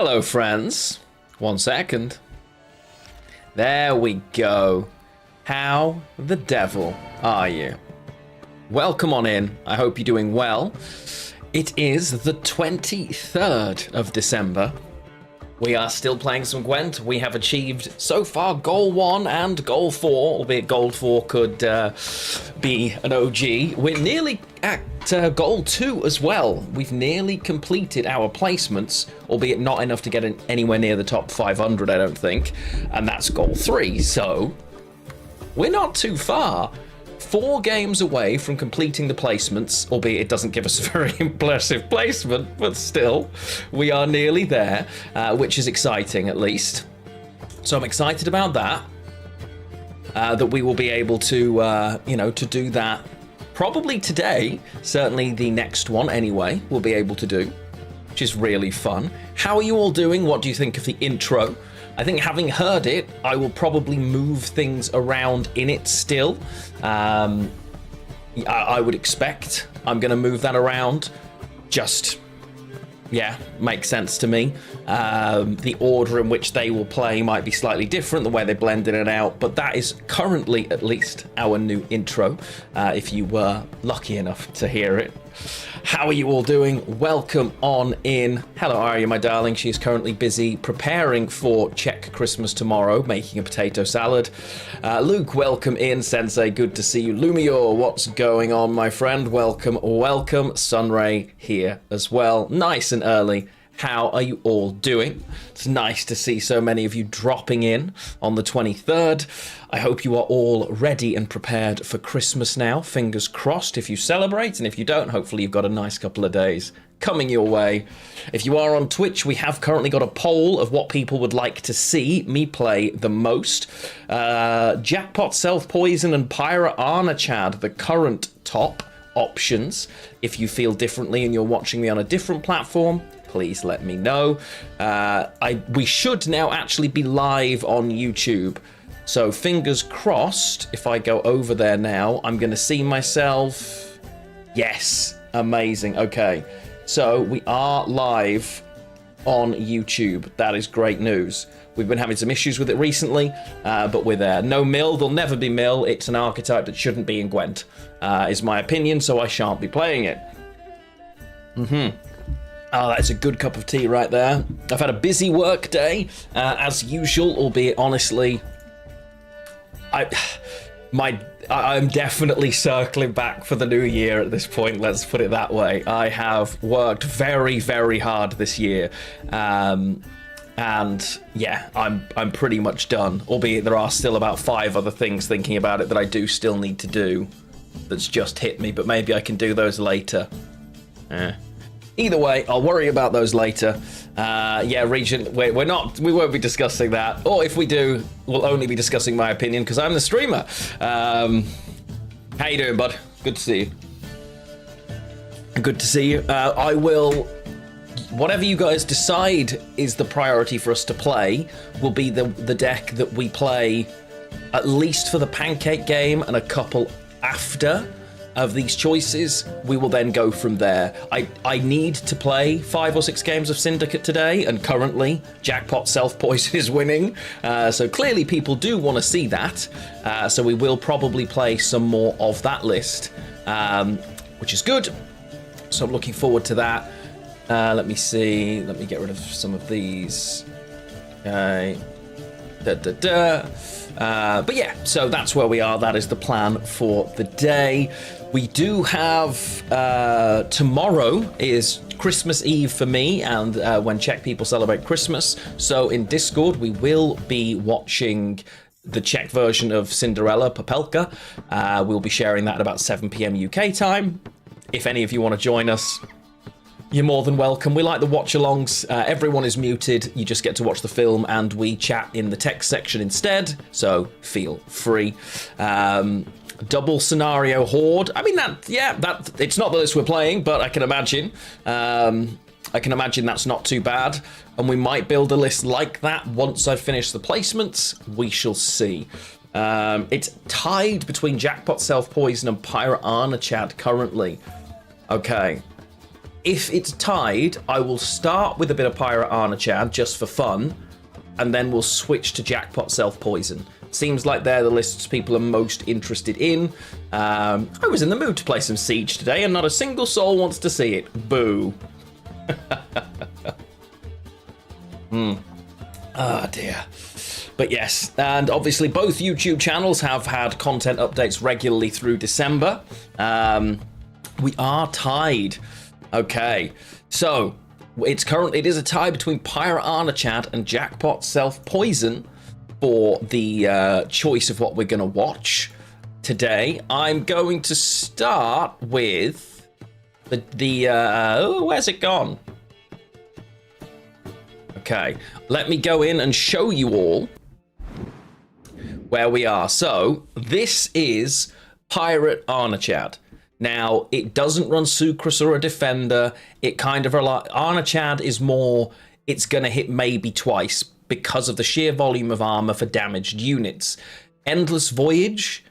Hello, friends. 1 second. There we go. How the devil are you? Welcome on in. I hope you're doing well. It is the 23rd of December. We are still playing some Gwent. We have achieved so far goal 1 and goal 4, albeit goal 4 could be an OG. We're nearly at goal 2 as well. We've nearly completed our placements, albeit not enough to get anywhere near the top 500, I don't think. And that's goal 3, so we're not too far. 4 games away from completing the placements, albeit it doesn't give us a very impressive placement, but still, we are nearly there, which is exciting at least. So I'm excited about that, that we will be able to, to do that probably today. Certainly the next one anyway, we'll be able to do, which is really fun. How are you all doing? What do you think of the intro? I think having heard it, I will probably move things around in it still. I would expect I'm going to move that around. Just, yeah, makes sense to me. The order in which they will play might be slightly different, the way they blended it out, but that is currently, at least, our new intro, if you were lucky enough to hear it. How are you all doing? Welcome on in. Hello, Arya, my darling. She is currently busy preparing for Czech Christmas tomorrow, making a potato salad. Luke, welcome in. Sensei, good to see you. Lumior, what's going on, my friend? Welcome, welcome. Sunray here as well. Nice and early. How are you all doing? It's nice to see so many of you dropping in on the 23rd. I hope you are all ready and prepared for Christmas now. Fingers crossed if you celebrate, and if you don't, hopefully you've got a nice couple of days coming your way. If you are on Twitch, we have currently got a poll of what people would like to see me play the most. Jackpot, Self-Poison, and Pyra Arna Chad, the current top options. If you feel differently and you're watching me on a different platform, please let me know. We should now actually be live on YouTube. So fingers crossed, if I go over there now, I'm going to see myself. Yes, amazing. Okay, so we are live on YouTube. That is great news. We've been having some issues with it recently, but we're there. No mill, there'll never be mill. It's an archetype that shouldn't be in Gwent, is my opinion, so I shan't be playing it. Oh, that's a good cup of tea right there. I've had a busy work day, as usual, albeit honestly, I'm definitely circling back for the new year at this point, let's put it that way. I have worked very, very hard this year, and yeah, I'm pretty much done, albeit there are still about 5 other things thinking about it that I do still need to do that's just hit me, but maybe I can do those later. Either way, I'll worry about those later. Yeah, Regent, we won't be discussing that. Or if we do, we'll only be discussing my opinion because I'm the streamer. How you doing, bud? Good to see you. Good to see you. I will, whatever you guys decide is the priority for us to play, will be the deck that we play at least for the pancake game and a couple after. Of these choices, we will then go from there. I need to play 5 or 6 games of Syndicate today, and currently Jackpot Self-Poison is winning, so clearly people do want to see that, so we will probably play some more of that list, which is good, so I'm looking forward to that. Let me see, let me get rid of some of these. Okay. But yeah, so that's where we are. That is the plan for the day. We do have tomorrow is Christmas Eve for me, and when Czech people celebrate Christmas. So in Discord, we will be watching the Czech version of Cinderella Popelka. We'll be sharing that at about 7 p.m. UK time. If any of you want to join us, you're more than welcome. We like the watch-alongs. Everyone is muted. You just get to watch the film, and we chat in the text section instead. So feel free. Double scenario horde. I mean, that it's not the list we're playing, but I can imagine. I can imagine that's not too bad. And we might build a list like that once I finish the placements. We shall see. It's tied between Jackpot Self-Poison and Pyra Arna Chad currently. Okay. If it's tied, I will start with a bit of Pirate Arnachad just for fun, and then we'll switch to Jackpot Self-Poison. Seems like they're the lists people are most interested in. I was in the mood to play some Siege today, and not a single soul wants to see it. Boo. Oh dear. But yes, and obviously both YouTube channels have had content updates regularly through December. We are tied. Okay, so it is a tie between Pirate Arnachad and Jackpot Self-Poison for the choice of what we're going to watch today. I'm going to start with where's it gone? Okay, let me go in and show you all where we are. So this is Pirate Arnachad. Now, it doesn't run Sucrus or a Defender. It kind of Arnachad is more, it's going to hit maybe twice because of the sheer volume of armor for damaged units. Endless Voyage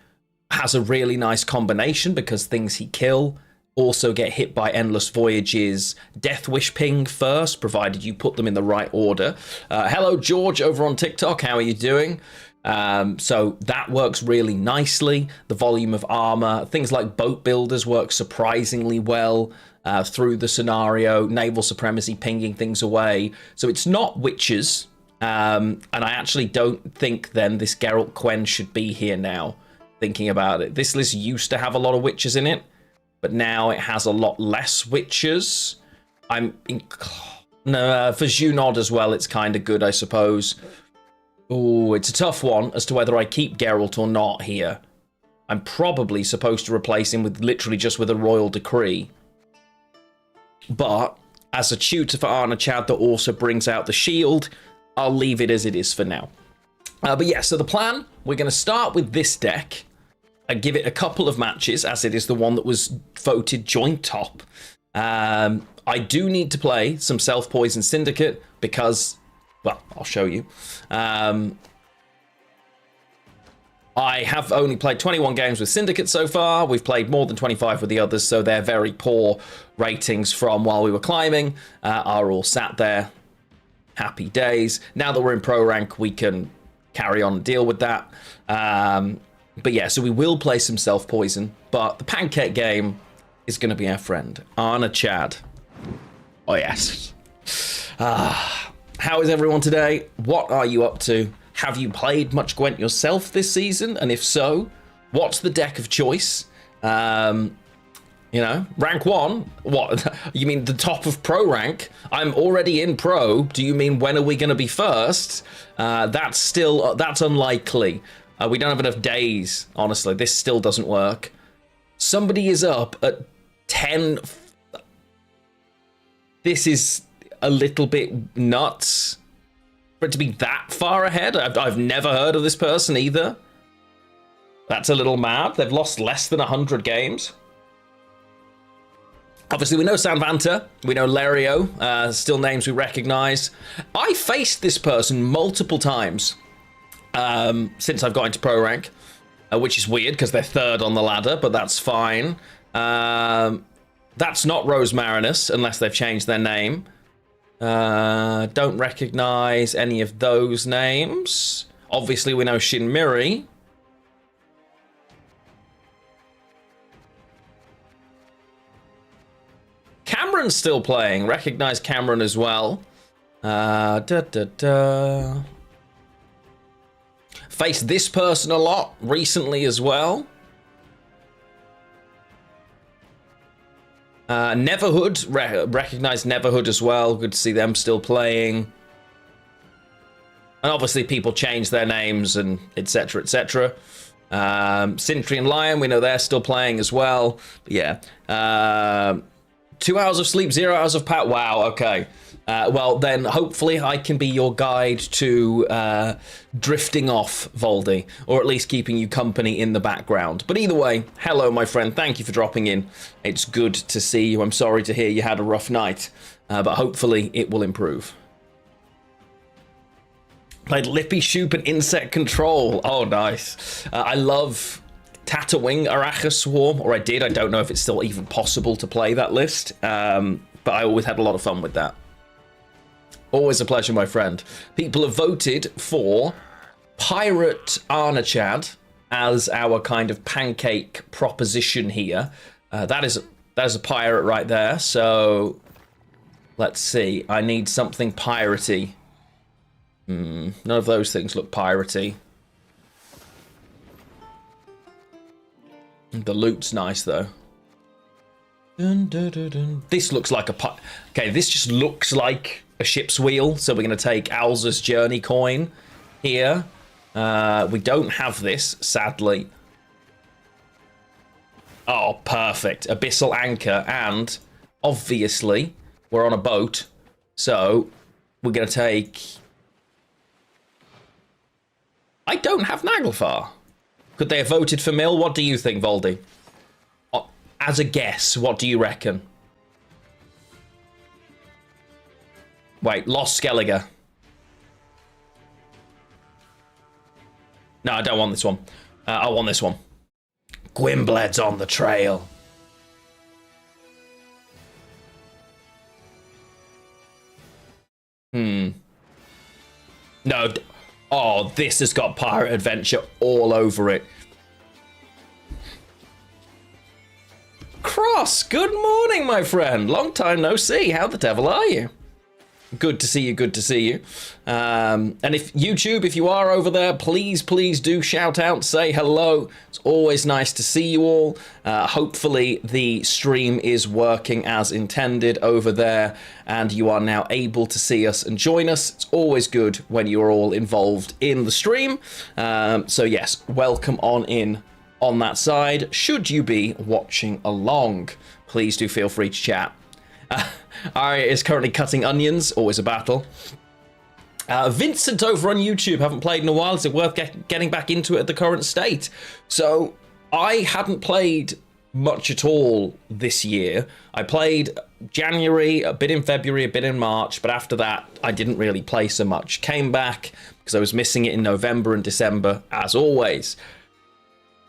has a really nice combination because things he kill also get hit by Endless Voyage's Death Wish ping first, provided you put them in the right order. Hello, George, over on TikTok. How are you doing? So that works really nicely. The volume of armor, things like boat builders work surprisingly well through the scenario. Naval supremacy pinging things away. So it's not witches. And I actually don't think then this Geralt Quen should be here now, thinking about it. This list used to have a lot of witches in it, but now it has a lot less witches. For Junod as well, it's kind of good, I suppose. Oh, it's a tough one as to whether I keep Geralt or not here. I'm probably supposed to replace him with literally just with a royal decree. But as a tutor for Arnachad that also brings out the shield, I'll leave it as it is for now. But yeah, so the plan, we're going to start with this deck and give it a couple of matches, as it is the one that was voted joint top. I do need to play some Self-Poison Syndicate because, well, I'll show you. I have only played 21 games with Syndicate so far. We've played more than 25 with the others, so their very poor ratings from while we were climbing are all sat there. Happy days. Now that we're in pro rank, we can carry on and deal with that. But yeah, so we will play some Self-Poison, but the pancake game is going to be our friend, Arnachad. Oh, yes. How is everyone today? What are you up to? Have you played much Gwent yourself this season? And if so, what's the deck of choice? You know, rank 1? What? You mean the top of pro rank? I'm already in pro. Do you mean when are we going to be first? That's unlikely. We don't have enough days, honestly. This still doesn't work. Somebody is up at 10. This is a little bit nuts for it to be that far ahead. I've never heard of this person either. That's a little mad. They've lost less than 100 games. Obviously, we know Sanvanta, we know Lerio, still names we recognize. I faced this person multiple times since I've got into pro rank, which is weird because they're third on the ladder, but that's fine. That's not Rose Marinus, unless they've changed their name. Don't recognize any of those names. Obviously, we know Shinmiri. Cameron's still playing. Recognize Cameron as well. Faced this person a lot recently as well. Neverhood. Recognize Neverhood as well. Good to see them still playing. And obviously people change their names and etc, etc. Sintry and Lion, we know they're still playing as well. But yeah. 2 hours of sleep, 0 hours of pat. Wow, okay. Well, then hopefully I can be your guide to drifting off, Voldy, or at least keeping you company in the background. But either way, hello, my friend. Thank you for dropping in. It's good to see you. I'm sorry to hear you had a rough night, but hopefully it will improve. Played Lippy Shoop and Insect Control. Oh, nice. I love Tatooine Arachas Swarm, or I did. I don't know if it's still even possible to play that list. but I always had a lot of fun with that. Always a pleasure, my friend. People have voted for Pirate Arnachad as our kind of pancake proposition here. That is a pirate right there. So let's see. I need something piratey. None of those things look piratey. The loot's nice though. Dun, dun, dun, dun. This looks like a okay, this just looks like a ship's wheel. So we're going to take Alza's Journey coin here. We don't have this, sadly. Oh, perfect. Abyssal anchor, and obviously we're on a boat. So we're going to take... I don't have Naglfar. Could they have voted for Mill? What do you think, Voldy? As a guess, what do you reckon? Wait, Lost Skellige. No, I don't want this one. I want this one. Gwimbled's on the trail. No. Oh, this has got Pirate Adventure all over it. Cross, good morning, my friend. Long time no see. How the devil are you? Good to see you, good to see you. And if YouTube, if you are over there, please do shout out, say hello. It's always nice to see you all. Hopefully the stream is working as intended over there and you are now able to see us and join us. It's always good when you're all involved in the stream. So yes, welcome on in on that side. Should you be watching along, please do feel free to chat. Arya is currently cutting onions, always a battle. Vincent over on YouTube, haven't played in a while. Is it worth getting back into it at the current state? So I hadn't played much at all this year. I played January, a bit in February, a bit in March, but after that I didn't really play so much. Came back because I was missing it in November and December, as always.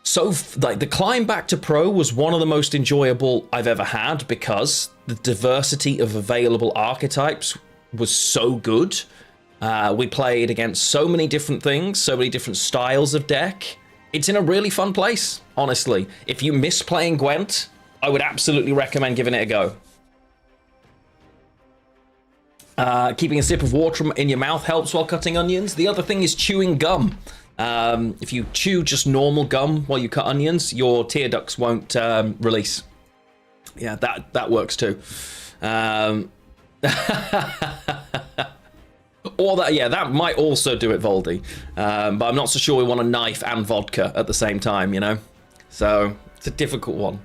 So, like, the climb back to pro was one of the most enjoyable I've ever had because the diversity of available archetypes was so good. We played against so many different things, so many different styles of deck. It's in a really fun place, honestly. If you miss playing Gwent, I would absolutely recommend giving it a go. Keeping a sip of water in your mouth helps while cutting onions. The other thing is chewing gum. If you chew just normal gum while you cut onions, your tear ducts won't release. Yeah, that works too. Or that, yeah, that might also do it, Voldy. But I'm not so sure we want a knife and vodka at the same time, you know? So, it's a difficult one.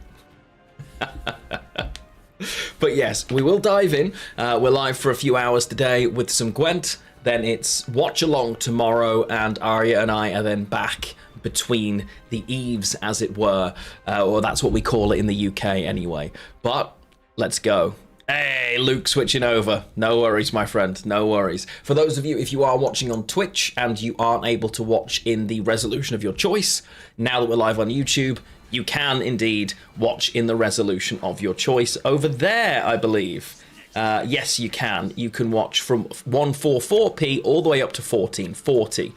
But yes, we will dive in. We're live for a few hours today with some Gwent. Then it's watch along tomorrow, and Arya and I are then back between the eaves, as it were, or that's what we call it in the UK anyway. But let's go. Hey, Luke switching over. No worries, my friend, no worries. For those of you, if you are watching on Twitch and you aren't able to watch in the resolution of your choice, now that we're live on YouTube, you can indeed watch in the resolution of your choice over there, I believe. Yes, you can. You can watch from 144p all the way up to 1440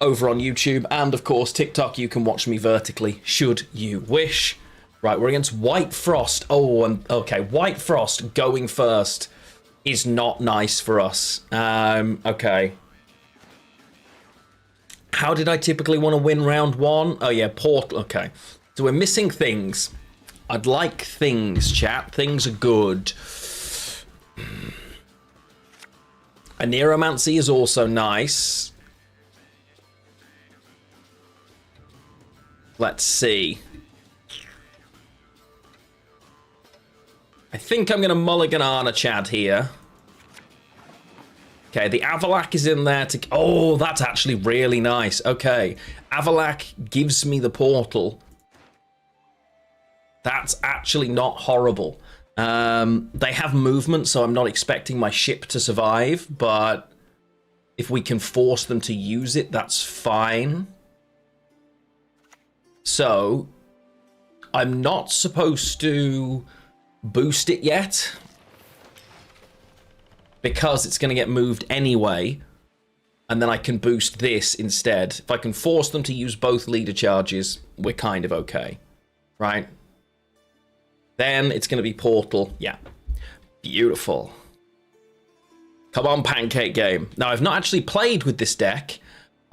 over on YouTube. And, of course, TikTok, you can watch me vertically, should you wish. Right, we're against White Frost. Oh, and okay, White Frost going first is not nice for us. Okay. How did I typically want to win round one? Oh, yeah, Portal. Okay. So we're missing things. I'd like things, chat. Things are good. A Neuromancy is also nice. Let's see. I think I'm going to mulligan Arnachad here. Okay, the Avalak is in there to... Oh, that's actually really nice. Okay, Avalak gives me the portal. That's actually not horrible. They have movement, so I'm not expecting my ship to survive, but if we can force them to use it, that's fine. So, I'm not supposed to boost it yet. because it's going to get moved anyway, and then I can boost this instead. If I can force them to use both leader charges, we're kind of okay, right? Then it's going to be portal. Yeah, beautiful. Come on, Pancake Game. Now, I've not actually played with this deck.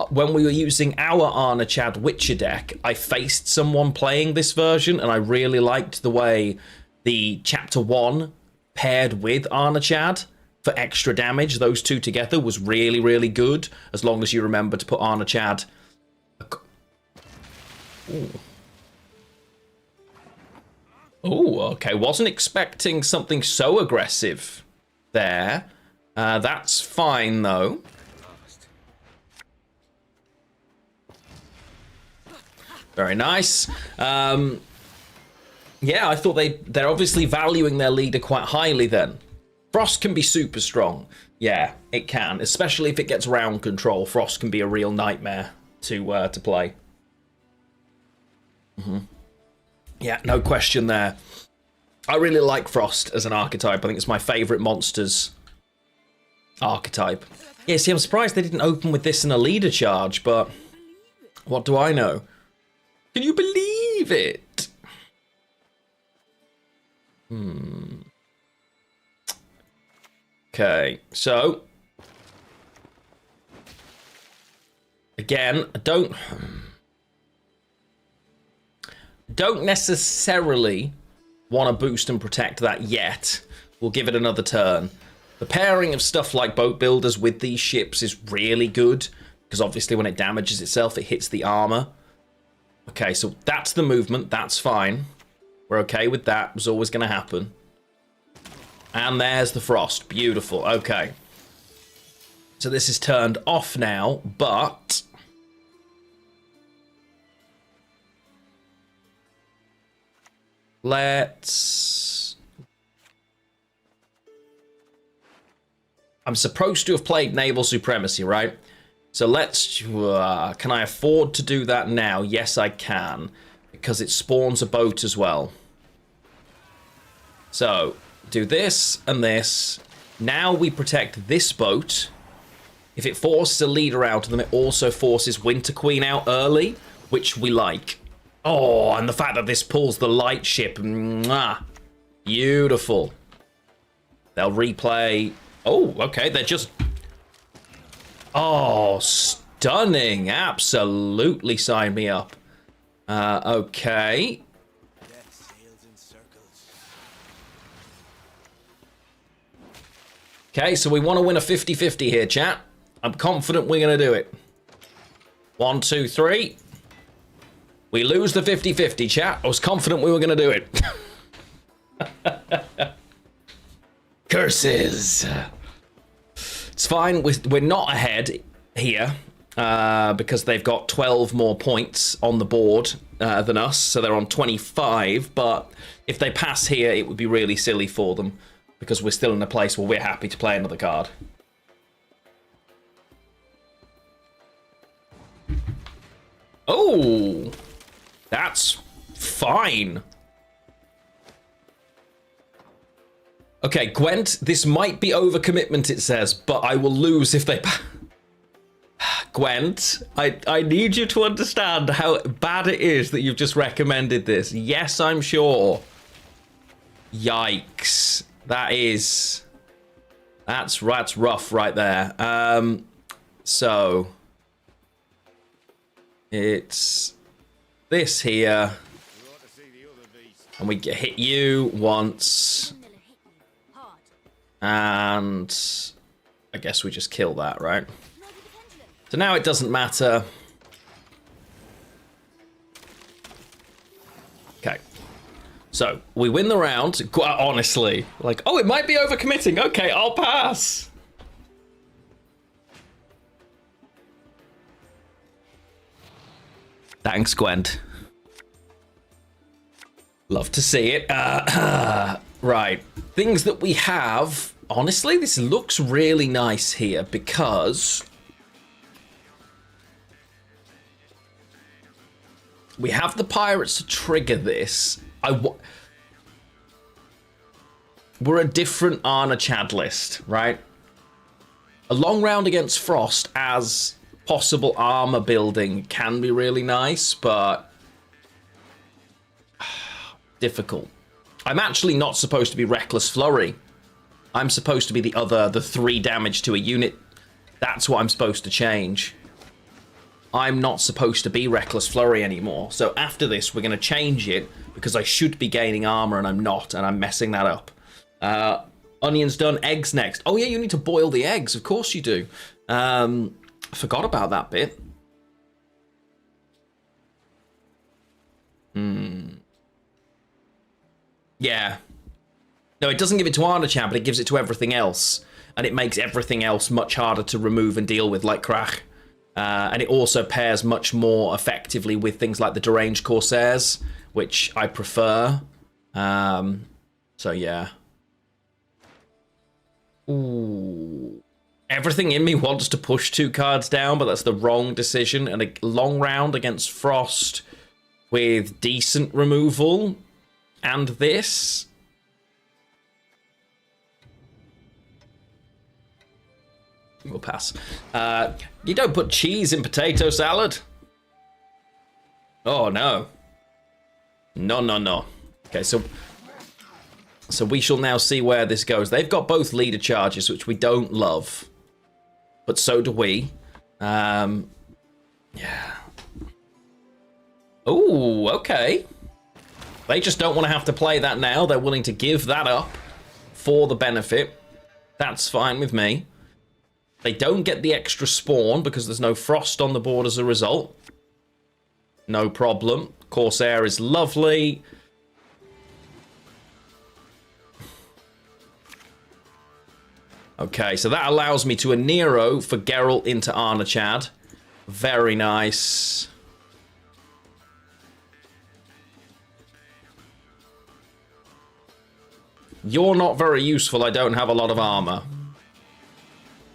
When we were using our Arna Chad Witcher deck, I faced someone playing this version, and I really liked the way the Chapter 1 paired with Arna Chad for extra damage. Those two together was really, really good, as long as you remember to put Arna Chad. Oh, okay. Wasn't expecting something so aggressive there. That's fine, though. Very nice. Yeah, I thought they're obviously valuing their leader quite highly then. Frost can be super strong. Yeah, it can. Especially if it gets round control. Frost can be a real nightmare to play. Yeah, no question there. I really like Frost as an archetype. I think it's my favourite monsters archetype. Yeah, see, I'm surprised they didn't open with this in a leader charge, but what do I know? Can you believe it? Okay, so again, I don't necessarily want to boost and protect that yet. We'll give it another turn. The pairing of stuff like boat builders with these ships is really good, because obviously when it damages itself, it hits the armor. Okay, so that's the movement. That's fine. We're okay with that. It was always going to happen. And there's the frost. Beautiful. Okay. So this is turned off now, but let's... I'm supposed to have played Naval Supremacy, right? So let's... can I afford to do that now? Yes, I can. Because it spawns a boat as well. So, do this and this. Now we protect this boat. If it forces a leader out of them, it also forces Winter Queen out early, which we like. Oh, and the fact that this pulls the light ship. Mwah. Beautiful. They'll replay... Oh, okay, they're just... Oh, stunning. Absolutely sign me up. Okay. Okay, so we want to win a 50-50 here, chat. I'm confident we're going to do it. 1, 2, 3. We lose the 50-50, chat. I was confident we were going to do it. Curses. It's fine. We're not ahead here because they've got 12 more points on the board than us, so they're on 25. But if they pass here, it would be really silly for them because we're still in a place where we're happy to play another card. Oh, that's fine. Okay, Gwent, this might be overcommitment, it says, but I will lose if they... Gwent, I need you to understand how bad it is that you've just recommended this. Yes, I'm sure. Yikes. That's rough right there. So... It's this here. And we hit you once... And I guess we just kill that, right? So now it doesn't matter. Okay. So we win the round. Honestly, like, oh, it might be overcommitting. Okay, I'll pass. Thanks, Gwent. Love to see it. Right. Things that we have. Honestly, this looks really nice here because we have the pirates to trigger this. We're a different Arna Chad list, right? A long round against Frost as possible armor building can be really nice, but difficult. I'm actually not supposed to be Reckless Flurry. I'm supposed to be the 3 damage to a unit. That's what I'm supposed to change. I'm not supposed to be Reckless Flurry anymore. So after this, we're going to change it because I should be gaining armor and I'm not, and I'm messing that up. Onions done. Eggs next. Oh yeah, you need to boil the eggs. Of course you do. I forgot about that bit. Yeah. No, it doesn't give it to Arnachan, but it gives it to everything else. And it makes everything else much harder to remove and deal with, like Krach. And it also pairs much more effectively with things like the Deranged Corsairs, which I prefer. So, yeah. Ooh. Everything in me wants to push 2 cards down, but that's the wrong decision. And a long round against Frost with decent removal. And this. We'll pass. You don't put cheese in potato salad? Oh, no. No. Okay, so we shall now see where this goes. They've got both leader charges, which we don't love. But so do we. Yeah. Ooh, okay. They just don't want to have to play that now. They're willing to give that up for the benefit. That's fine with me. They don't get the extra spawn because there's no Frost on the board as a result. No problem. Corsair is lovely. Okay, so that allows me to a Nero for Geralt into Arnachad. Very nice. You're not very useful. I don't have a lot of armor.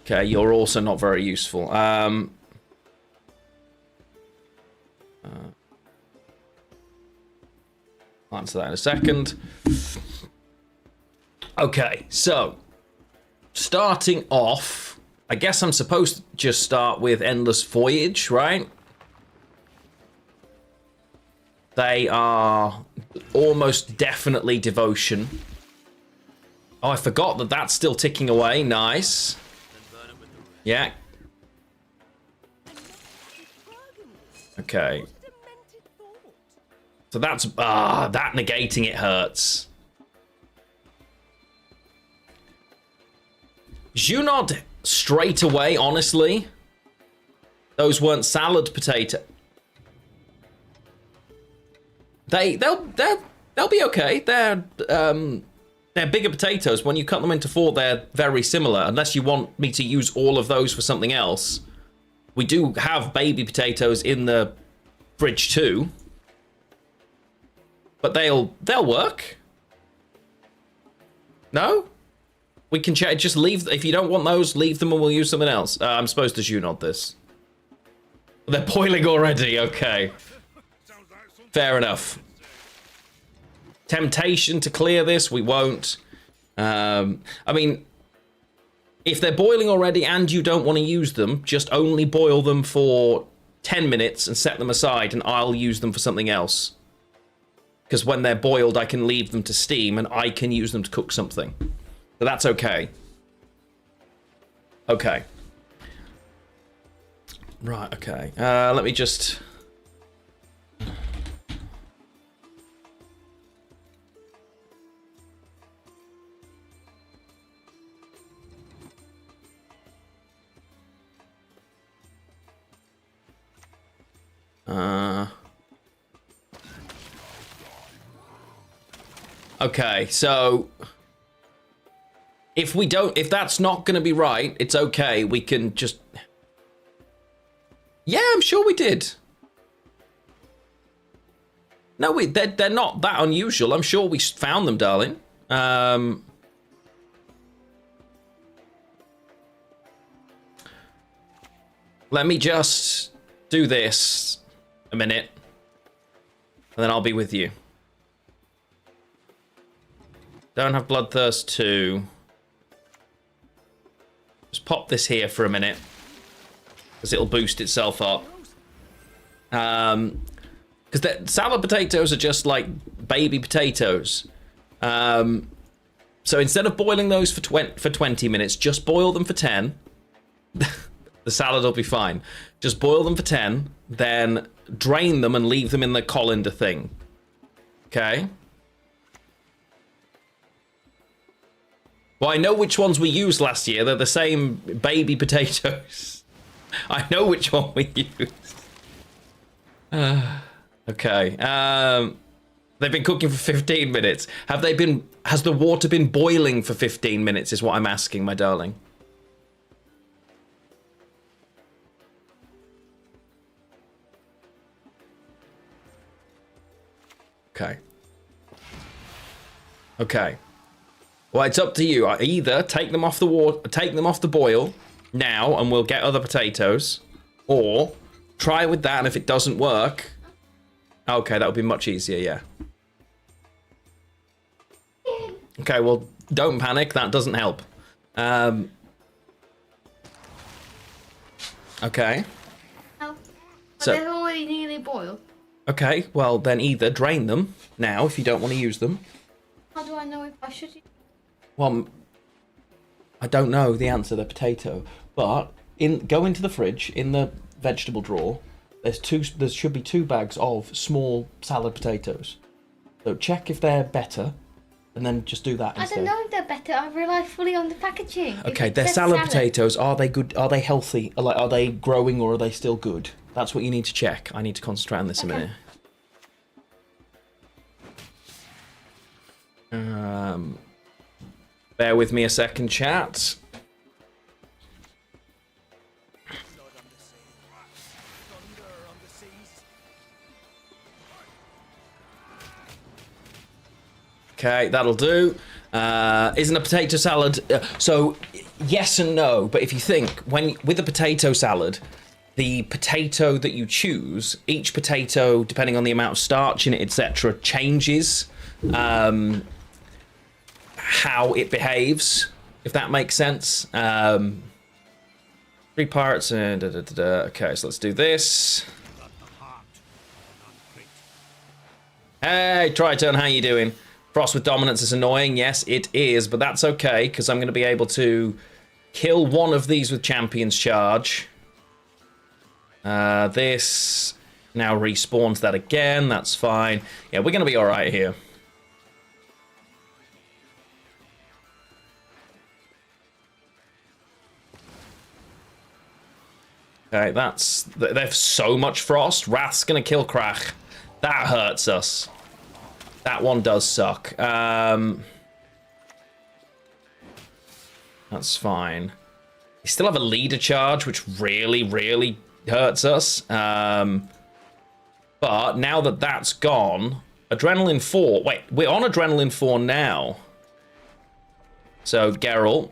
Okay, you're also not very useful. Answer that in a second. Okay, so starting off, I guess I'm supposed to just start with Endless Voyage, right? They are almost definitely Devotion. Oh, I forgot that that's still ticking away. Nice. Yeah. Okay. So that's... that negating it hurts. Junod straight away, honestly. Those weren't salad potato. They'll be okay. They're bigger potatoes. When you cut them into 4, they're very similar. Unless you want me to use all of those for something else. We do have baby potatoes in the fridge too. But they'll work. No? We can just leave. If you don't want those, leave them and we'll use something else. I'm supposed to Junod this. They're boiling already. Okay. Fair enough. Temptation to clear this, we won't. I mean, if they're boiling already and you don't want to use them, just only boil them for 10 minutes and set them aside and I'll use them for something else. Because when they're boiled, I can leave them to steam and I can use them to cook something. So that's okay. Okay. Right, okay. Let me just... Okay, so if that's not going to be right, it's okay. We can just... Yeah, I'm sure we did. No, they're not that unusual. I'm sure we found them, darling. Let me just do this a minute, and then I'll be with you. Don't have Bloodthirst 2. Just pop this here for a minute, because it'll boost itself up. Because the salad potatoes are just like baby potatoes. So instead of boiling those for 20 minutes, just boil them for 10. The salad will be fine. Just boil them for 10, then drain them and leave them in the colander thing. Okay? Well, I know which ones we used last year. They're the same baby potatoes. I know which one we used. Okay. They've been cooking for 15 minutes. Has the water been boiling for 15 minutes is what I'm asking, my darling. Okay. Okay. Well, it's up to you. I either take them off the water, take them off the boil now, and we'll get other potatoes, or try with that, and if it doesn't work, okay, that would be much easier. Yeah. Okay. Well, don't panic. That doesn't help. Okay. Oh, but So they're already nearly boiled. okay. Well, then either drain them now if you don't want to use them. How do I know if I should? Well, I don't know the answer to the potato, but go into the fridge in the vegetable drawer. There should be 2 bags of small salad potatoes. So check if they're better, and then just do that instead. I don't know if they're better. I rely fully on the packaging. Okay, they're salad potatoes. Are they good? Are they healthy? Are they growing, or are they still good? That's what you need to check. I need to concentrate on this a minute. Bear with me a second, chat. Okay, that'll do. Isn't a potato salad... so, yes and no, but if you think, with a potato salad, the potato that you choose, each potato, depending on the amount of starch in it, etc., changes how it behaves, if that makes sense. 3 parts and Okay, so let's do this. Hey, Triton, how you doing? Frost with dominance is annoying. Yes, it is, but that's okay, because I'm going to be able to kill one of these with Champion's Charge. This now respawns that again. That's fine. Yeah, we're going to be all right here. Okay, they have so much frost. Wrath's gonna kill Krach. That hurts us. That one does suck. That's fine. We still have a leader charge, which really, really hurts us. But now that that's gone, Adrenaline 4. Wait, we're on Adrenaline 4 now. So, Geralt.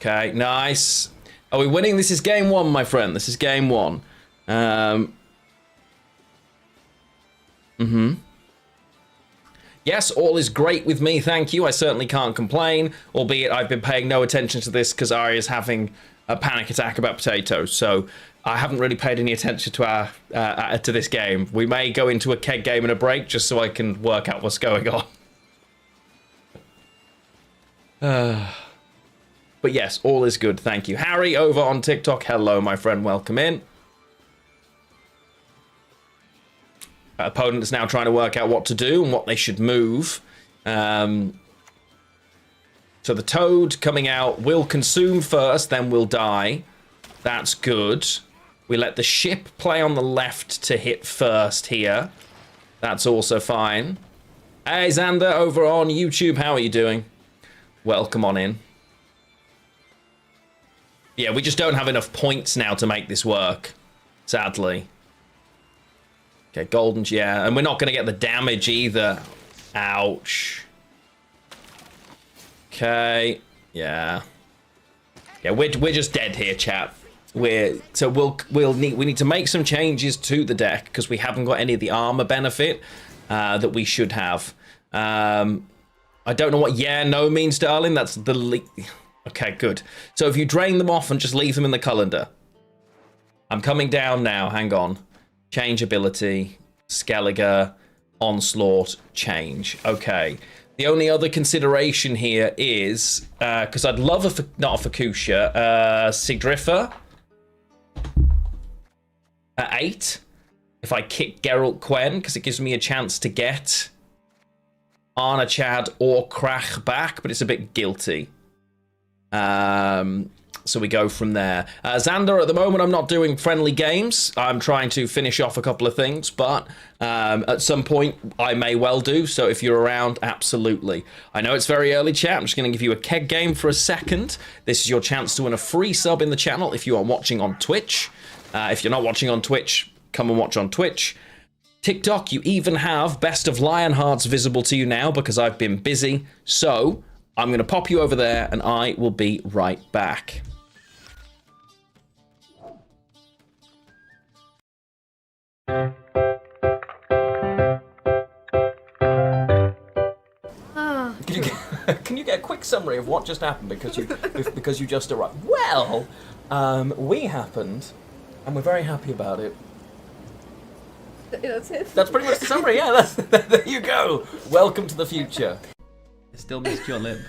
Okay, nice. Are we winning? This is game 1, my friend. This is game 1. Yes, all is great with me, thank you. I certainly can't complain, albeit I've been paying no attention to this because Arya's having a panic attack about potatoes, so I haven't really paid any attention to to this game. We may go into a keg game in a break just so I can work out what's going on. But yes, all is good, thank you. Harry over on TikTok, hello, my friend, welcome in. Opponent is now trying to work out what to do and what they should move. So the toad coming out will consume first, then will die. That's good. We let the ship play on the left to hit first here. That's also fine. Hey, Xander, over on YouTube, how are you doing? Welcome on in. Yeah, we just don't have enough points now to make this work, sadly. Okay, golden, yeah, and we're not going to get the damage either. Ouch. Okay, yeah. Yeah, we're just dead here, chat. we need to make some changes to the deck because we haven't got any of the armor benefit that we should have. I don't know what no means, darling. That's the okay, good. So if you drain them off and just leave them in the colander. I'm coming down now. Hang on. Change ability, Skelliger, Onslaught, change. Okay. The only other consideration here is because I'd love not a Fukusha, Sigdrifa at 8. If I kick Geralt Quen, because it gives me a chance to get Arna Chad or Krach back, but it's a bit guilty. So we go from there. Xander, at the moment, I'm not doing friendly games. I'm trying to finish off a couple of things, but at some point, I may well do. So if you're around, absolutely. I know it's very early, chat. I'm just going to give you a keg game for a second. This is your chance to win a free sub in the channel if you are watching on Twitch. If you're not watching on Twitch, come and watch on Twitch. TikTok, you even have Best of Lionhearts visible to you now because I've been busy. So I'm going to pop you over there and I will be right back. Can you get a quick summary of what just happened because you just arrived? Well, we happened, and we're very happy about it. That's it. That's pretty much the summary. Yeah, there you go. Welcome to the future. I still missed your lip.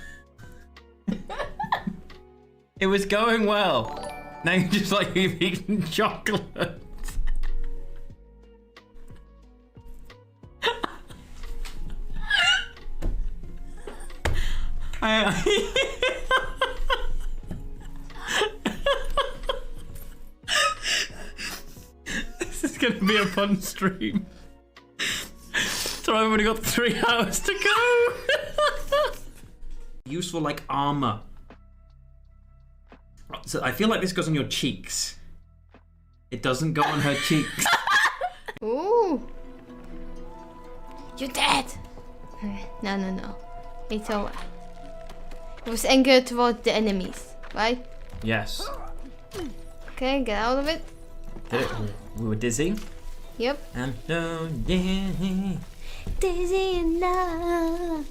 It was going well. Now you're just like you've eaten chocolate. This is gonna be a fun stream. So I've only got 3 hours to go. Useful like armor. So I feel like this goes on your cheeks. It doesn't go on her cheeks. Ooh. You're dead. No. It's over. It was anger towards the enemies, right? Yes. Okay, get out of it. Did it? We were dizzy. Yep. And oh yeah. Dizzy and love.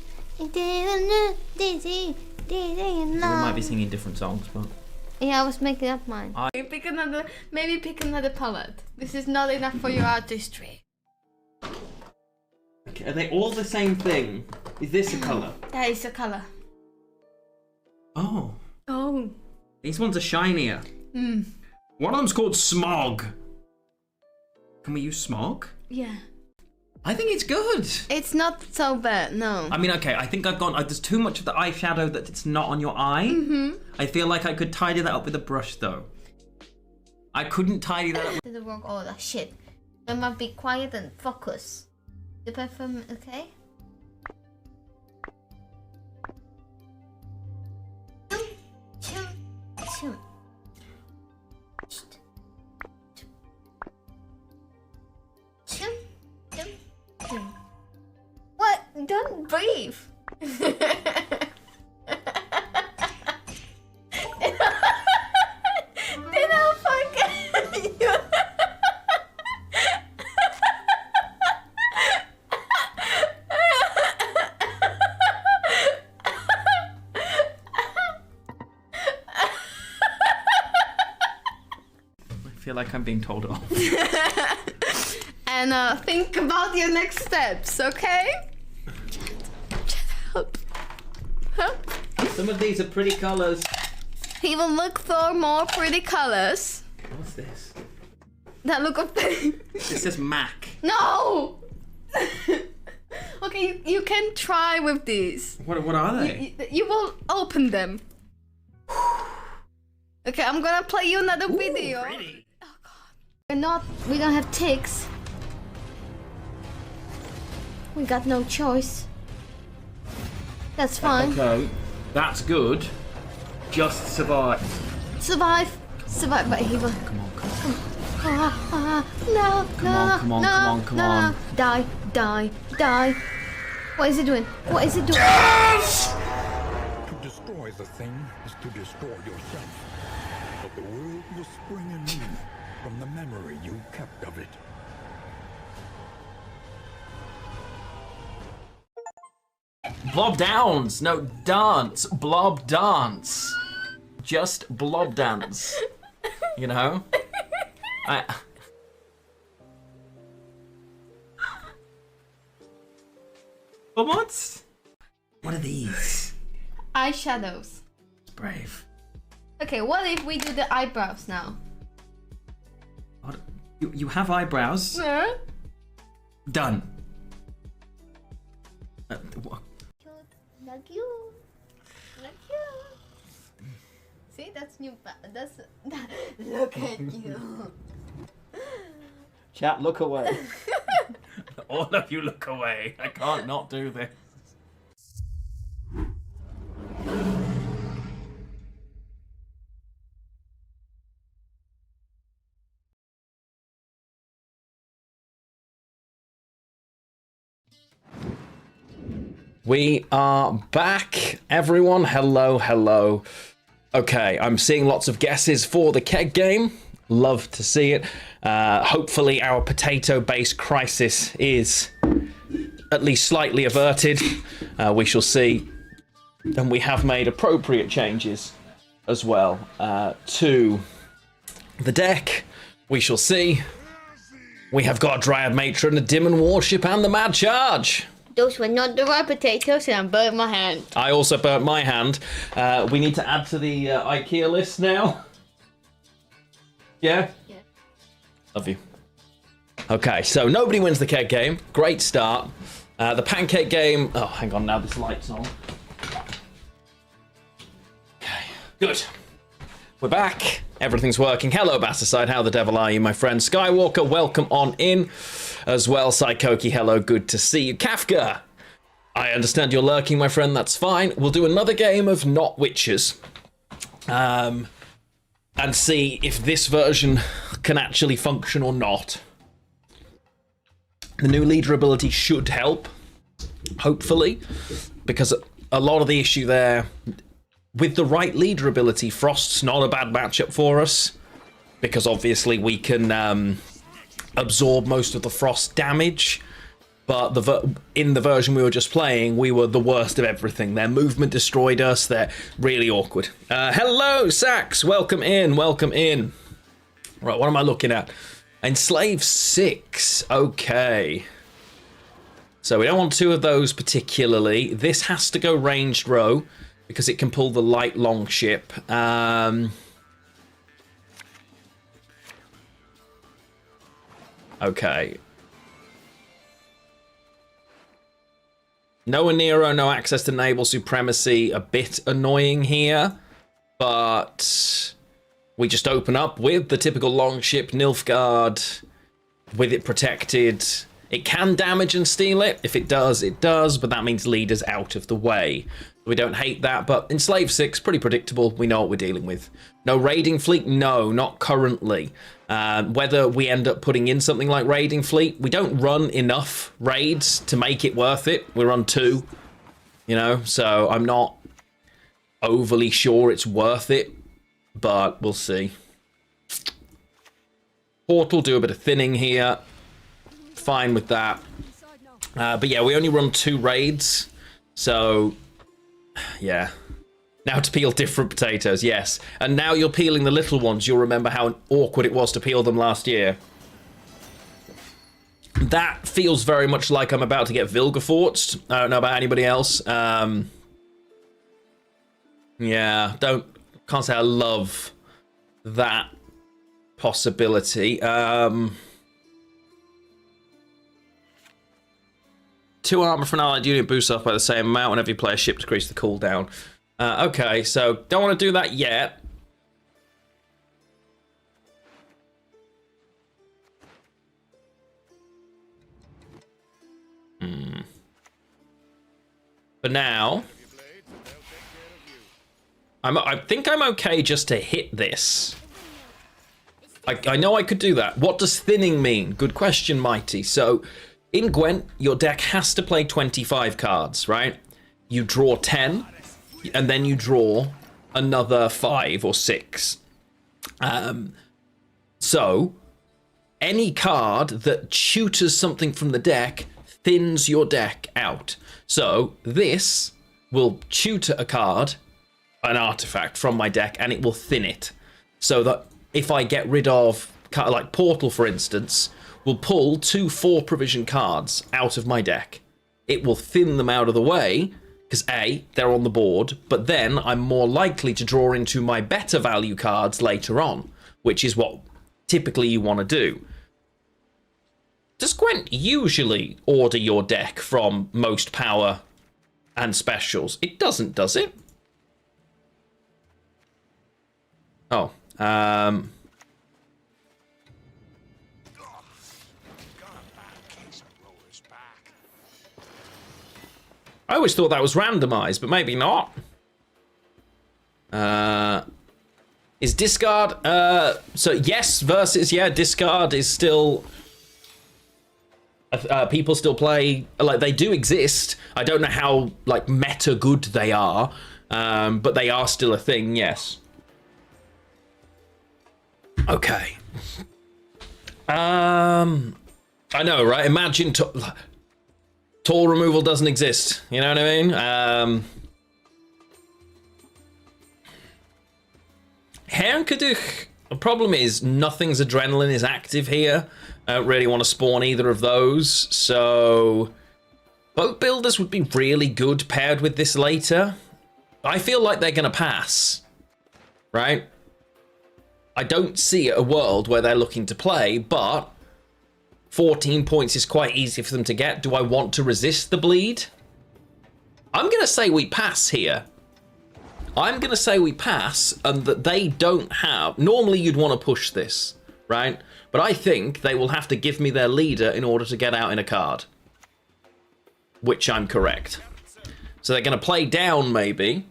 Dizzy and We love. might be singing different songs, but Yeah, I was making up mine. Maybe pick another palette. This is not enough for your artistry. okay, are they all the same thing? Is this a colour? That is a color. Oh. Oh. These ones are shinier. One of them's called Smog. Can we use Smog? Yeah. I think it's good. It's not so bad, no. I mean, okay, I think I've gone... there's too much of the eyeshadow that it's not on your eye. I feel like I could tidy that up with a brush, though. I couldn't tidy that up with... The wrong order. Shit. I must be quiet and focus. The perfume, okay? What? Don't breathe. Then I'll forget you. I feel like I'm being told off. And think about your next steps, okay? Help. Help. Some of these are pretty colours. He will look for more pretty colors. What's this? That look of This says Mac. No! Okay, you can try with these. What are they? You will open them. Okay, I'm gonna play you another video. Pretty. We don't have ticks. We got no choice. That's fine. Okay, that's good. Just survive. Survive by evil. Come on. No. Come on. Die. What is it doing? To destroy the thing is to destroy yourself. But the world will spring anew from the memory you kept of it. Blob downs! No, dance! Blob dance! Just blob dance. You know? But what? What are these? Eyeshadows. Brave. Okay, what if we do the eyebrows now? What? You have eyebrows? Huh? Done. Like you. Like you. See, that's new. That's. Look at you. Chat, look away. All of you look away. I can't not do this. We are back, everyone. Hello, hello. Okay, I'm seeing lots of guesses for the keg game. Love to see it. Hopefully our potato-based crisis is at least slightly averted. We shall see. And we have made appropriate changes as well to the deck. We shall see. We have got Dryad Matron, the Demon Warship, and the Mad Charge. Those were not the right potatoes, and I burnt my hand. I also burnt my hand. We need to add to the IKEA list now. Yeah? Yeah. Love you. Okay, so nobody wins the keg game. Great start. The pancake game... Oh, hang on, now this light's on. Okay, good. We're back. Everything's working. Hello, Basticide. How the devil are you, my friend? Skywalker, welcome on in. As well, Psychoki, hello, good to see you. Kafka, I understand you're lurking, my friend, that's fine. We'll do another game of Not Witches. And see if this version can actually function or not. The new leader ability should help, hopefully, because a lot of the issue there, with the right leader ability, Frost's not a bad matchup for us, because obviously we can absorb most of the Frost damage, but in the version we were just playing, we were the worst of everything. Their movement destroyed us. They're really awkward. Hello, Sax. Welcome in. Welcome in. Right, what am I looking at? Enslave 6. Okay. So we don't want two of those particularly. This has to go ranged row because it can pull the light long ship. Okay. No Nero, no access to naval supremacy. A bit annoying here, but we just open up with the typical longship Nilfgaard with it protected. It can damage and steal it. If it does, it does, but that means leader's out of the way. We don't hate that, but Enslave 6, pretty predictable. We know what we're dealing with. No raiding fleet? No, not currently. Whether we end up putting in something like raiding fleet, we don't run enough raids to make it worth it. We run 2, you know, so I'm not overly sure it's worth it, but we'll see. Portal, do a bit of thinning here. Fine with that. But yeah, we only run 2 raids, so yeah. Now to peel different potatoes, yes. And now you're peeling the little ones. You'll remember how awkward it was to peel them last year. That feels very much like I'm about to get Vilgefortzed. I don't know about anybody else. Yeah, can't say I love that possibility. 2 armor for an allied unit boosts off by the same amount whenever you play a ship to decrease the cooldown. Okay, so don't want to do that yet. But now, I think I'm okay just to hit this. I know I could do that. What does thinning mean? Good question, Mighty. So, in Gwent, your deck has to play 25 cards, right? You draw 10, and then you draw another 5 or 6. So, any card that tutors something from the deck thins your deck out. So, this will tutor a card, an artifact from my deck, and it will thin it. So that if I get rid of, like Portal for instance, will pull 2 4 provision cards out of my deck. It will thin them out of the way, because A, they're on the board, but then I'm more likely to draw into my better value cards later on, which is what typically you want to do. Does Gwent usually order your deck from most power and specials? It doesn't, does it? Oh, I always thought that was randomized, but maybe not. Is discard, so yes versus, yeah, discard is still, people still play, like, they do exist. I don't know how, like, meta good they are, but they are still a thing, yes. Okay. I know, right? Imagine tall removal doesn't exist. You know what I mean? Hernkaduk, the problem is nothing's adrenaline is active here. I don't really want to spawn either of those. So boat builders would be really good paired with this later. I feel like they're going to pass, right? I don't see a world where they're looking to play, but 14 points is quite easy for them to get. Do I want to resist the bleed? I'm going to say we pass here. I'm going to say we pass, and that they don't have... Normally you'd want to push this, right? But I think they will have to give me their leader in order to get out in a card. Which I'm correct. So they're going to play down, maybe.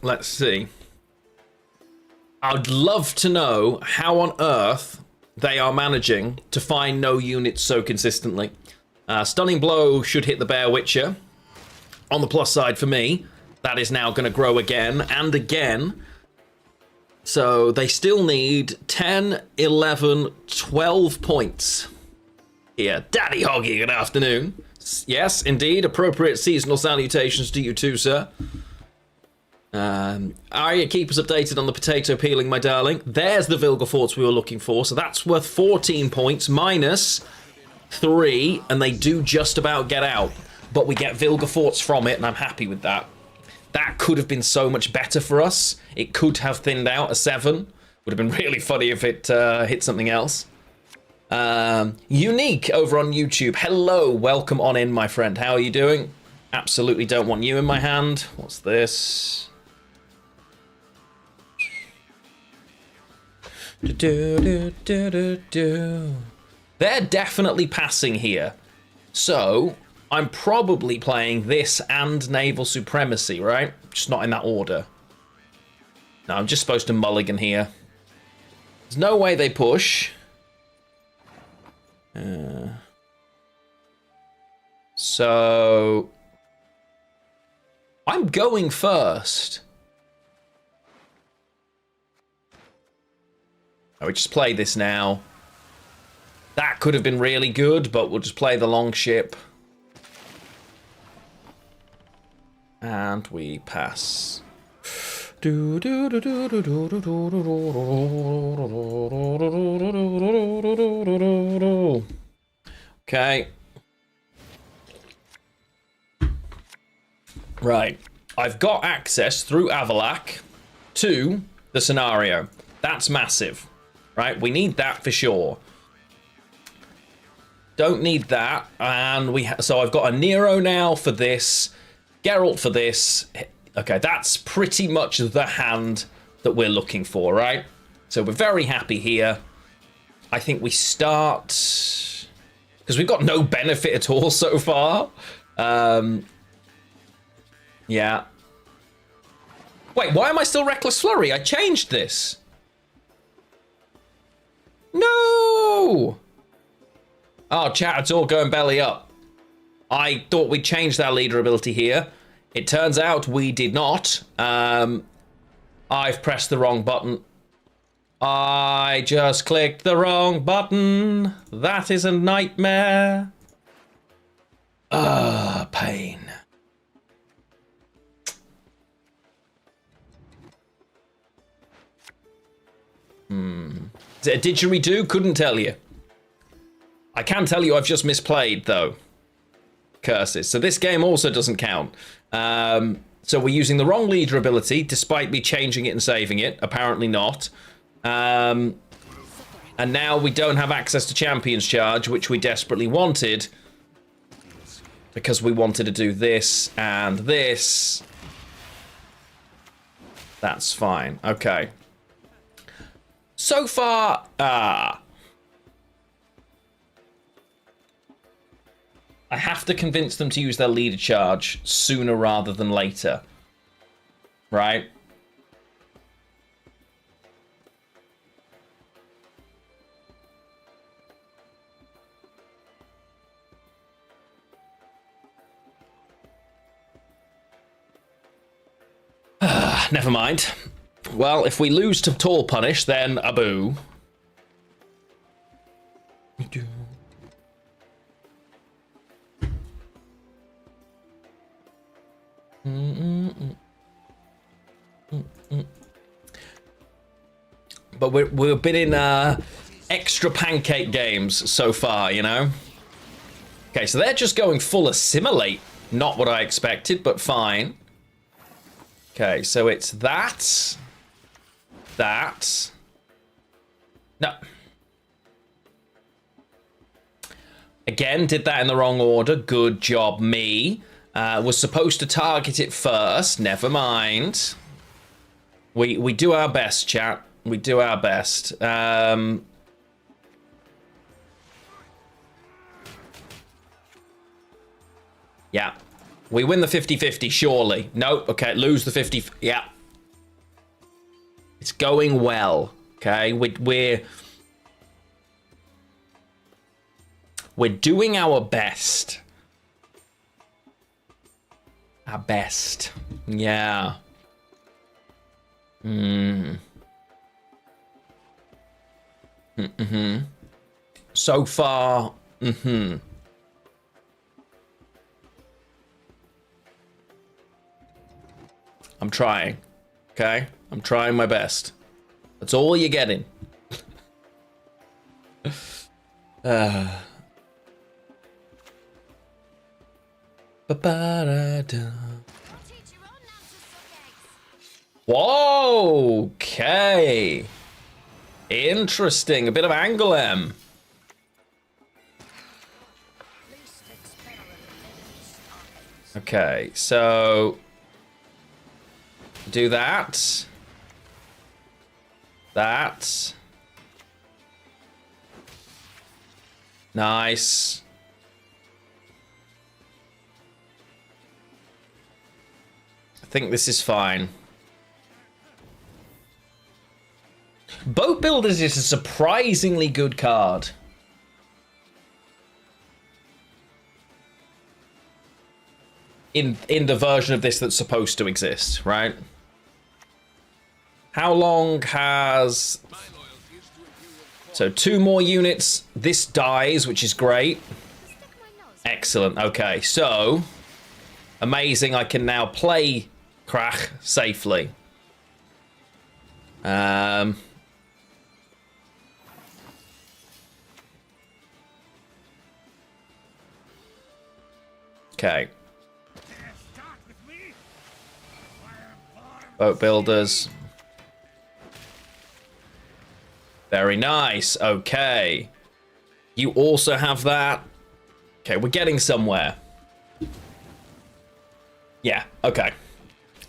Let's see. I'd love to know how on earth they are managing to find no units so consistently. Stunning Blow should hit the Bear Witcher. On the plus side for me, that is now going to grow again and again. So they still need 10, 11, 12 points. Here, Daddy Hoggy, good afternoon. Yes, indeed, appropriate seasonal salutations to you too, sir. Arya, keep us updated on the potato peeling, my darling. There's the Vilgefortz we were looking for, so that's worth 14 points, minus 3, and they do just about get out. But we get Vilgefortz from it, and I'm happy with that. That could have been so much better for us. It could have thinned out a 7. Would have been really funny if it hit something else. Unique over on YouTube. Hello, welcome on in, my friend. How are you doing? Absolutely don't want you in my hand. What's this? They're definitely passing here. So, I'm probably playing this and Naval Supremacy, right? Just not in that order. No, I'm just supposed to mulligan here. There's no way they push. So... I'm going first. We just play this now. That could have been really good, but we'll just play the long ship. And we pass. Okay. Right. I've got access through Avalak to the scenario. That's massive. Right? We need that for sure. Don't need that. And so I've got a Nero now for this. Geralt for this. Okay, that's pretty much the hand that we're looking for, right? So we're very happy here. I think we start... Because we've got no benefit at all so far. Yeah. Wait, why am I still Reckless Flurry? I changed this. No! Oh, chat, it's all going belly up. I thought we changed our leader ability here. It turns out we did not. I've pressed the wrong button. I just clicked the wrong button. That is a nightmare. Pain. Is it a didgeridoo? Couldn't tell you. I can tell you I've just misplayed, though. Curses. So this game also doesn't count. So we're using the wrong leader ability, despite me changing it and saving it. Apparently not. And now we don't have access to Champion's Charge, which we desperately wanted. Because we wanted to do this and this. That's fine. Okay. So far, I have to convince them to use their leader charge sooner rather than later. Right? Never mind. Well, if we lose to Tall Punish, then a boo. But we've been in extra pancake games so far, you know? Okay, so they're just going full assimilate. Not what I expected, but fine. Okay, so it's that. That. No. Again, did that in the wrong order. Good job, me. Was supposed to target it first. Never mind. We do our best, chat. We do our best. Yeah. We win the 50-50, surely. Nope. Okay, lose the 50. Yeah. It's going well. Okay, we're doing our best. Our best. Yeah. So far, I'm trying. Okay? I'm trying my best. That's all you're getting. Whoa! Okay. Interesting. A bit of angle M. Okay, so do that. That. Nice. I think this is fine. Boat Builders is a surprisingly good card. In the version of this that's supposed to exist, right? How long has... So 2 more units. This dies, which is great. Excellent. Okay, so... Amazing, I can now play Krach safely. Okay. Boat Builders. Very nice. Okay. You also have that. Okay, we're getting somewhere. Yeah, okay.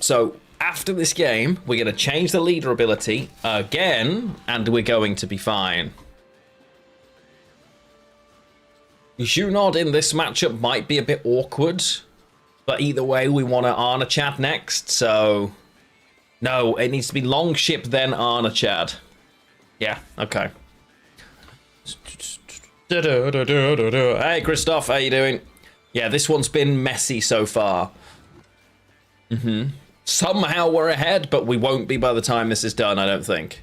So, after this game, we're going to change the leader ability again, and we're going to be fine. Junod in this matchup might be a bit awkward, but either way, we want to Arna Chad next, so... No, it needs to be Longship, then Arna Chad. Yeah, okay. Hey, Christoph, how you doing? Yeah, this one's been messy so far. Somehow we're ahead, but we won't be by the time this is done, I don't think.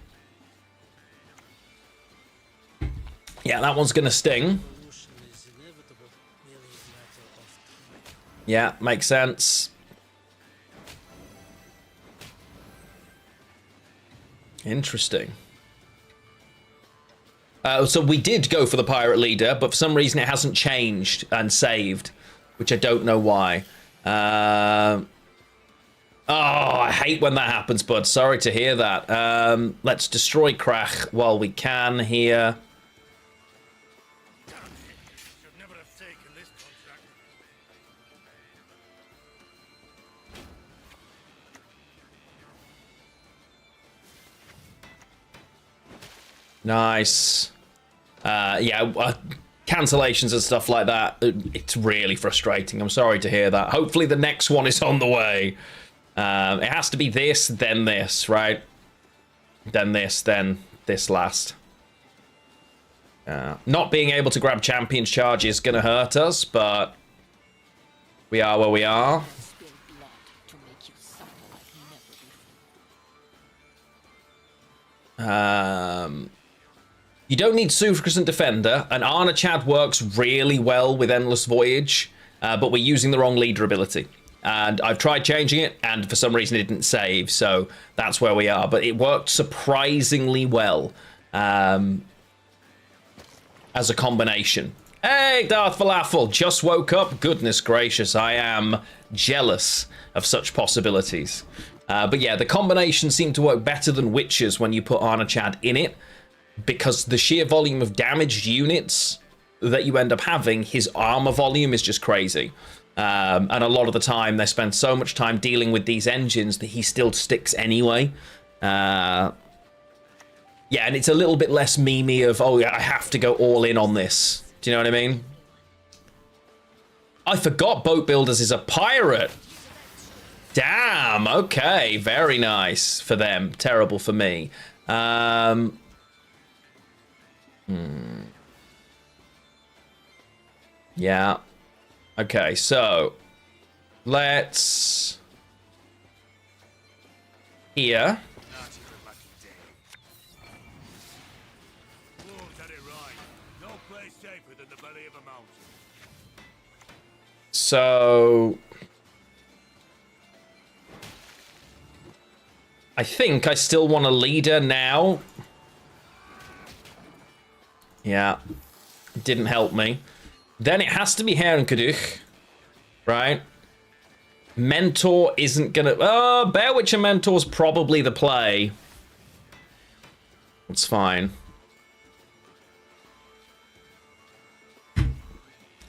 Yeah, that one's gonna sting. Yeah, makes sense. Interesting. So we did go for the pirate leader, but for some reason it hasn't changed and saved, which I don't know why. Oh, I hate when that happens, bud. Sorry to hear that. Let's destroy Krach while we can here. Nice. Cancellations and stuff like that. It's really frustrating. I'm sorry to hear that. Hopefully the next one is on the way. It has to be this, then this, right? Then this last. Not being able to grab Champion's Charge is going to hurt us, but we are where we are. You don't need Suficient Defender, and Arna Chad works really well with Endless Voyage, but we're using the wrong leader ability. And I've tried changing it, and for some reason it didn't save, so that's where we are. But it worked surprisingly well as a combination. Hey, Darth Falafel, just woke up. Goodness gracious, I am jealous of such possibilities. But yeah, the combination seemed to work better than Witcher's when you put Arna Chad in it, because the sheer volume of damaged units that you end up having, his armor volume is just crazy. And a lot of the time, they spend so much time dealing with these engines that he still sticks anyway. Yeah, and it's a little bit less memey of, oh yeah, I have to go all in on this. Do you know what I mean? I forgot Boat Builders is a pirate. Damn, okay, very nice for them. Terrible for me. Yeah. Okay, so let's here. So I think I still want a leader now. Yeah, didn't help me. Then it has to be Herrenkaduch, right? Mentor isn't gonna... Oh, Bear Witcher Mentor's probably the play. It's fine.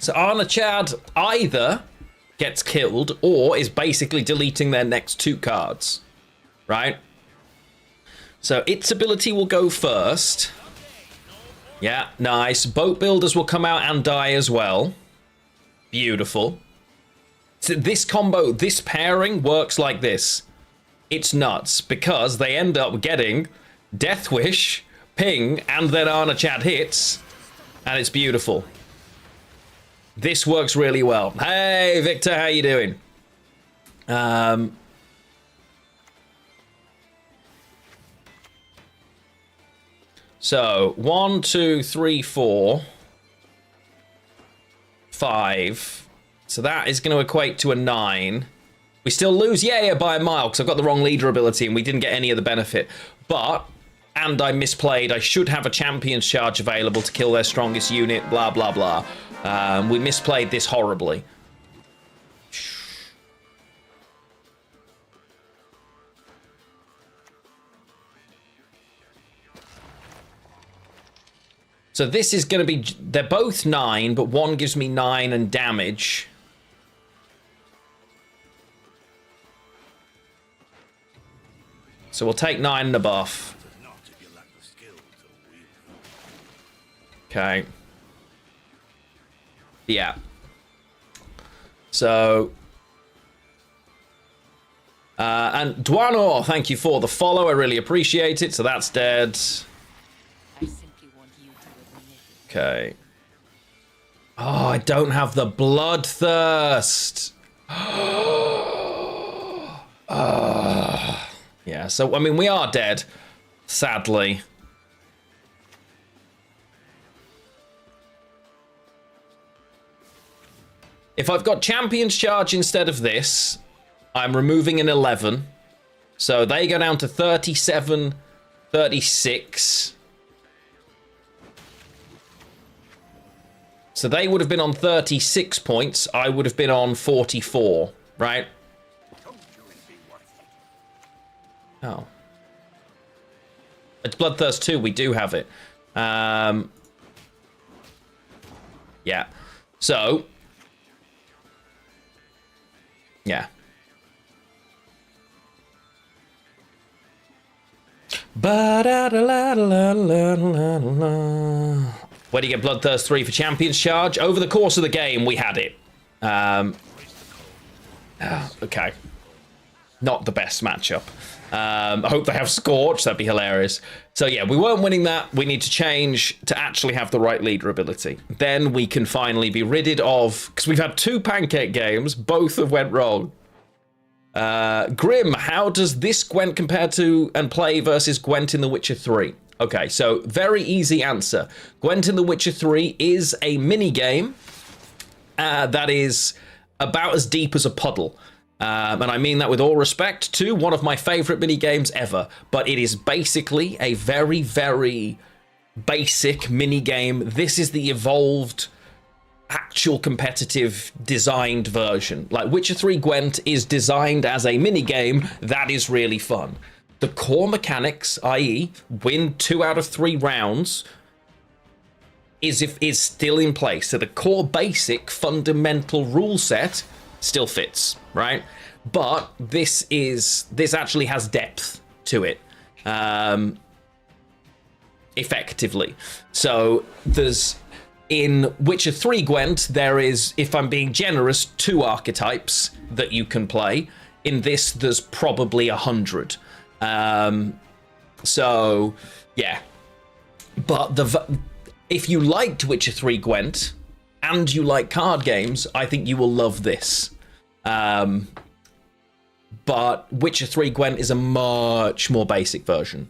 So Arna Chad either gets killed or is basically deleting their next 2 cards, right? So its ability will go first. Yeah, nice. Boat Builders will come out and die as well. Beautiful. So this combo, this pairing works like this. It's nuts because they end up getting Death Wish, Ping, and then Arna Chad hits, and it's beautiful. This works really well. Hey, Victor, how you doing? So 1, 2, 3, 4, 5. So that is going to equate to a 9. We still lose, yeah, by a mile, because I've got the wrong leader ability and we didn't get any of the benefit. But, and I misplayed, I should have a Champion's Charge available to kill their strongest unit, blah, blah, blah. We misplayed this horribly. So this is going to be... They're both 9, but one gives me 9 and damage. So we'll take 9 and a buff. Okay. Yeah. So... and Duano, thank you for the follow. I really appreciate it. So that's dead. Okay. Oh, I don't have the bloodthirst. Yeah, so, I mean, we are dead, sadly. If I've got Champion's Charge instead of this, I'm removing an 11. So they go down to 37, 36. So they would have been on 36 points. I would have been on 44, right? Oh. It's Bloodthirst 2, we do have it. Yeah. So. Yeah. Where do you get Bloodthirst 3 for Champion's Charge? Over the course of the game, we had it. Okay. Not the best matchup. I hope they have Scorch. That'd be hilarious. So yeah, we weren't winning that. We need to change to actually have the right leader ability. Then we can finally be ridded of... Because we've had 2 pancake games. Both have went wrong. Grim, how does this Gwent compare to and play versus Gwent in The Witcher 3? Okay, so very easy answer. Gwent in The Witcher 3 is a mini game that is about as deep as a puddle. And I mean that with all respect to one of my favorite mini games ever. But it is basically a very, very basic mini game. This is the evolved, actual competitive designed version. Like Witcher 3 Gwent is designed as a mini game that is really fun. The core mechanics, i.e. win 2 out of 3 rounds, is still in place. So the core basic fundamental rule set still fits, right? But this actually has depth to it, effectively. So there's in Witcher 3 Gwent, there is, if I'm being generous, 2 archetypes that you can play. In this, there's probably 100. So yeah, but if you liked Witcher 3 Gwent and you like card games, I think you will love this. But Witcher 3 Gwent is a much more basic version.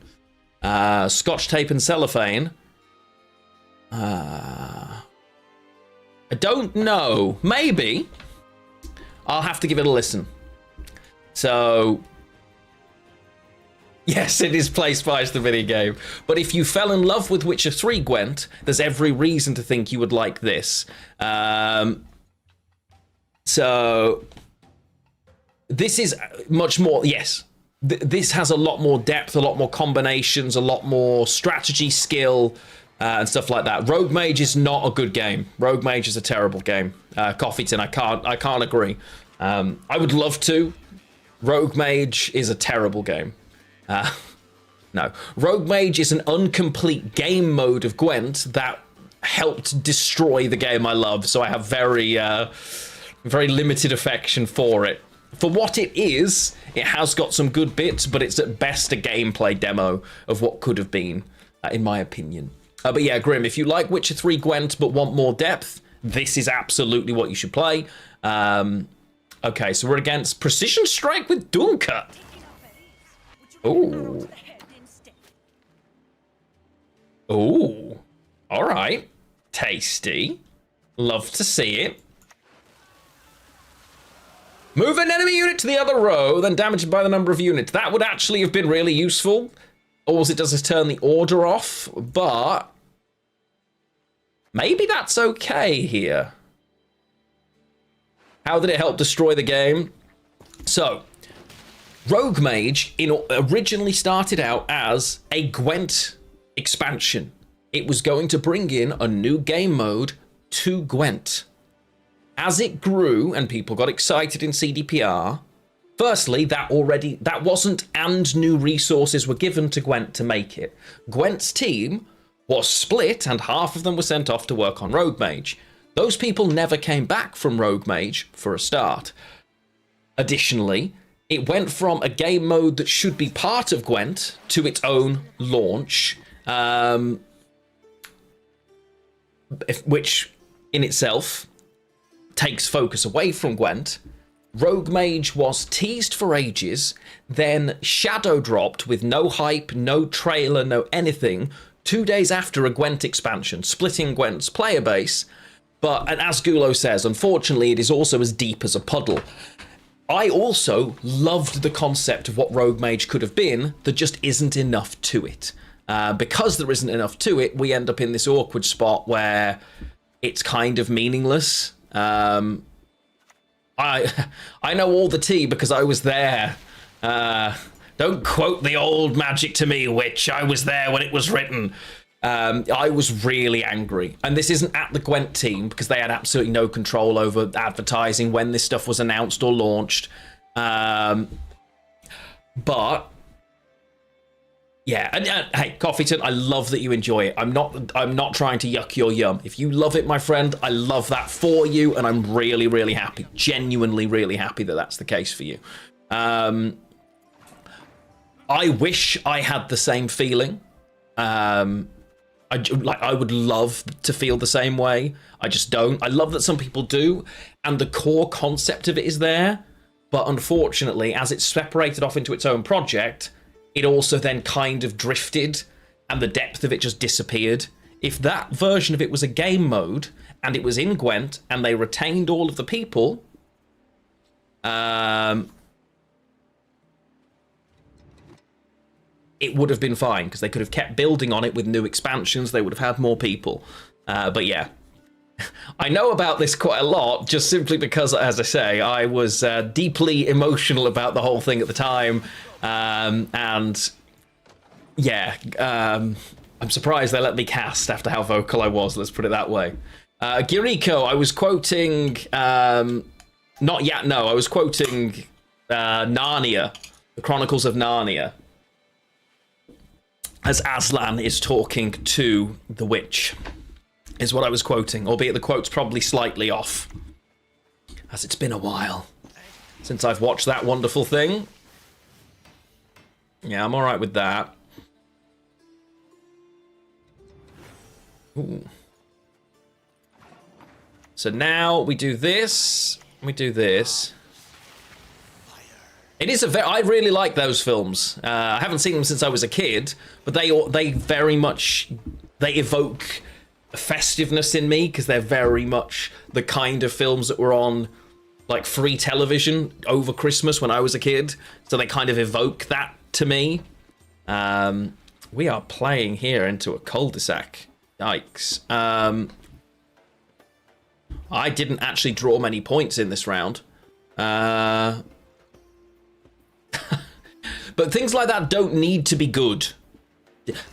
Scotch tape and cellophane. I don't know. Maybe. I'll have to give it a listen. So, yes, it is Play Spice the mini game. But if you fell in love with Witcher 3 Gwent, there's every reason to think you would like this. So, this is much more, yes. This has a lot more depth, a lot more combinations, a lot more strategy skill, and stuff like that. Rogue Mage is not a good game. Rogue Mage is a terrible game. Coffeeton, I can't agree. I would love to. Rogue Mage is a terrible game. No. Rogue Mage is an incomplete game mode of Gwent that helped destroy the game I love, so I have very limited affection for it. For what it is, it has got some good bits, but it's at best a gameplay demo of what could have been, in my opinion. But yeah, Grim, if you like Witcher 3 Gwent but want more depth, this is absolutely what you should play. Okay, so we're against Precision Strike with Dunker. Ooh. Ooh. All right. Tasty. Love to see it. Move an enemy unit to the other row, then damage it by the number of units. That would actually have been really useful. All it does is turn the order off, but maybe that's okay here. How did it help destroy the game? So, Rogue Mage originally started out as a Gwent expansion. It was going to bring in a new game mode to Gwent. As it grew and people got excited in CDPR, firstly, that wasn't, and new resources were given to Gwent to make it. Gwent's team was split and half of them were sent off to work on Rogue Mage. Those people never came back from Rogue Mage for a start. Additionally, it went from a game mode that should be part of Gwent to its own launch, which in itself takes focus away from Gwent. Rogue Mage was teased for ages, then shadow dropped with no hype, no trailer, no anything, 2 days after a Gwent expansion, splitting Gwent's player base. But, and as Gulo says, unfortunately, it is also as deep as a puddle. I also loved the concept of what Rogue Mage could have been. There just isn't enough to it. Because there isn't enough to it, we end up in this awkward spot where it's kind of meaningless. I know all the tea because I was there. Don't quote the old magic to me, witch. I was there when it was written. I was really angry. And this isn't at the Gwent team because they had absolutely no control over advertising when this stuff was announced or launched. But yeah, and hey, Coffeeton, I love that you enjoy it. I'm not trying to yuck your yum. If you love it, my friend, I love that for you, and I'm really, really happy, genuinely really happy that that's the case for you. I wish I had the same feeling. I would love to feel the same way. I just don't. I love that some people do, and the core concept of it is there, but unfortunately, as it's separated off into its own project, it also then kind of drifted, and the depth of it just disappeared. If that version of it was a game mode, and it was in Gwent, and they retained all of the people, it would have been fine, because they could have kept building on it with new expansions, they would have had more people. But yeah, I know about this quite a lot, just simply because, as I say, I was deeply emotional about the whole thing at the time. And yeah, I'm surprised they let me cast after how vocal I was, let's put it that way. Giriko, I was quoting, I was quoting Narnia, the Chronicles of Narnia, as Aslan is talking to the witch, is what I was quoting, albeit the quote's probably slightly off, as it's been a while since I've watched that wonderful thing. Yeah, I'm all right with that. Ooh. So now we do this. We do this. It is I really like those films. I haven't seen them since I was a kid, but they very much, they evoke festiveness in me because they're very much the kind of films that were on like free television over Christmas when I was a kid. So they kind of evoke that to me. We are playing here into a cul-de-sac. Yikes. I didn't actually draw many points in this round. But things like that don't need to be good.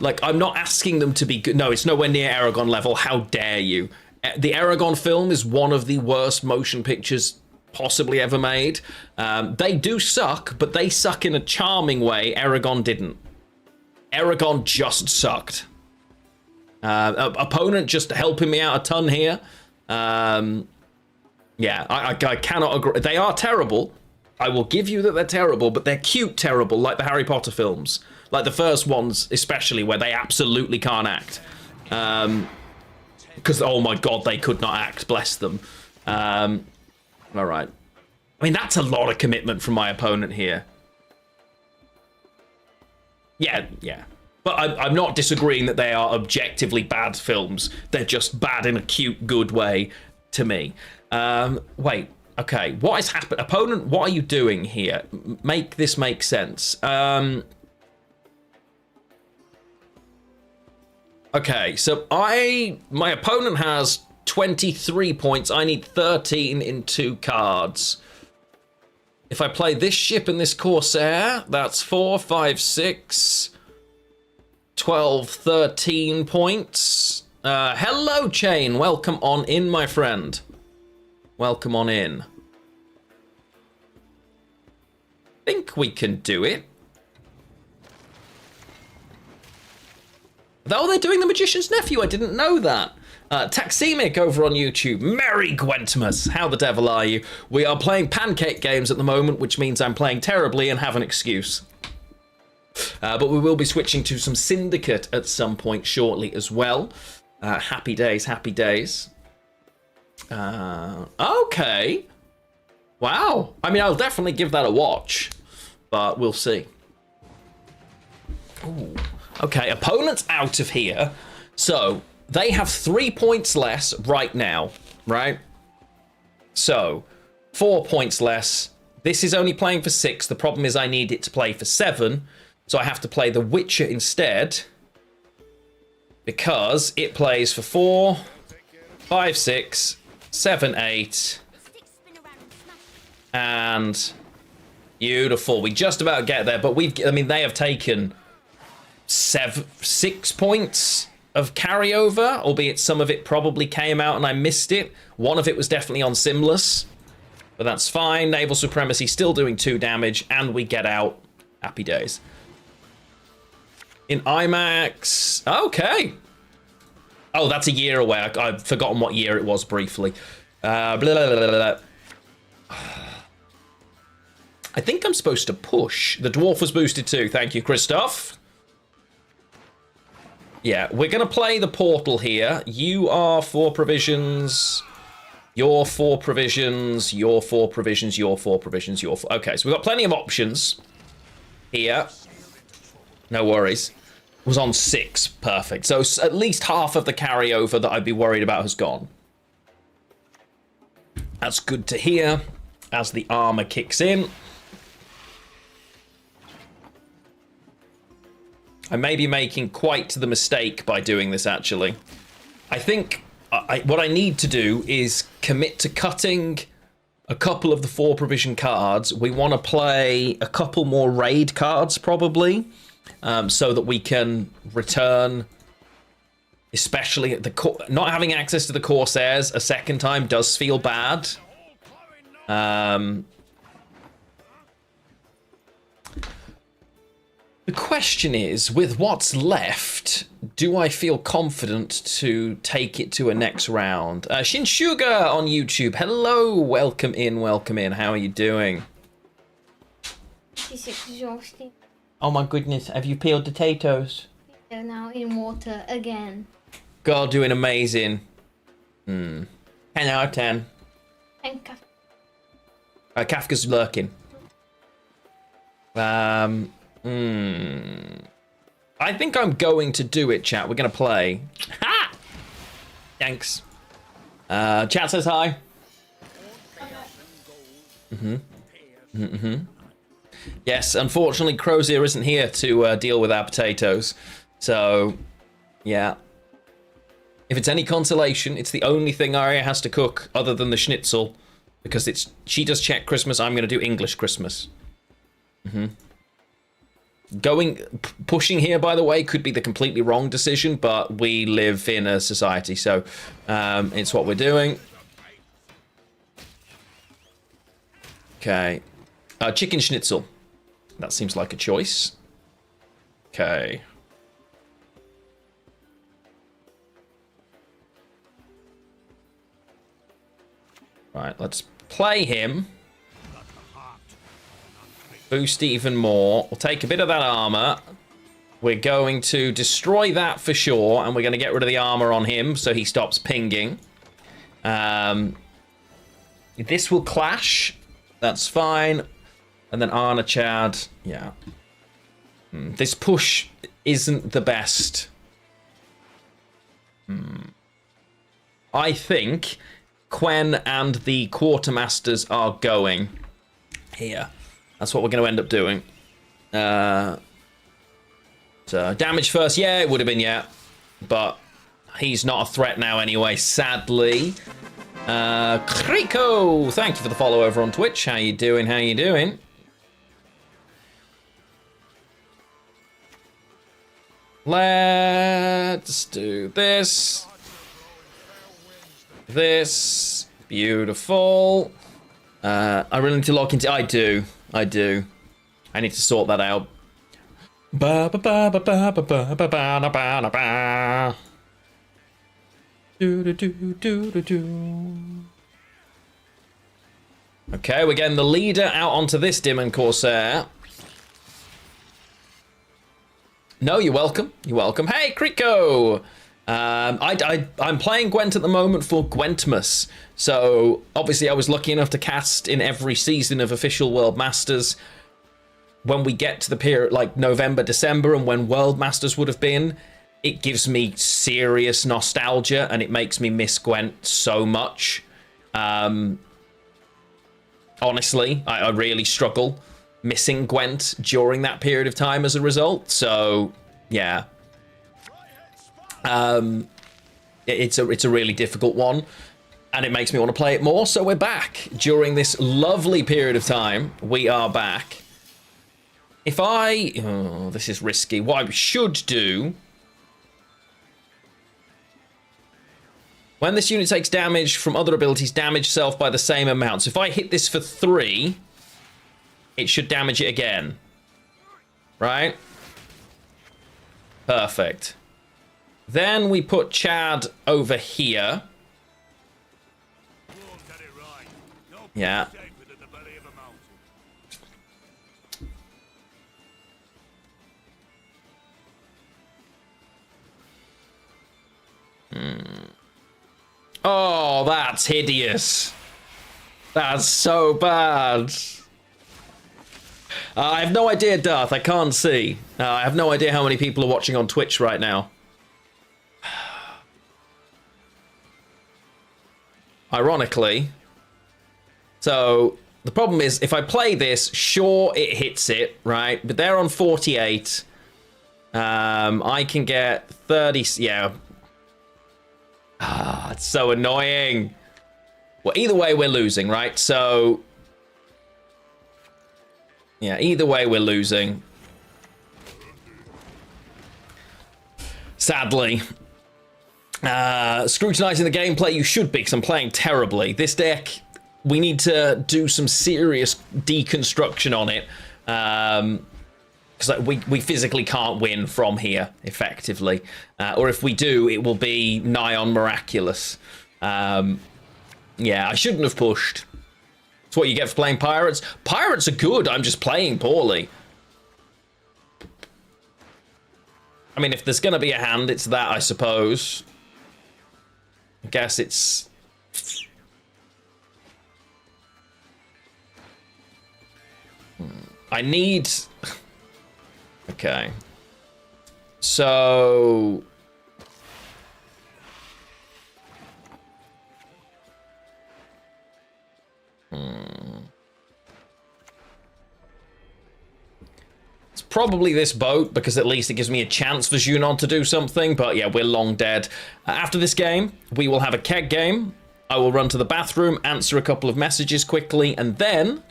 Like, I'm not asking them to be good. No, it's nowhere near Aragon level. How dare you? The Aragon film is one of the worst motion pictures possibly ever made. They do suck, but they suck in a charming way. Aragon didn't. Aragon just sucked. Opponent just helping me out a ton here. Yeah, I cannot agree. They are terrible. I will give you that they're terrible, but they're cute terrible, like the Harry Potter films. Like the first ones, especially, where they absolutely can't act. Because, oh my god, they could not act, bless them. All right. I mean, that's a lot of commitment from my opponent here. Yeah. But I'm not disagreeing that they are objectively bad films. They're just bad in a cute, good way to me. Wait, okay. What has happened? Opponent, what are you doing here? Make this make sense. Okay, so my opponent has 23 points. I need 13 in 2 cards. If I play this ship and this Corsair, that's 4, 5, 6, 12, 13 points. Hello, Chain. Welcome on in, my friend. Welcome on in. Think we can do it. Oh, they're doing The Magician's Nephew. I didn't know that. Taximic over on YouTube. Merry Gwentmas. How the devil are you? We are playing pancake games at the moment, which means I'm playing terribly and have an excuse. But we will be switching to some Syndicate at some point shortly as well. Happy days, happy days. Okay. Wow. I mean, I'll definitely give that a watch, but we'll see. Ooh. Okay, opponent's out of here. So, they have 3 points less right now, right? So, 4 points less. This is only playing for 6. The problem is I need it to play for 7. So I have to play The Witcher instead. Because it plays for 4, 5, 6, 7, 8. And beautiful. We just about get there, but they have taken 6 points of carryover, albeit some of it probably came out and I missed it. One of it was definitely on Simless, but that's fine. Naval Supremacy still doing 2 damage, and we get out. Happy days. In IMAX, okay. Oh, that's a year away. I've forgotten what year it was briefly. Blah, blah, blah, blah. I think I'm supposed to push. The dwarf was boosted too. Thank you, Christoph. Yeah, we're going to play the portal here. You are 4 provisions. You're 4 provisions. You're 4 provisions. You're 4 provisions. You're 4. Okay, so we've got plenty of options here. No worries. It was on 6. Perfect. So at least half of the carryover that I'd be worried about has gone. That's good to hear as the armor kicks in. I may be making quite the mistake by doing this, actually. I think what I need to do is commit to cutting a couple of the 4 provision cards. We want to play a couple more raid cards, probably, so that we can return, especially not having access to the Corsairs a second time does feel bad. The question is, with what's left, do I feel confident to take it to a next round? Shinshuga on YouTube, hello, welcome in, how are you doing? It's exhausting. Oh my goodness, have you peeled potatoes? They're now in water again. God, doing amazing. 10 out of 10. And Kafka's lurking. I think I'm going to do it, chat. We're going to play. Ha! Thanks. Chat says hi. Yes, unfortunately, Crozier isn't here to deal with our potatoes. So, yeah. If it's any consolation, it's the only thing Arya has to cook other than the schnitzel. Because she does Czech Christmas, I'm going to do English Christmas. Pushing here, by the way, could be the completely wrong decision, but we live in a society, so it's what we're doing. Okay. Chicken schnitzel. That seems like a choice. Okay. Right, let's play him. Boost even more. We'll take a bit of that armor. We're going to destroy that for sure, and we're going to get rid of the armor on him so he stops pinging. This will clash. That's fine. And then Arna Chad. Yeah. This push isn't the best. I think Quen and the Quartermasters are going here. That's what we're going to end up doing. So damage first, yeah, it would have been, yeah. But he's not a threat now anyway, sadly. Kriko, thank you for the follow over on Twitch. How you doing? How you doing? Let's do this. This. Beautiful. I really need to lock into... I do. I need to sort that out. Ba ba ba ba ba ba ba ba ba ba ba. Do do do do do do. Okay, we're getting the leader out onto this Demon Corsair. No, you're welcome. You're welcome. Hey, Kriko! I'm playing Gwent at the moment for Gwentmas. So obviously I was lucky enough to cast in every season of official World Masters. When we get to the period like November, December, and when World Masters would have been, it gives me serious nostalgia and it makes me miss Gwent so much. Honestly, I really struggle missing Gwent during that period of time as a result. So yeah. It's a really difficult one, and it makes me want to play it more. So we're back during this lovely period of time. We are back. If this is risky. What I should do, when this unit takes damage from other abilities, damage self by the same amount. So if I hit this for 3, it should damage it again, right? Perfect. Then we put Chad over here. Yeah. Oh, that's hideous. That's so bad. I have no idea, Darth. I can't see. I have no idea how many people are watching on Twitch right now. Ironically. So, the problem is, if I play this, sure, it hits it, right? But they're on 48. I can get 30... Yeah. It's so annoying. Well, either way, we're losing, right? So... Yeah, either way, we're losing. Sadly. Scrutinizing the gameplay, you should be, because I'm playing terribly. This deck, we need to do some serious deconstruction on it. Because we physically can't win from here, effectively. Or if we do, it will be nigh on miraculous. Yeah, I shouldn't have pushed. It's what you get for playing pirates. Pirates are good, I'm just playing poorly. I mean, if there's gonna be a hand, it's that, I suppose. I guess it's... I need... Okay. So... It's probably this boat, because at least it gives me a chance for Junon to do something, but yeah, we're long dead. After this game, we will have a keg game. I will run to the bathroom, answer a couple of messages quickly, and then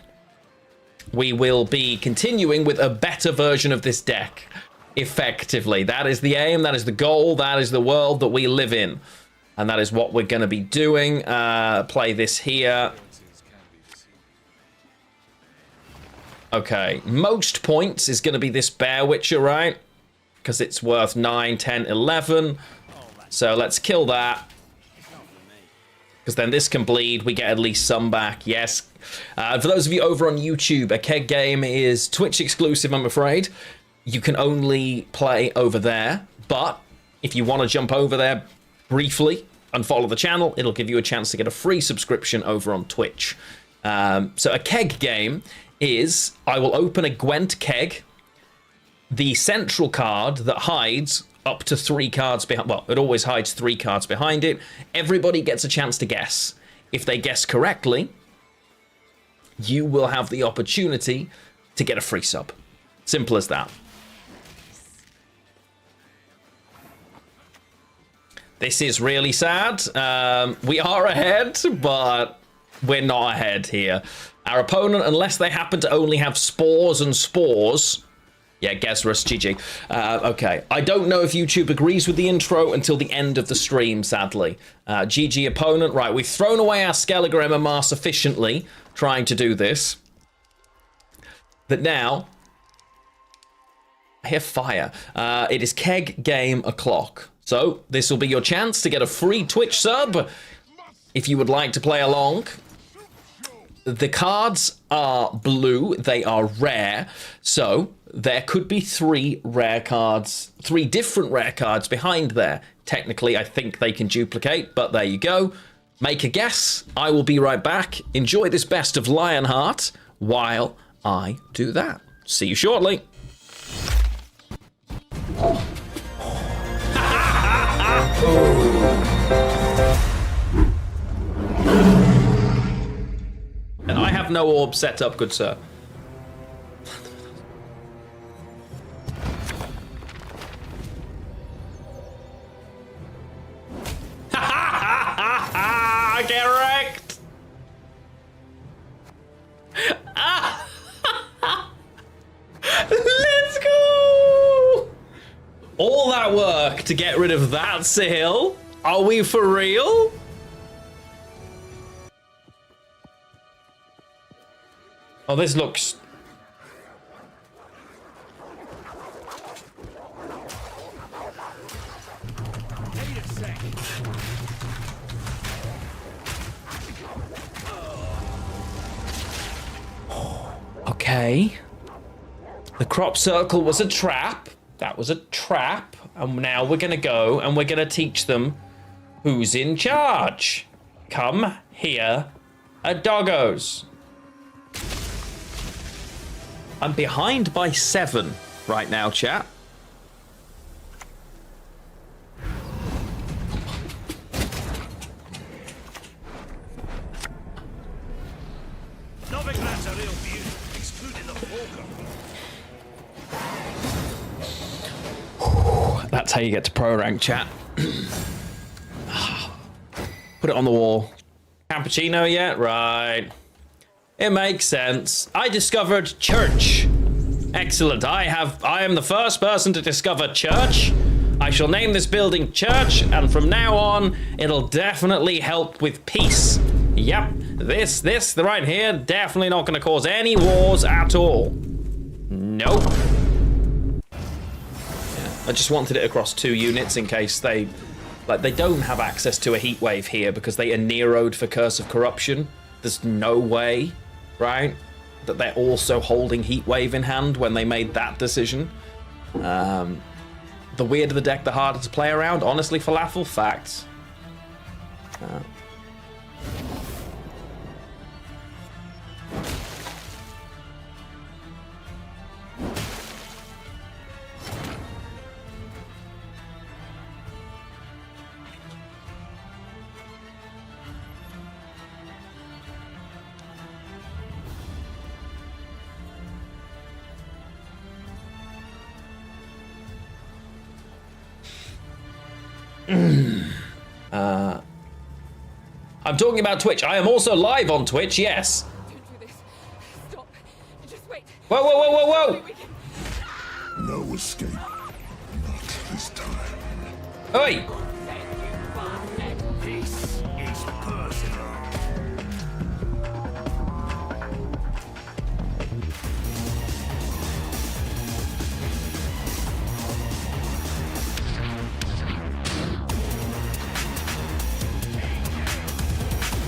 we will be continuing with a better version of this deck, effectively. That is the aim, that is the goal, that is the world that we live in. And that is what we're going to be doing. Play this here. Okay, most points is going to be this Bear Witcher, right? Because it's worth 9, 10, 11. So let's kill that. Because then this can bleed. We get at least some back. Yes. For those of you over on YouTube, a keg game is Twitch exclusive, I'm afraid. You can only play over there. But if you want to jump over there briefly and follow the channel, it'll give you a chance to get a free subscription over on Twitch. So a keg game is, I will open a Gwent keg. The central card that hides up to 3 cards behind, well, it always hides 3 cards behind it. Everybody gets a chance to guess. If they guess correctly, you will have the opportunity to get a free sub. Simple as that. This is really sad. We are ahead, but we're not ahead here. Our opponent, unless they happen to only have spores and spores... Yeah, Gesrus, GG. Okay, I don't know if YouTube agrees with the intro until the end of the stream, sadly. GG opponent. Right, we've thrown away our Skelliger MMR sufficiently trying to do this. That now... I hear fire. It is keg game o'clock. So, this will be your chance to get a free Twitch sub if you would like to play along. The cards are blue, they are rare, so there could be 3 rare cards, 3 different rare cards behind there. Technically, I think they can duplicate, but there you go. Make a guess. I will be right back. Enjoy this best of Lionheart while I do that. See you shortly. And I have no orb set up, good sir. Get wrecked! Let's go! All that work to get rid of that seal? Are we for real? Oh, this looks... Okay. The crop circle was a trap. That was a trap. And now we're gonna go and we're gonna teach them who's in charge. Come here, doggos. I'm behind by 7 right now, chat. That's how you get to pro rank, chat. Put it on the wall. Cappuccino yet? Right. It makes sense. I discovered church. Excellent. I am the first person to discover church. I shall name this building church, and from now on, it'll definitely help with peace. Yep. This right here, definitely not going to cause any wars at all. Nope. I just wanted it across 2 units in case they don't have access to a heat wave here because they are Nero'd for Curse of Corruption. There's no way, right, that they're also holding heat wave in hand when they made that decision. The weirder the deck, the harder to play around. Honestly, falafel, facts. I'm talking about Twitch. I am also live on Twitch, yes. Don't do this. Stop. Just wait. Whoa, whoa, whoa, whoa, whoa! No escape. Not this time. Oi! This is personal.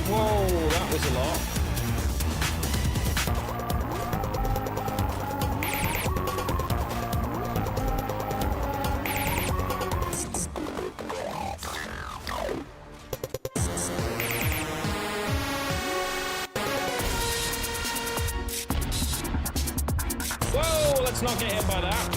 Whoa, that was a lot. Whoa, let's not get hit by that.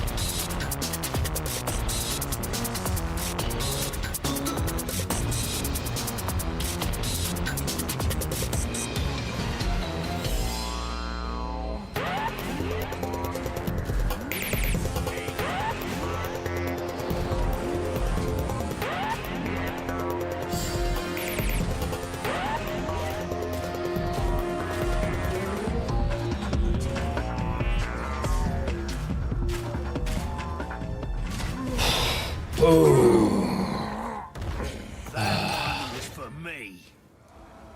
For me.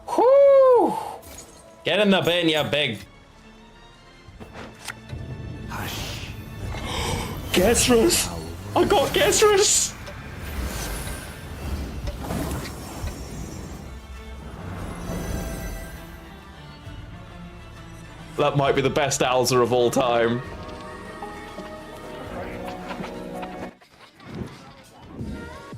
Whoo! Get in the bin, you big. Gesrus! I got Gesrus! That might be the best Alza of all time.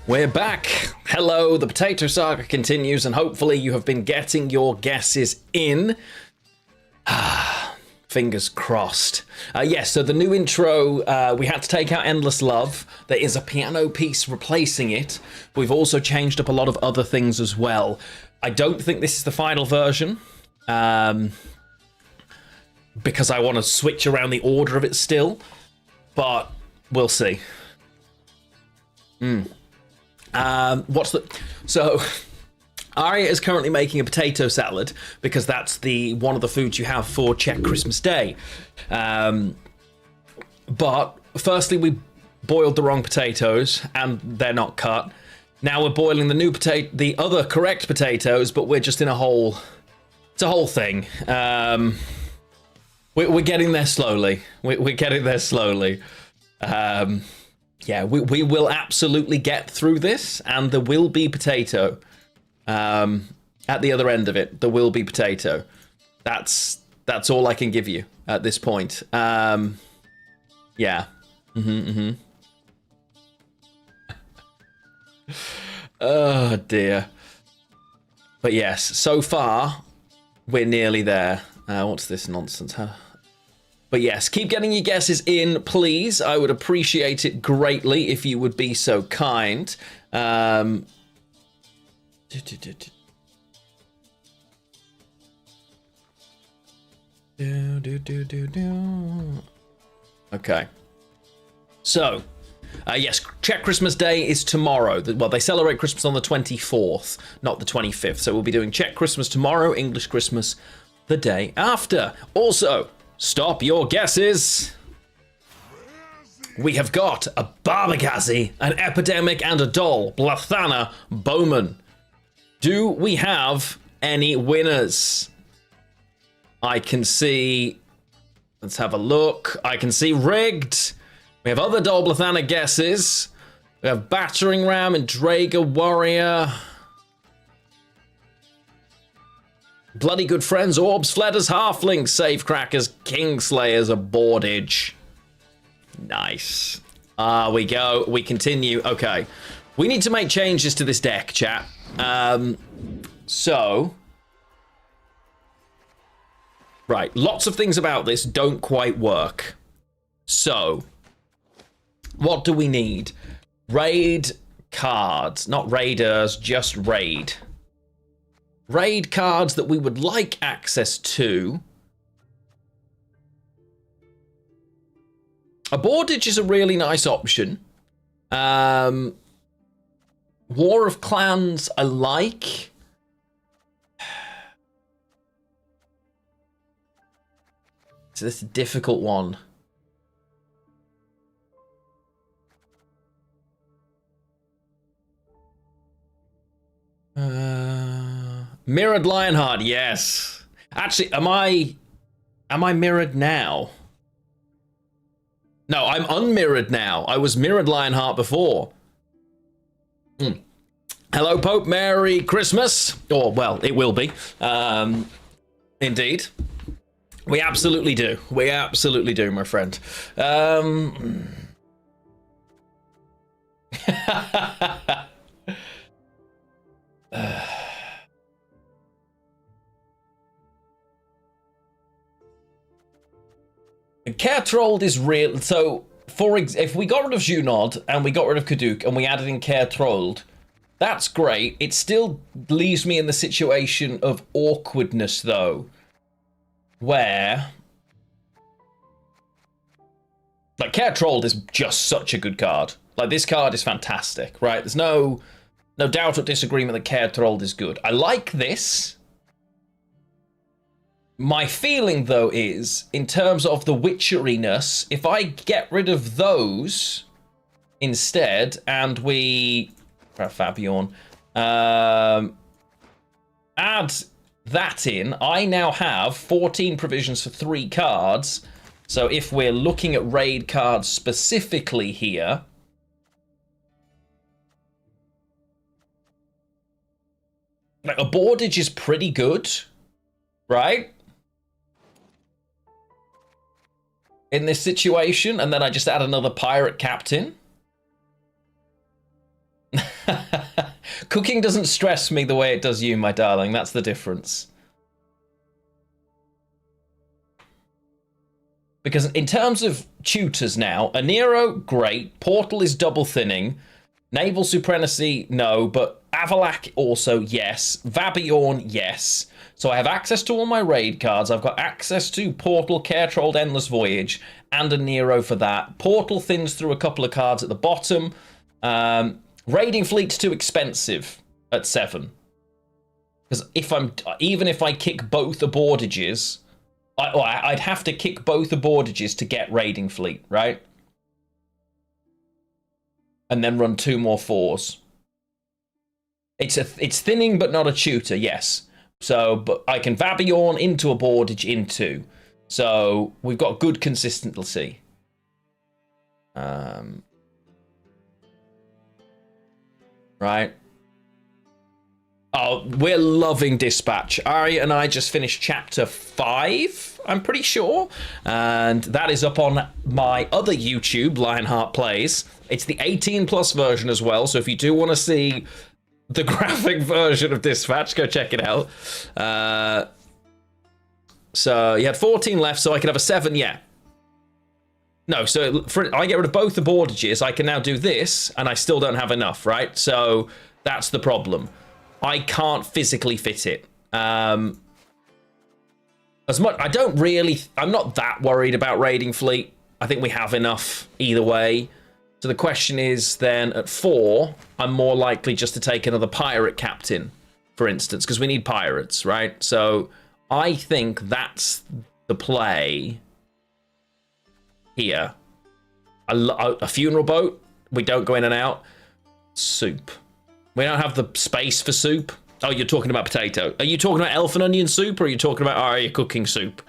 We're back. Hello, the potato saga continues, and hopefully you have been getting your guesses in. Fingers crossed. Yes, so the new intro, we had to take out Endless Love. There is a piano piece replacing it. We've also changed up a lot of other things as well. I don't think this is the final version, because I want to switch around the order of it still, but we'll see. So Arya is currently making a potato salad because that's one of the foods you have for Czech Christmas Day. But firstly, we boiled the wrong potatoes and they're not cut. Now we're boiling the other correct potatoes, but we're just in a whole. It's a whole thing. We're getting there slowly. We're getting there slowly. Yeah, we will absolutely get through this, and there will be potato. At the other end of it, there will be potato. That's all I can give you at this point. Yeah. Oh dear. But yes, so far we're nearly there. What's this nonsense, huh? But yes, keep getting your guesses in, please. I would appreciate it greatly if you would be so kind. Okay. So, yes, Czech Christmas Day is tomorrow. Well, they celebrate Christmas on the 24th, not the 25th. So we'll be doing Czech Christmas tomorrow, English Christmas the day after. Also, stop your guesses. We have got a Barbagazi, an Epidemic, and a Doll, Blathana, Bowman. Do we have any winners? I can see... Let's have a look. I can see Rigged. We have other Doll Blathana guesses. We have Battering Ram and Draga Warrior. Bloody Good Friends, Orbs, Fledders, Halflings, Safecrackers, Kingslayers, a Boardage. Nice. We go. We continue. Okay. We need to make changes to this deck, chat. So... Right, lots of things about this don't quite work. So, what do we need? Raid cards. Not raiders, just raid. Raid cards that we would like access to. A Boardage is a really nice option. War of Clans I like. So this is a difficult one. Mirrored Lionheart, yes. Actually, am I mirrored now? No, I'm unmirrored now. I was mirrored Lionheart before. Hello, Pope. Merry Christmas. Or, well, it will be. Indeed. We absolutely do. We absolutely do, my friend. Care-Trolled is real. So, if we got rid of Junod and we got rid of Kaduk and we added in Care-Trolled, that's great. It still leaves me in the situation of awkwardness, though, where... Like, Care-Trolled is just such a good card. Like, this card is fantastic, right? There's no doubt or disagreement that Care-Trolled is good. I like this. My feeling, though, is, in terms of the witcheriness, if I get rid of those instead, and we... Fabian. Add that in, I now have 14 provisions for 3 cards. So if we're looking at raid cards specifically here... Like, a Boardage is pretty good, right? In this situation, and then I just add another pirate captain. Cooking doesn't stress me the way it does you, my darling. That's the difference. Because in terms of tutors now, a Nero, great. Portal is double thinning. Naval Supremacy, no. But Avalak also, yes. Vabiorn, yes. So I have access to all my raid cards. I've got access to Portal, Care Trolled, Endless Voyage, and a Nero for that. Portal thins through a couple of cards at the bottom. Raiding Fleet's too expensive at 7. Because even if I kick both abordages... I'd have to kick both abordages to get Raiding Fleet, right? And then run 2 more 4s. It's thinning, but not a tutor, yes. So, but I can Vabiorn into abordage in 2. So, we've got good consistency. Right. Oh, we're loving Dispatch. Ari and I just finished chapter 5, I'm pretty sure. And that is up on my other YouTube, Lionheart Plays. It's the 18+ version as well, so if you do want to see the graphic version of Dispatch, go check it out. So you had 14 left, so I can have a 7, yeah. No, so I get rid of both the bordages, I can now do this, and I still don't have enough, right? So that's the problem. I can't physically fit it. As much, I'm not that worried about Raiding Fleet. I think we have enough either way. So the question is then at 4, I'm more likely just to take another pirate captain, for instance, because we need pirates, right? So I think that's the play here. A funeral boat, we don't go in and out. Soup. We don't have the space for soup. Oh, you're talking about potato. Are you talking about elf and onion soup, or are you talking about Arya cooking soup?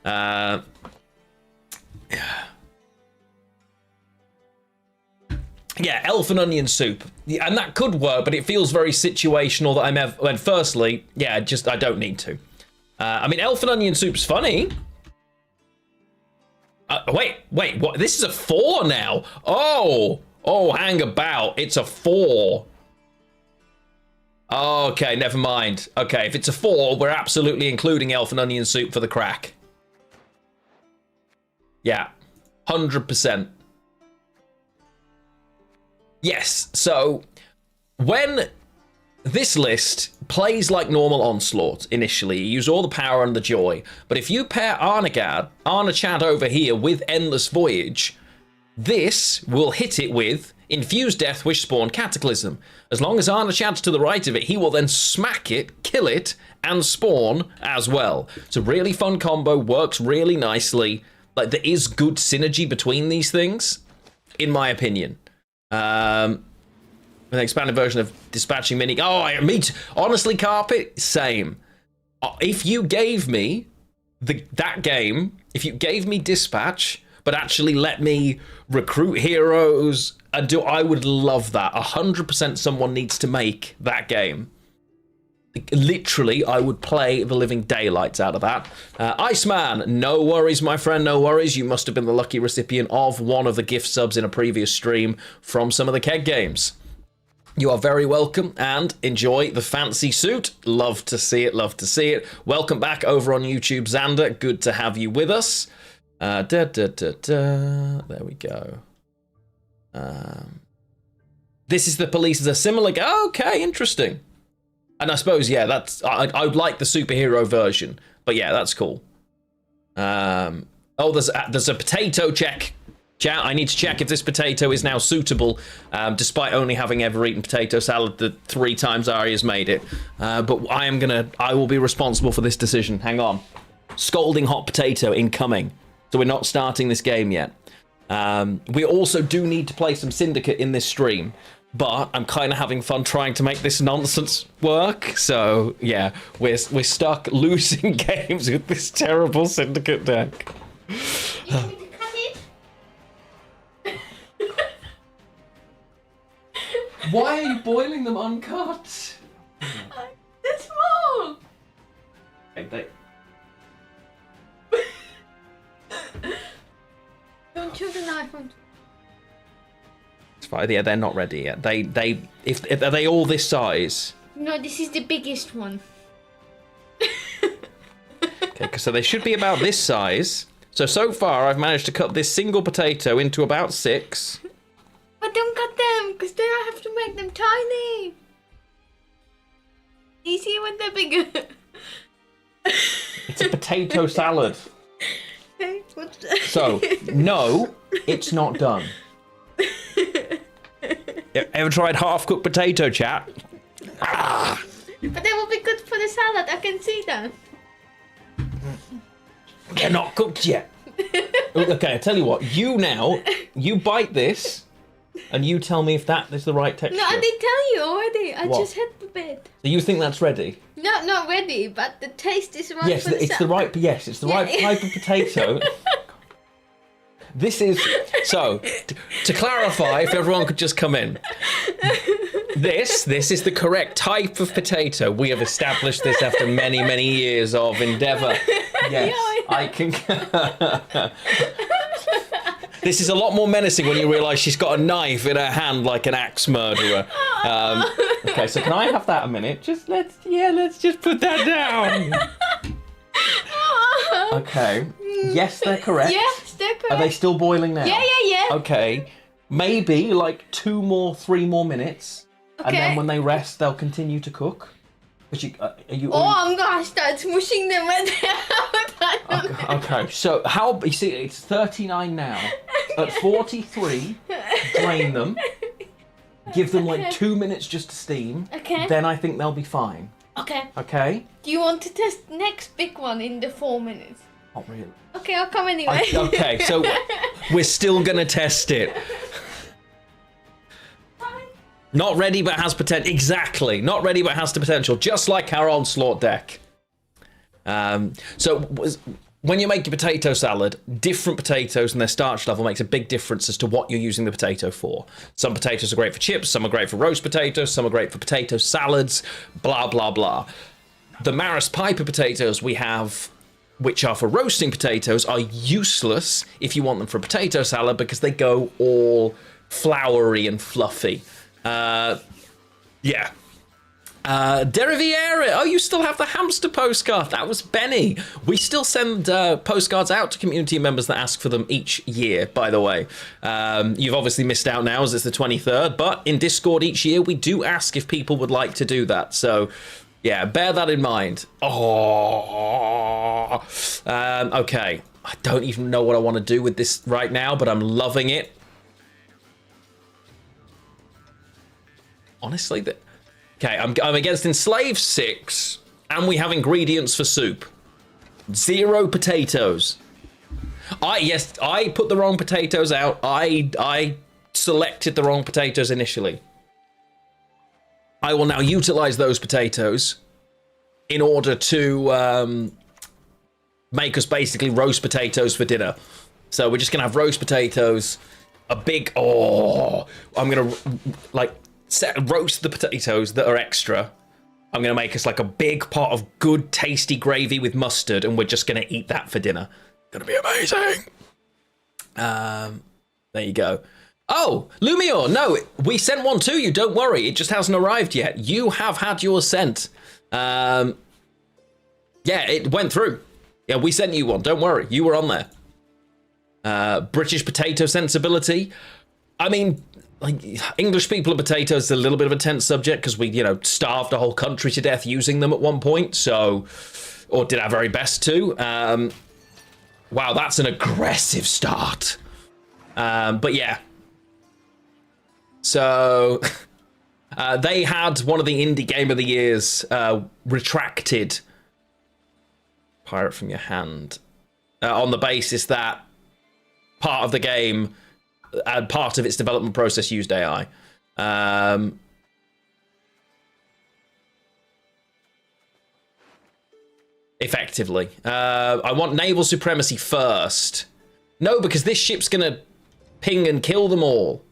Yeah, elf and onion soup. Yeah, and that could work, but it feels very situational that well, firstly, yeah, I don't need to. I mean, elf and onion soup's funny. Wait, what? This is a 4 now. Oh, hang about. It's a 4. Okay, never mind. Okay, if it's a 4, we're absolutely including elf and onion soup for the crack. Yeah, 100%. Yes, so when this list plays like normal Onslaught initially, you use all the power and the joy, but if you pair Arnachad over here with Endless Voyage, this will hit it with Infused Deathwish, Spawn Cataclysm. As long as Arnachad's to the right of it, he will then smack it, kill it, and spawn as well. It's a really fun combo, works really nicely. Like, there is good synergy between these things, in my opinion. An expanded version of Dispatching Mini. Honestly, Carpet, same. If you gave me that game, if you gave me Dispatch, but actually let me recruit heroes and I would love that. 100% someone needs to make that game. Literally, I would play the living daylights out of that. Iceman, no worries, my friend, no worries. You must have been the lucky recipient of one of the gift subs in a previous stream from some of the keg games. You are very welcome and enjoy the fancy suit. Love to see it, love to see it. Welcome back over on YouTube, Xander. Good to have you with us. There we go. This is the police as a similar... Okay, interesting. And I suppose, yeah, that's... I would like the superhero version. But yeah, that's cool. There's a potato check. Chat, I need to check if this potato is now suitable, despite only having ever eaten potato salad the 3 times Arya's made it. But I will be responsible for this decision. Hang on. Scalding hot potato incoming. So we're not starting this game yet. We also do need to play some Syndicate in this stream, but I'm kind of having fun trying to make this nonsense work. So yeah, we're stuck losing games with this terrible Syndicate deck. Why are you boiling them uncut? They're small. Don't chew the knife. It's It's fine. Yeah, they're not ready yet. If are they all this size? No, this is the biggest one. Okay, so they should be about this size. So far, I've managed to cut this single potato into about 6. But don't cut them, because then I have to make them tiny. Easy when they're bigger. It's a potato salad. Okay, So, no, it's not done. Ever tried half-cooked potato, chat? But they will be good for the salad, I can see that. They're not cooked yet. Okay, I tell you what. You bite this, and you tell me if that is the right texture. No, I did tell you already. I What? just had a bit. So you think that's ready? No, not ready, but the taste is right Yes, for the it's the salad. right. Yes, it's the right type of potato. This is so. To clarify, if everyone could just come in. This is the correct type of potato. We have established this after many years of endeavour. Yes, I can. This is a lot more menacing when you realise she's got a knife in her hand like an axe murderer. Okay, so can I have that a minute? Let's just put that down. Okay. Yes, they're correct. Yes, they're correct. Are they still boiling now? Yeah. Okay. Maybe like 3 more minutes, and Okay. then when they rest, they'll continue to cook. But are you? Oh, I'm gonna start smushing them when they're out. I don't know. Okay. So how? You see, it's 39 now. At 43, drain them. Give them like 2 minutes just to steam. Okay. Then I think they'll be fine. Okay. Okay. Do you want to test next big one in the 4 minutes? Not really. Okay, I'll come anyway. Okay. So we're still gonna test it. Not ready but has potential. Exactly. Not ready but has the potential. Just like our onslaught deck. When you make your potato salad, different potatoes and their starch level makes a big difference as to what you're using the potato for. Some potatoes are great for chips, some are great for roast potatoes, some are great for potato salads, blah, blah, blah. The Maris Piper potatoes we have, which are for roasting potatoes, are useless if you want them for a potato salad because they go all floury and fluffy. Yeah. Deriviera, oh, you still have the hamster postcard. That was Benny. We still send postcards out to community members that ask for them each year, by the way. You've obviously missed out now as it's the 23rd, but in Discord each year we do ask if people would like to do that. So, yeah, bear that in mind. Oh, okay. I don't even know what I want to do with this right now, but I'm loving it. Honestly, okay, I'm against Enslaved 6, and we have ingredients for soup. 0 potatoes. I put the wrong potatoes out. I selected the wrong potatoes initially. I will now utilize those potatoes in order to make us basically roast potatoes for dinner. So we're just gonna have roast potatoes, a big, I'm gonna roast the potatoes that are extra. I'm gonna make us like a big pot of good tasty gravy with mustard, and we're just gonna eat that for dinner. Gonna be amazing. There you go. Oh, Lumior, no, we sent one to you, don't worry, it just hasn't arrived yet. You have had yours sent. Yeah, it went through. Yeah, we sent you one, don't worry, you were on there. British potato sensibility. I mean, like, English people and potatoes is a little bit of a tense subject because we, starved a whole country to death using them at one point, so, or did our very best to. Wow, that's an aggressive start. But yeah. So, they had one of the Indie Game of the Years retracted. Pirate from your hand. On the basis that part of the game and part of its development process used AI. Effectively. I want naval supremacy first. No, because this ship's gonna ping and kill them all.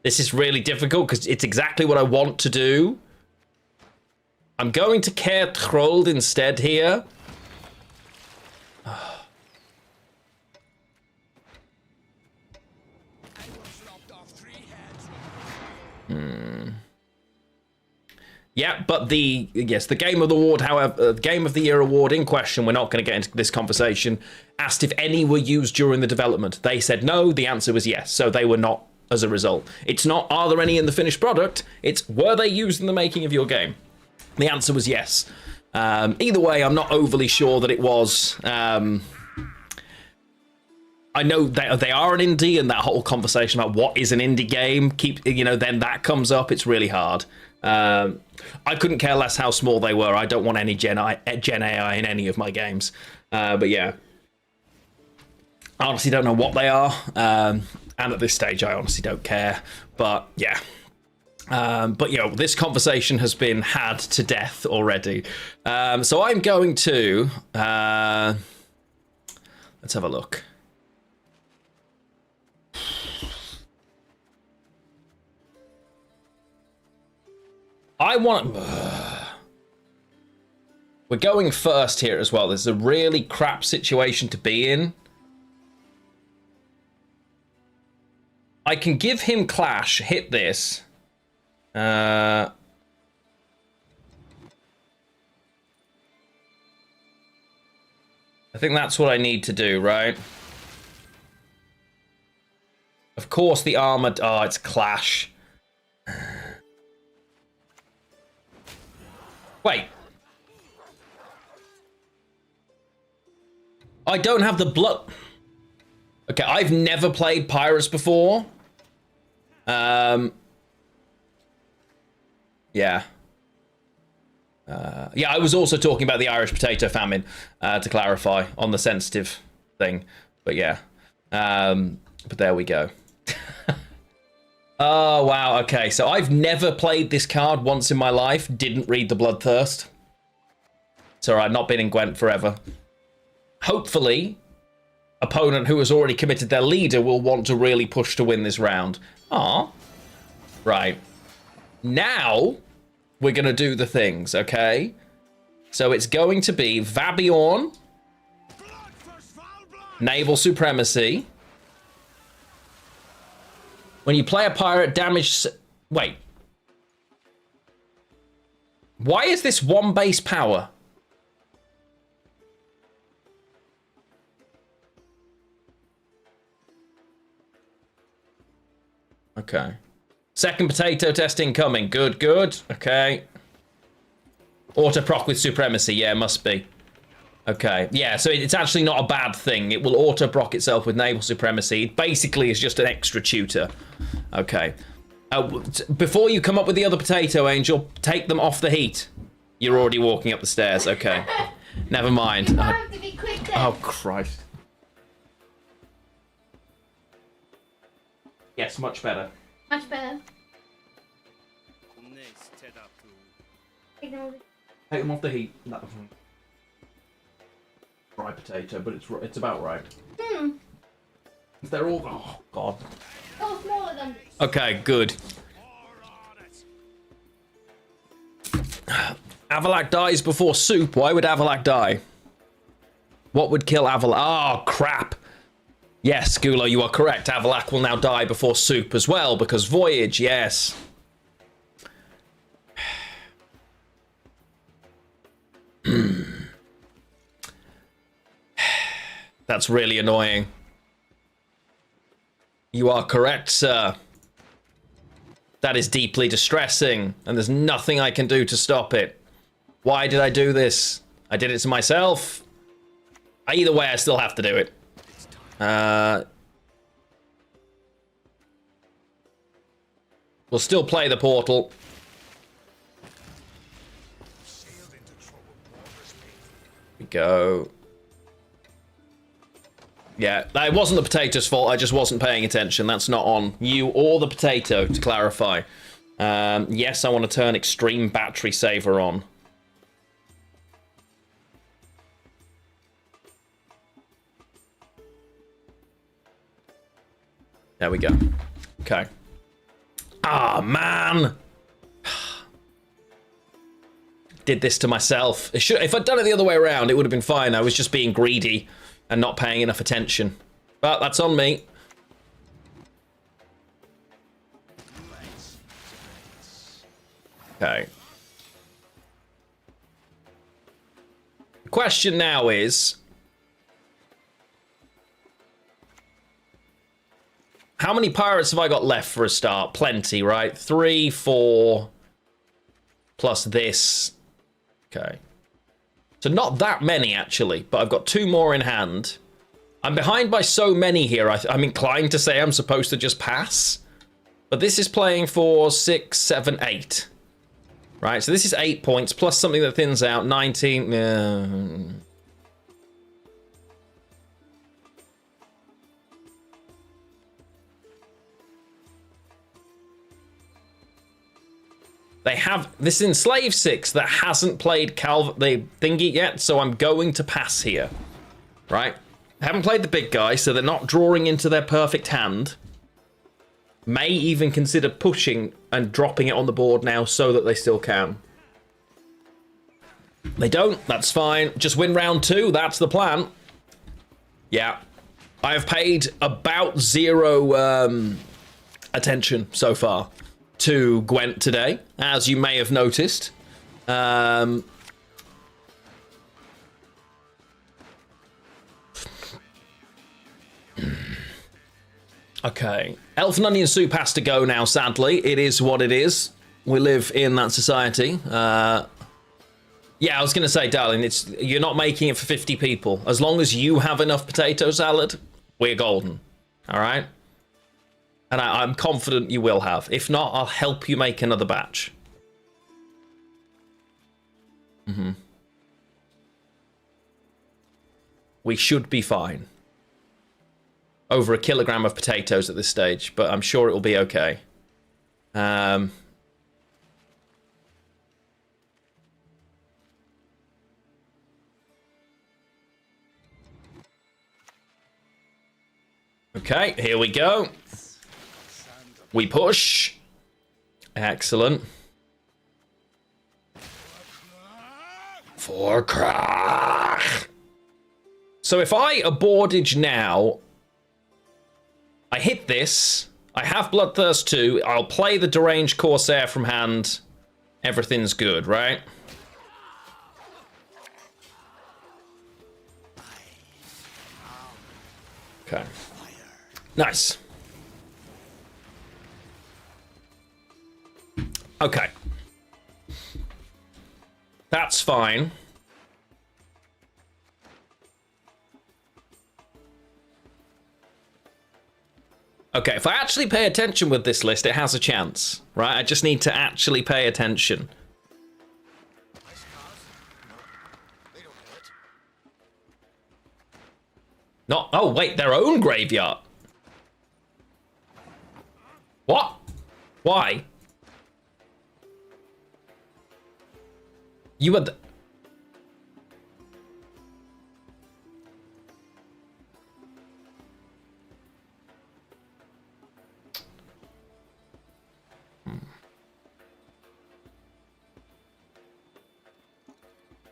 This is really difficult because it's exactly what I want to do, I'm going to care Trolled instead here. Yeah, but the Game of the Award, however, the Game of the Year award in question, we're not going to get into this conversation, asked if any were used during the development. They said no, the answer was yes, so they were not as a result. It's not, are there any in the finished product? It's, were they used in the making of your game? The answer was yes. Either way, I'm not overly sure that it was. I know that they are an indie, and that whole conversation about what is an indie game, then that comes up. It's really hard. I couldn't care less how small they were. I don't want any Gen AI in any of my games. But yeah, I honestly don't know what they are. And at this stage, I honestly don't care. But yeah. But this conversation has been had to death already. So I'm going to let's have a look. We're going first here as well. This is a really crap situation to be in. I can give him Clash, hit this. I think that's what I need to do, right? Of course the armored... Oh, it's Clash. Wait. I don't have the blood... Okay, I've never played Pirates before. Yeah. Yeah, I was also talking about the Irish potato famine, to clarify, on the sensitive thing. But yeah. But there we go. Oh, wow, okay. So I've never played this card once in my life. Didn't read the Bloodthirst. It's alright, not been in Gwent forever. Hopefully, opponent who has already committed their leader will want to really push to win this round. Ah, right. Now, we're going to do the things, okay? So it's going to be Vabiorn, Naval Supremacy. When you play a pirate, damage... Wait. Why is this one base power? Okay. Second potato test incoming. Good, good. Okay. Auto proc with Supremacy. Yeah, must be. Okay. Yeah, so it's actually not a bad thing. It will auto proc itself with Naval Supremacy. It basically is just an extra tutor. Okay. Before you come up with the other potato, Angel, take them off the heat. You're already walking up the stairs. Okay. Never mind. You have to be quick then. Oh, Christ. Yes, much better. Much better. Take them over. Take them off the heat. Dry potato, but it's about right. They're all... Oh, God. Oh, smaller than this. Okay, good. Avalak dies before Soup. Why would Avalak die? What would kill Avalak? Oh, crap. Yes, Gulo, you are correct. Avalak will now die before Soup as well, because Voyage, yes. That's really annoying. You are correct, sir. That is deeply distressing, and there's nothing I can do to stop it. Why did I do this? I did it to myself. Either way, I still have to do it. We'll still play the portal. We go. Yeah, it wasn't the potato's fault. I just wasn't paying attention. That's not on you or the potato, to clarify. Yes, I want to turn Extreme Battery Saver on. There we go. Okay. Ah, man! did this to myself. If I'd done it the other way around, it would have been fine. I was just being greedy and not paying enough attention. But that's on me. Okay. The question now is, how many pirates have I got left for a start? Plenty, right? 3, 4, plus this. Okay. So not that many, actually, but I've got 2 more in hand. I'm behind by so many here, I'm inclined to say I'm supposed to just pass. But this is playing for 6, 7, 8. Right, so this is 8 points, plus something that thins out, 19... They have this enslaved 6 that hasn't played the thingy yet, so I'm going to pass here. Right? Haven't played the big guy, so they're not drawing into their perfect hand. May even consider pushing and dropping it on the board now so that they still can. They don't, that's fine. Just win round 2, that's the plan. Yeah. I have paid about 0 attention so far to Gwent today, as you may have noticed. Okay. Elf and onion soup has to go now, sadly. It is what it is. We live in that society. Yeah, I was going to say, darling, you're not making it for 50 people. As long as you have enough potato salad, we're golden. All right? And I'm confident you will have. If not, I'll help you make another batch. We should be fine. Over 1 kilogram of potatoes at this stage, but I'm sure it will be okay. Okay, here we go. We push. Excellent. For crack. So if I abordage now, I hit this. I have Bloodthirst 2. I'll play the Deranged Corsair from hand. Everything's good, right? Okay. Nice. Okay. That's fine. Okay, if I actually pay attention with this list, it has a chance, right? I just need to actually pay attention. Not, oh wait, their own graveyard. What? Why? You were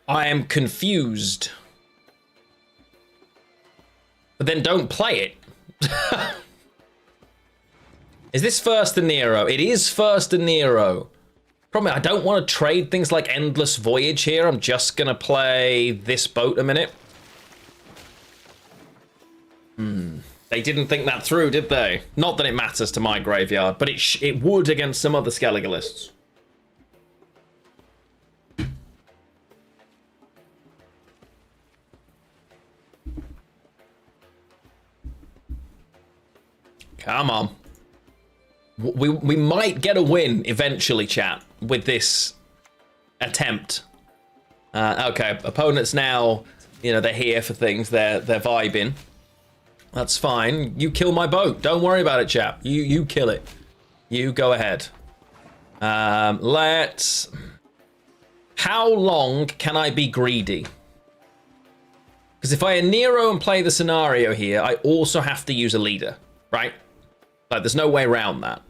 I am confused. But then don't play it. Is this first and Nero? It is first and Nero. Problem, I don't want to trade things like Endless Voyage here. I'm just going to play this boat a minute. They didn't think that through, did they? Not that it matters to my graveyard, but it would against some other Skellige lists. Come on. We might get a win eventually, chat, with this attempt. Okay, opponents now, you know, they're here for things. They're vibing. That's fine. You kill my boat. Don't worry about it, chap. You kill it. You go ahead. Let's... How long can I be greedy? Because if I Nero and play the scenario here, I also have to use a leader, right? Like, there's no way around that.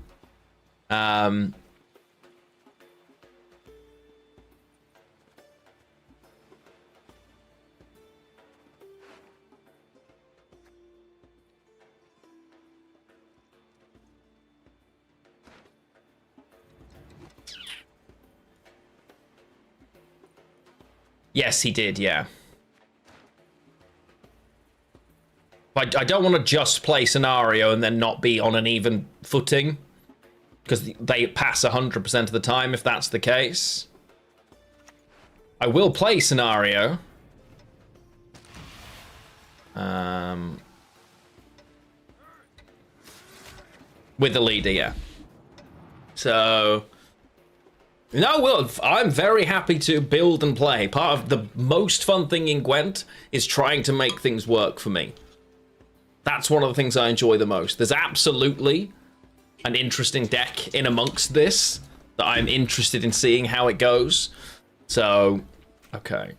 Yes, he did, yeah. I don't want to just play scenario and then not be on an even footing, because they pass 100% of the time if that's the case. I will play scenario. With the leader, yeah. So, no, well, I'm very happy to build and play. Part of the most fun thing in Gwent is trying to make things work for me. That's one of the things I enjoy the most. There's absolutely an interesting deck in amongst this that I'm interested in seeing how it goes. So, okay.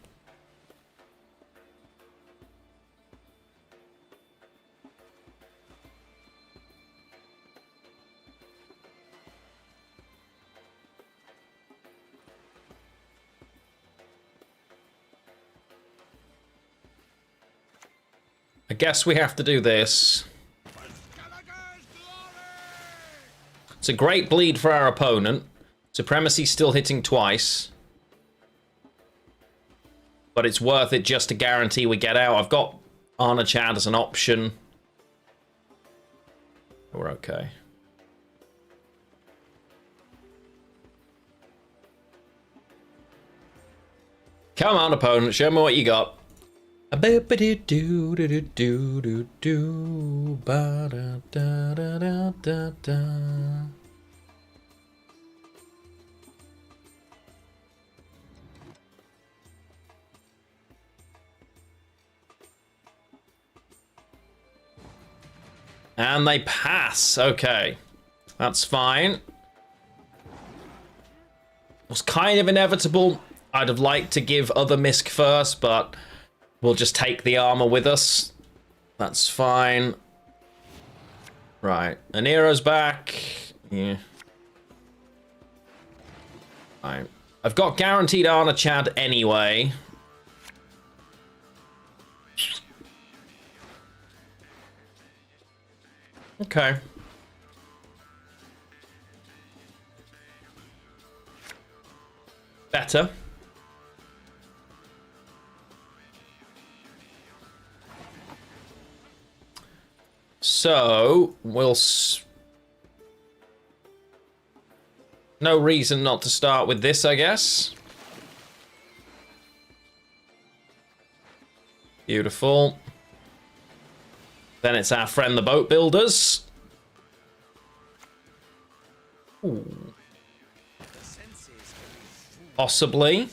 I guess we have to do this. It's a great bleed for our opponent. Supremacy still hitting twice. But it's worth it just to guarantee we get out. I've got Arna Chad as an option. We're okay. Come on, opponent. Show me what you got. And they pass. Okay. That's fine. It was kind of inevitable. I'd have liked to give other misc first, but we'll just take the armor with us. That's fine. Right. Anero's back. Yeah. Right. I've got guaranteed Arna Chad anyway. Okay. Better. So, we'll... No reason not to start with this, I guess. Beautiful. Then it's our friend the boat builders. Ooh. Possibly.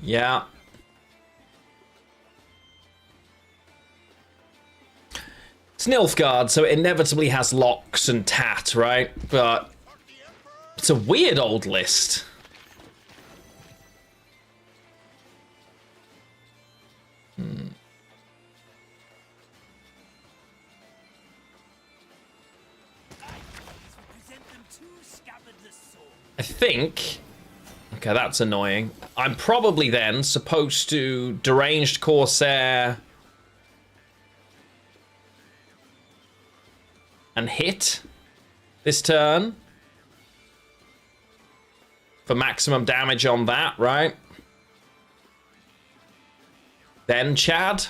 Yeah. It's Nilfgaard, so it inevitably has locks and tat, right? But it's a weird old list. I think... Okay, that's annoying. I'm probably then supposed to Deranged Corsair and hit this turn for maximum damage on that, right? Then Chad.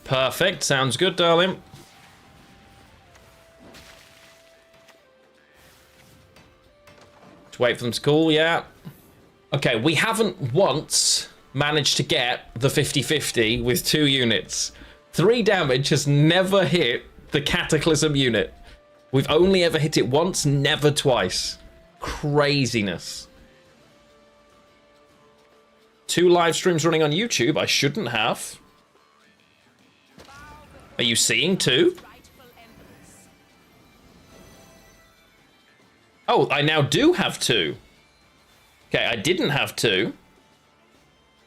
Perfect. Sounds good, darling. Just wait for them to cool, yeah. Okay, we haven't once managed to get the 50-50 with 2 units. 3 damage has never hit the Cataclysm unit. We've only ever hit it once, never twice. Craziness. 2 live streams running on YouTube. I shouldn't have. Are you seeing 2? Oh, I now do have 2. Okay, I didn't have 2.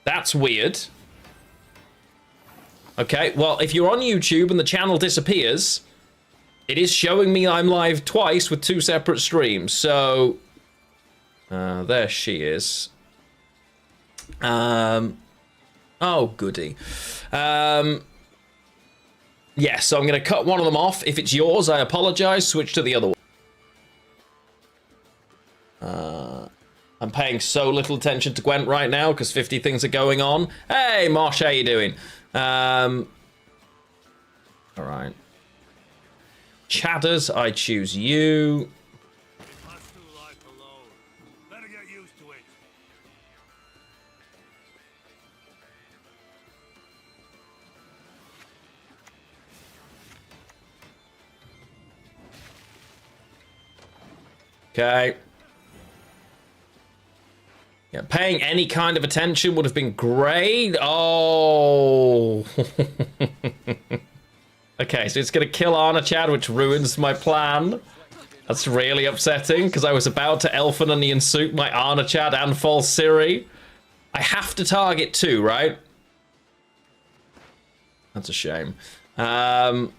That's weird. Okay, well, if you're on YouTube and the channel disappears, it is showing me I'm live twice with 2 separate streams. So, there she is. Oh, goody. Yeah, so I'm going to cut one of them off. If it's yours, I apologize. Switch to the other one. I'm paying so little attention to Gwent right now because 50 things are going on. Hey, Mosh, how you doing? All right. Chatters, I choose you. Let's do life alone. Better get used to it. Okay. Yeah, paying any kind of attention would have been great. Oh. Okay, so it's going to kill Arna Chad, which ruins my plan. That's really upsetting, because I was about to Elf and Onion Soup my Arna Chad and False Siri. I have to target 2, right? That's a shame. Damn.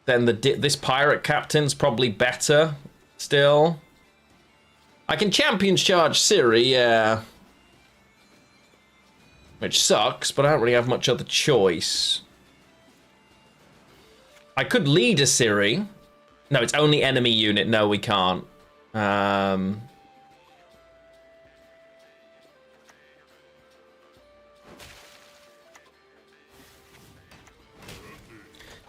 Then this pirate captain's probably better still. I can champions charge Siri, yeah. Which sucks, but I don't really have much other choice. I could lead a Siri. No, it's only enemy unit. No, we can't.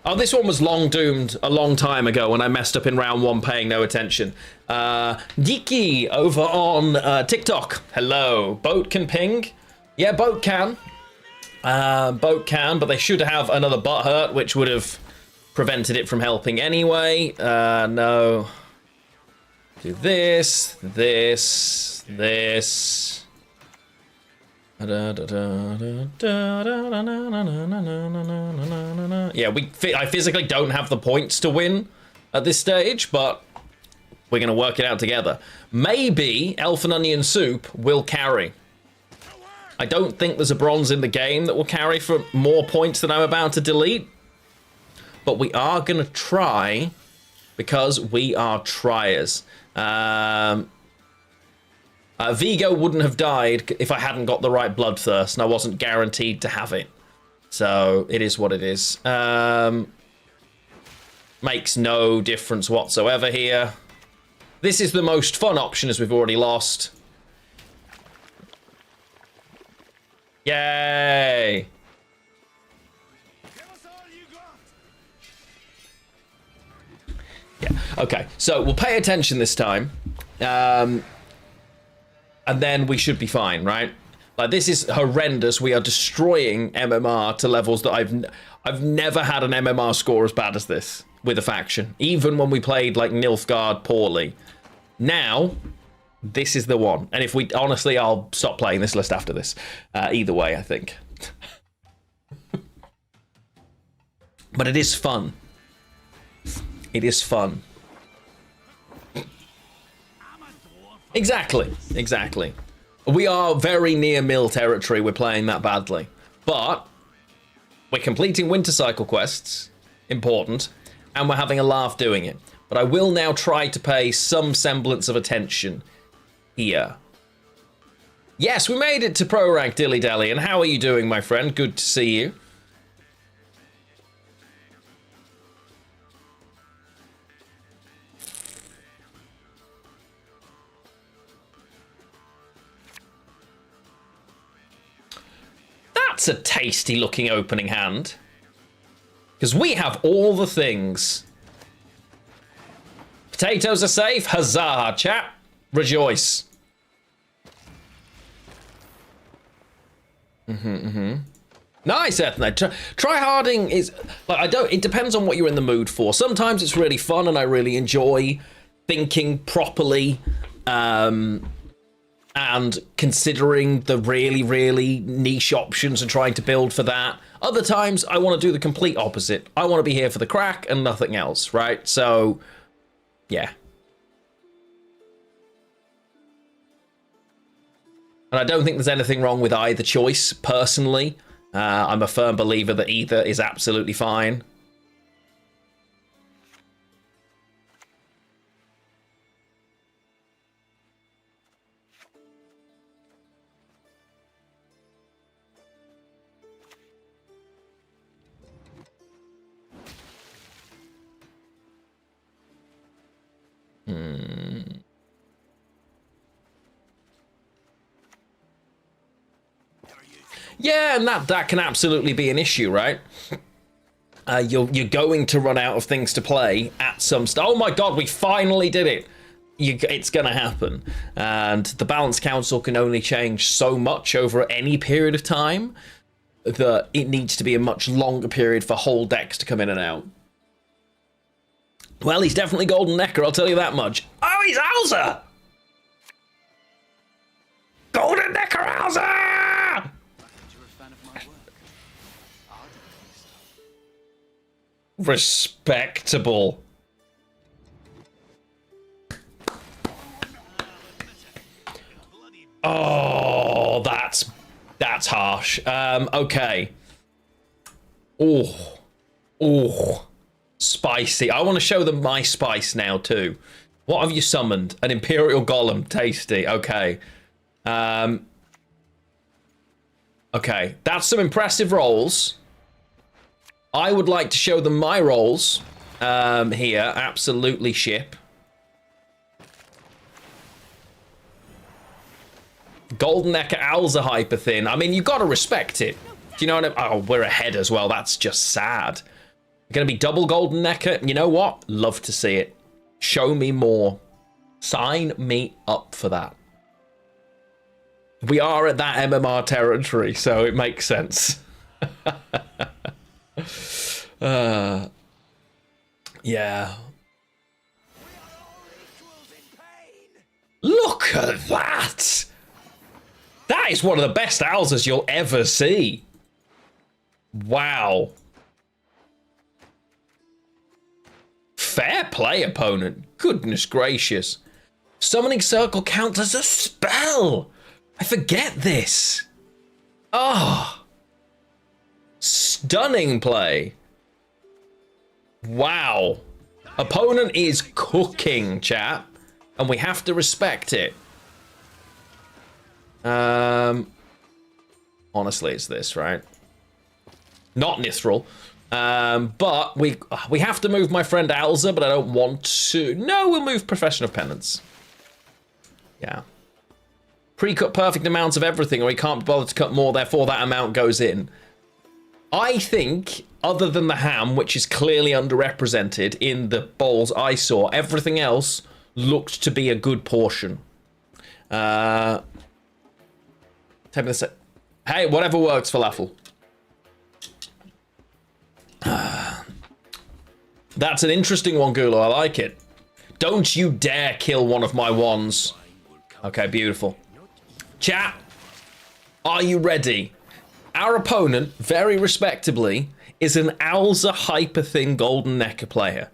Oh, this one was long doomed a long time ago when I messed up in round 1 paying no attention. Diki over on TikTok. Hello. Boat can ping. Yeah, boat can. Boat can, but they should have another butt hurt, which would have prevented it from helping anyway. No. Do this, this, this. Yeah, I physically don't have the points to win at this stage, but we're going to work it out together. Maybe Elf and Onion Soup will carry. I don't think there's a bronze in the game that will carry for more points than I'm about to delete. But we are going to try because we are triers. Vigo wouldn't have died if I hadn't got the right bloodthirst, and I wasn't guaranteed to have it. So it is what it is. Makes no difference whatsoever here. This is the most fun option as we've already lost. Yay! Yeah, okay. So we'll pay attention this time. And then we should be fine, right? Like, this is horrendous. We are destroying MMR to levels that I've never had an MMR score as bad as this with a faction, even when we played like Nilfgaard poorly. Now, this is the one. And if we honestly, I'll stop playing this list after this. Either way, I think. But it is fun. It is fun. Exactly, exactly. We are very near mill territory. We're playing that badly. But we're completing winter cycle quests, important, and we're having a laugh doing it. But I will now try to pay some semblance of attention here. Yes, we made it to Pro Rank, Dilly Dally, and how are you doing, my friend? Good to see you. That's a tasty looking opening hand. Because we have all the things. Potatoes are safe. Huzzah, chat. Rejoice. Nice, Ethne. Tryharding is like, it depends on what you're in the mood for. Sometimes it's really fun and I really enjoy thinking properly. And considering the really, really niche options and trying to build for that. Other times, I want to do the complete opposite. I want to be here for the crack and nothing else, right? So, Yeah. And I don't think there's anything wrong with either choice, personally. I'm a firm believer that either is absolutely fine. Yeah, and that can absolutely be an issue, right? You're going to run out of things to play at some oh my god, we finally did it! It's gonna happen. And the Balance Council can only change so much over any period of time that it needs to be a much longer period for whole decks to come in and out. Well, he's definitely Golden Necker, I'll tell you that much. Oh, he's Alza! Golden Necker Alza! Respectable. Oh, that's harsh. Okay. Oh, spicy. I want to show them my spice now too. What have you summoned? An Imperial Golem. Tasty. Okay. Okay, that's some impressive rolls. I would like to show them my rolls here. Absolutely ship. Golden Necker Alza hyper thin. I mean, you got to respect it. Do you know what I mean? Oh, we're ahead as well. That's just sad. Going to be double Golden Necker. You know what? Love to see it. Show me more. Sign me up for that. We are at that MMR territory, so it makes sense. Yeah. Look at that! That is one of the best Alzas you'll ever see. Wow. Fair play, opponent. Goodness gracious. Summoning Circle counts as a spell. I forget this. Oh. Stunning play. Wow. Opponent is cooking, chat. And we have to respect it. Honestly, it's this, right? Not Nithril. But we have to move my friend Alza, but I don't want to. No, we'll move Profession of Penance. Yeah. Pre-cut perfect amounts of everything, or he can't be bothered to cut more, therefore that amount goes in. I think, other than the ham, which is clearly underrepresented in the bowls I saw, everything else looked to be a good portion. Tell me this. Hey, whatever works, falafel. That's an interesting one, Gulo. I like it. Don't you dare kill one of my wands. Okay, beautiful. Chat, are you ready? Our opponent, very respectably, is an Alza hyper-thin Golden Necker player.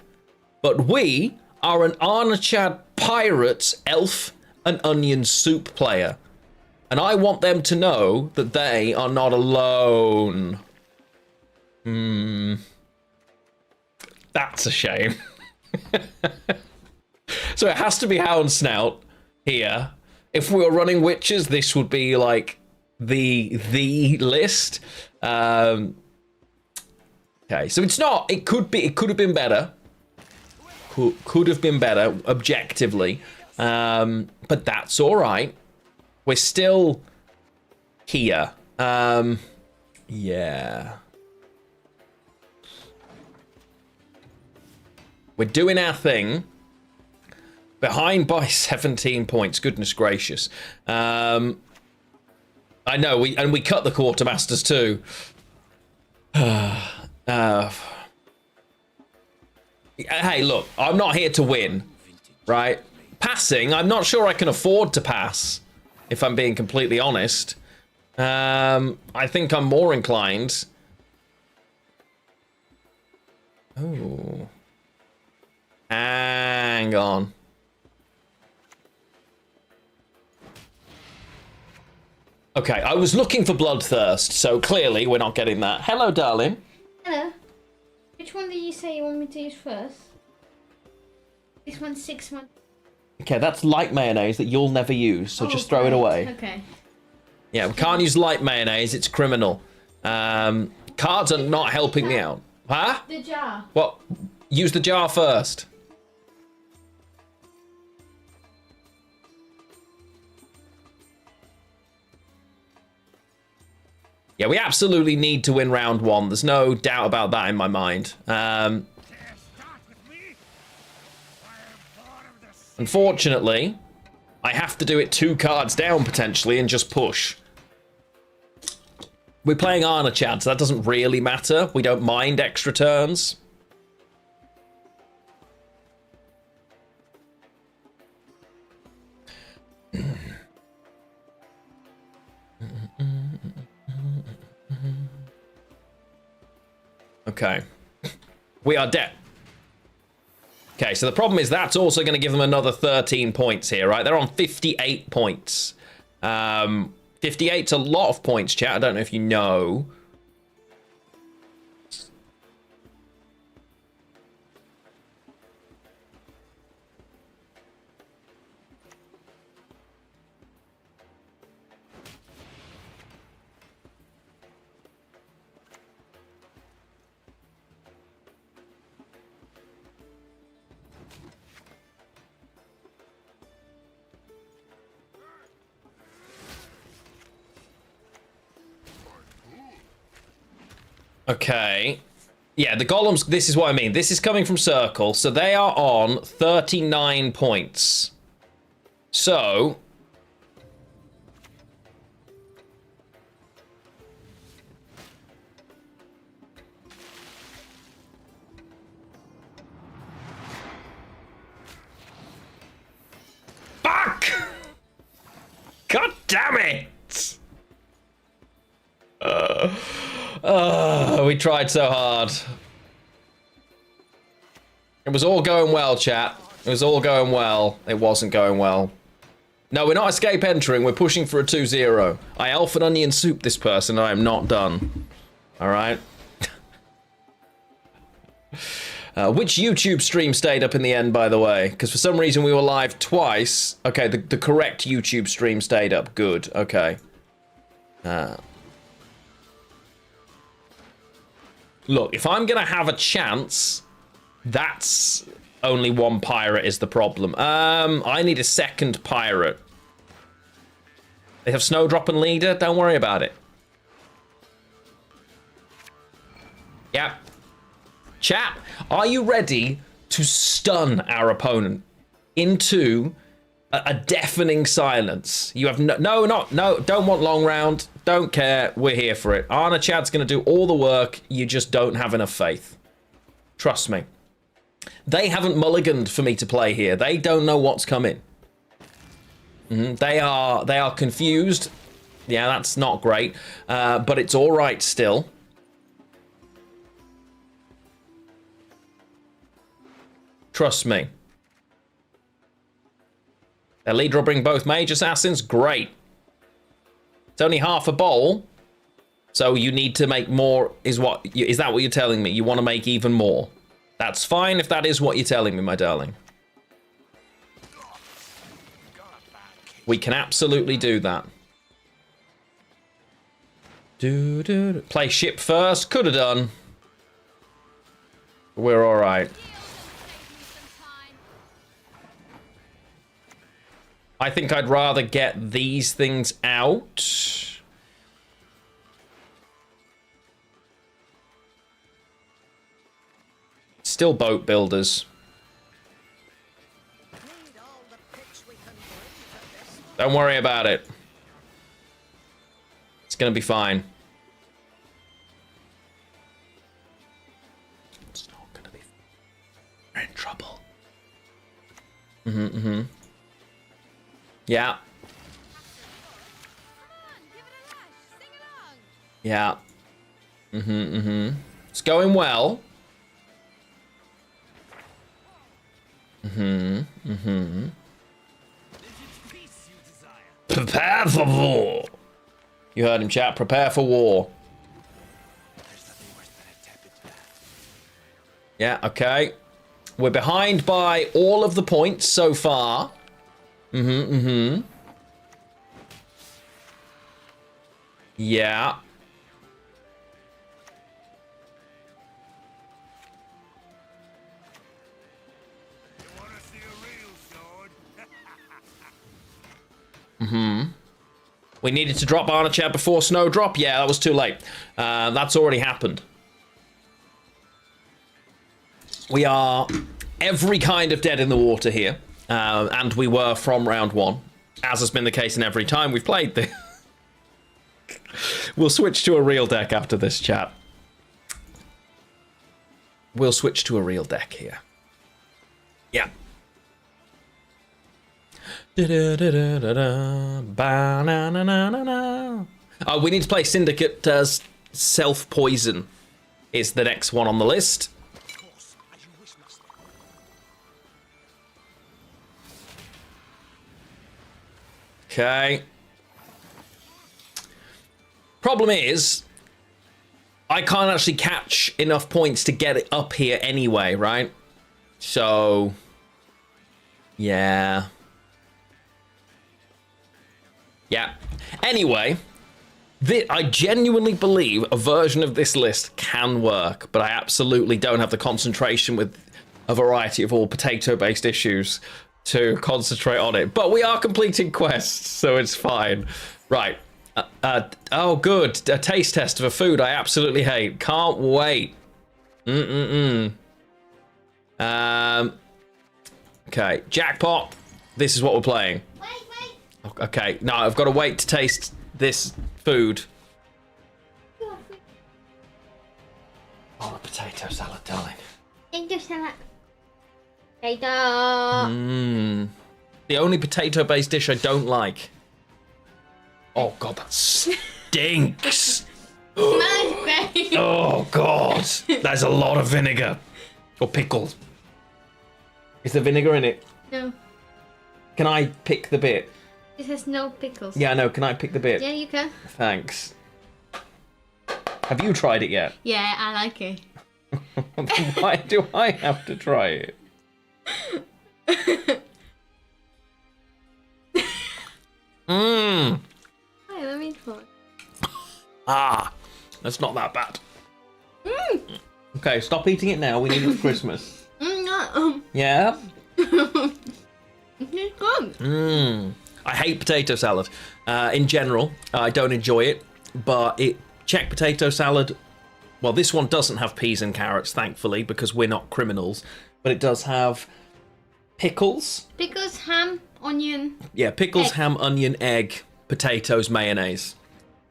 But we are an Arnachad Pirates Elf and Onion Soup player. And I want them to know that they are not alone. That's a shame. So it has to be Hound Snout here. If we were running witches, this would be like the list. Okay, so it's not. It could have been better. Could have been better objectively, but that's all right. We're still here. Yeah. We're doing our thing. Behind by 17 points. Goodness gracious. I know, we cut the quartermasters too. Hey, look, I'm not here to win, right? Passing, I'm not sure I can afford to pass, if I'm being completely honest. I think I'm more inclined. Oh. Hang on. Okay, I was looking for Bloodthirst, so clearly we're not getting that. Hello, darling. Hello. Which one did you say you want me to use first? This one's 6 months. Okay, that's light mayonnaise that you'll never use, so just throw it away. Okay. Yeah, we can't use light mayonnaise, it's criminal. Cards are not helping me out. Huh? The jar. What? Use the jar first. Yeah, we absolutely need to win round 1. There's no doubt about that in my mind. Unfortunately, I have to do it 2 cards down potentially and just push. We're playing Arna, Chad, so that doesn't really matter. We don't mind extra turns. Okay. We are dead. Okay, so the problem is that's also going to give them another 13 points here, right? They're on 58 points. 58's a lot of points, chat. I don't know if you know. Okay. Yeah, the golems, this is what I mean. This is coming from Circle, so they are on 39 points. So... Fuck! God damn it! We tried so hard. It was all going well, chat. It was all going well. It wasn't going well. No, we're not escape entering. We're pushing for a 2-0. I elf and onion soup this person. I am not done. All right. Which YouTube stream stayed up in the end, by the way? Because for some reason we were live twice. Okay, the correct YouTube stream stayed up. Good. Okay. Look, if I'm going to have a chance, that's only 1 pirate is the problem. I need a 2nd pirate. They have Snowdrop and Leader. Don't worry about it. Yep. Chat, are you ready to stun our opponent into a deafening silence? You have no, don't want long round. Don't care. We're here for it. Arna Chad's going to do all the work. You just don't have enough faith. Trust me. They haven't mulliganed for me to play here. They don't know what's coming. They are confused. Yeah, that's not great. But it's all right still. Trust me. Their leader will bring both mage assassins. Great. It's only half a bowl, so you need to make more. Is that what you're telling me? You want to make even more? That's fine if that is what you're telling me, my darling. We can absolutely do that. Play ship first. Could have done. We're all right. I think I'd rather get these things out. Still boat builders. Don't worry about it. It's gonna be fine. It's not gonna be fine. We're in trouble. Yeah. Yeah. It's going well. Prepare for war. You heard him, chat. Prepare for war. Yeah, okay. We're behind by all of the points so far. Yeah. We needed to drop Arna chat before Snowdrop. Yeah, that was too late. That's already happened. We are every kind of dead in the water here. And we were from round 1. As has been the case in every time we've played this. We'll switch to a real deck after this, chat. We'll switch to a real deck here. Yeah. Oh, we need to play Syndicate Self-Poison. Is the next one on the list. Okay. Problem is, I can't actually catch enough points to get it up here anyway, right? So, yeah. Yeah. Anyway, I genuinely believe a version of this list can work, but I absolutely don't have the concentration with a variety of all potato-based issues to concentrate on it. But we are completing quests, so it's fine. Right. Oh, good. A taste test of a food I absolutely hate. Can't wait. Okay, jackpot. This is what we're playing. Wait. Okay, now I've got to wait to taste this food. Oh, a potato salad, darling. Potato salad. Potato. The only potato-based dish I don't like. Oh god, that stinks. Smells great. Oh god, there's a lot of vinegar. Or pickles. Is there vinegar in it? No, Can I pick the bit? this has no pickles. Yeah, no, can I pick the bit? Yeah, you can. Thanks. Have you tried it yet? Yeah, I like it. Why do I have to try it? Wait, let me try. Ah, that's not that bad. Okay, stop eating it now. We need it for Christmas. No. Yeah? It's good. I hate potato salad. In general, I don't enjoy it, but check potato salad. Well, this one doesn't have peas and carrots, thankfully, because we're not criminals. But it does have pickles. Pickles, ham, onion. Yeah, pickles, Egg. ham, onion, egg, potatoes, mayonnaise.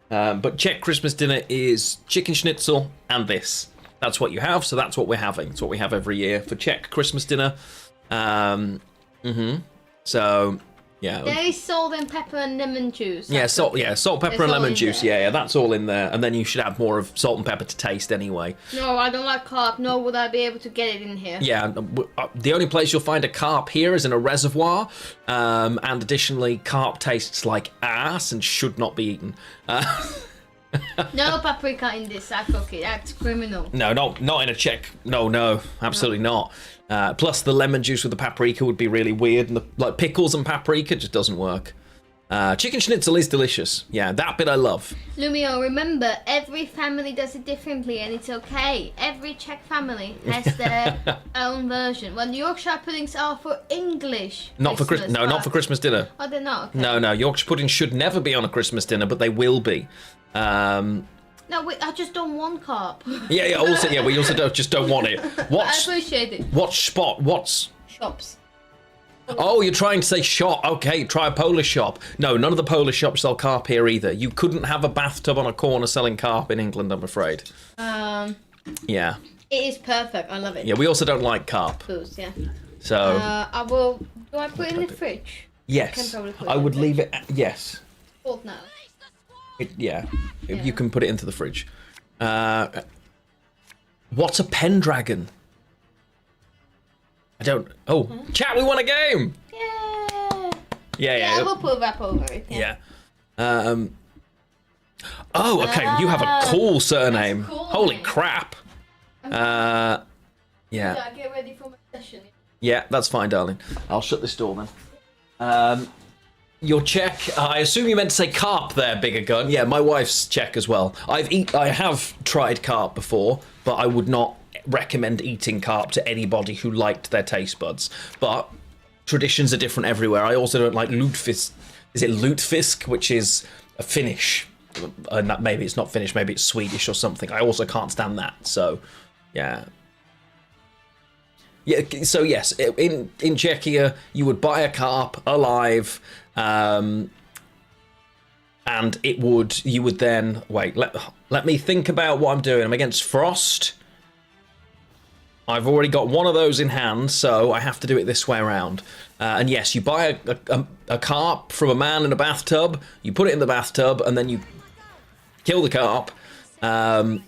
But Czech Christmas dinner is chicken schnitzel and this. That's what you have, so that's what we're having. It's what we have every year for Czech Christmas dinner. So, yeah. There is salt and pepper and lemon juice. Yeah, That's salt, okay. salt, pepper, It's and all lemon in juice. there. Yeah, that's all in there. And then you should add more of salt and pepper to taste anyway. No, I don't like carp. Nor would I be able to get it in here. Yeah, the only place you'll find a carp here is in a reservoir. And additionally, carp tastes like ass and should not be eaten. No paprika in this. I cook it. That's criminal. No, not in a Czech. No, absolutely not. Plus, the lemon juice with the paprika would be really weird, and like pickles and paprika just doesn't work. Chicken schnitzel is delicious. Yeah, that bit I love. Lumio, remember, every family does it differently, and it's okay. Every Czech family has their own version. Well, Yorkshire puddings are for English. Not for Christmas. No, not for Christmas dinner. Oh, they're not. Okay. No, Yorkshire pudding should never be on a Christmas dinner, but they will be. No, wait, I just don't want carp. Yeah. We also don't want it. I What's appreciate it. What's? Shops. Oh, you're trying to say shop. Okay, try a Polish shop. No, none of the Polish shops sell carp here either. You couldn't have a bathtub on a corner selling carp in England, I'm afraid. Yeah. It is perfect. I love it. Yeah, we also don't like carp. Foods, yeah. So, I will. Do I put it in the fridge? yes. can probably put it I in would the leave it. Yes. Cold now. Yeah. You can put it into the fridge. What's a pendragon? I don't. Oh, chat, we won a game. Yeah. Yeah. We'll pull that over it. Yeah. Oh, okay. You have a cool surname. That's a cool Holy name. crap. Yeah. Get ready for my session. Yeah, that's fine, darling. I'll shut this door then. Your Czech. I assume you meant to say carp there, bigger gun. Yeah, my wife's Czech as well. I have tried carp before, but I would not recommend eating carp to anybody who liked their taste buds. But traditions are different everywhere. I also don't like lutefisk. Is it lutefisk, which is a Finnish? And that maybe it's not Finnish, maybe it's Swedish or something. I also can't stand that. So, yeah. Yeah. So yes, in Czechia, you would buy a carp alive, and you would then wait. Let me think about what I'm doing. I'm against Frost. I've already got one of those in hand, so I have to do it this way around. And yes, you buy a carp from a man in a bathtub, you put it in the bathtub, and then you kill the carp, and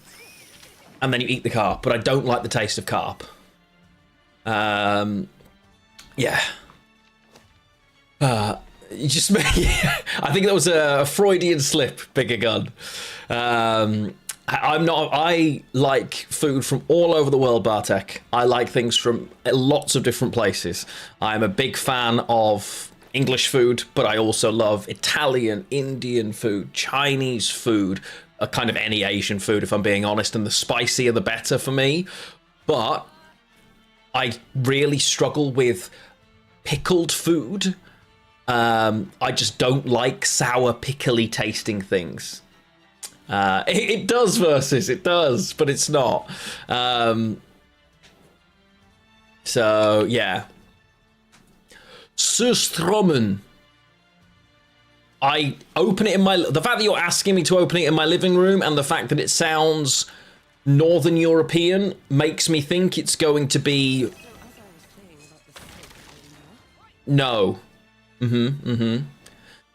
then you eat the carp. But I don't like the taste of carp. Yeah. You just I think that was a Freudian slip, bigger gun. I like food from all over the world, Bartek. I like things from lots of different places. I'm a big fan of English food, but I also love Italian, Indian food, Chinese food, kind of any Asian food, if I'm being honest, and the spicier the better for me. But I really struggle with pickled food. I just don't like sour, pickly tasting things. It does, Versus, it does, but it's not. So, yeah. Surströmmen. I open it in my... The fact that you're asking me to open it in my living room and the fact that it sounds Northern European makes me think it's going to be... No.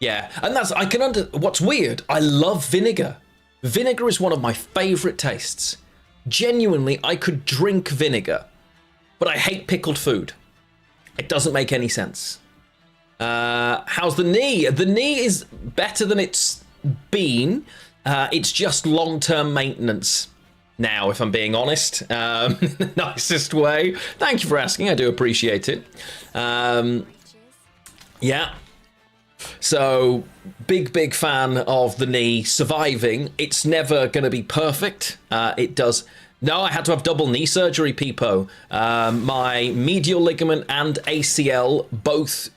Yeah, and that's... I can what's weird, I love vinegar. Vinegar is one of my favourite tastes. Genuinely, I could drink vinegar, but I hate pickled food. It doesn't make any sense. How's the knee? The knee is better than it's been. It's just long-term maintenance now, if I'm being honest. Nicest way. Thank you for asking. I do appreciate it. Yeah. So, big fan of the knee surviving. It's never going to be perfect. It does... No, I had to have double knee surgery, Peepo. My medial ligament and ACL both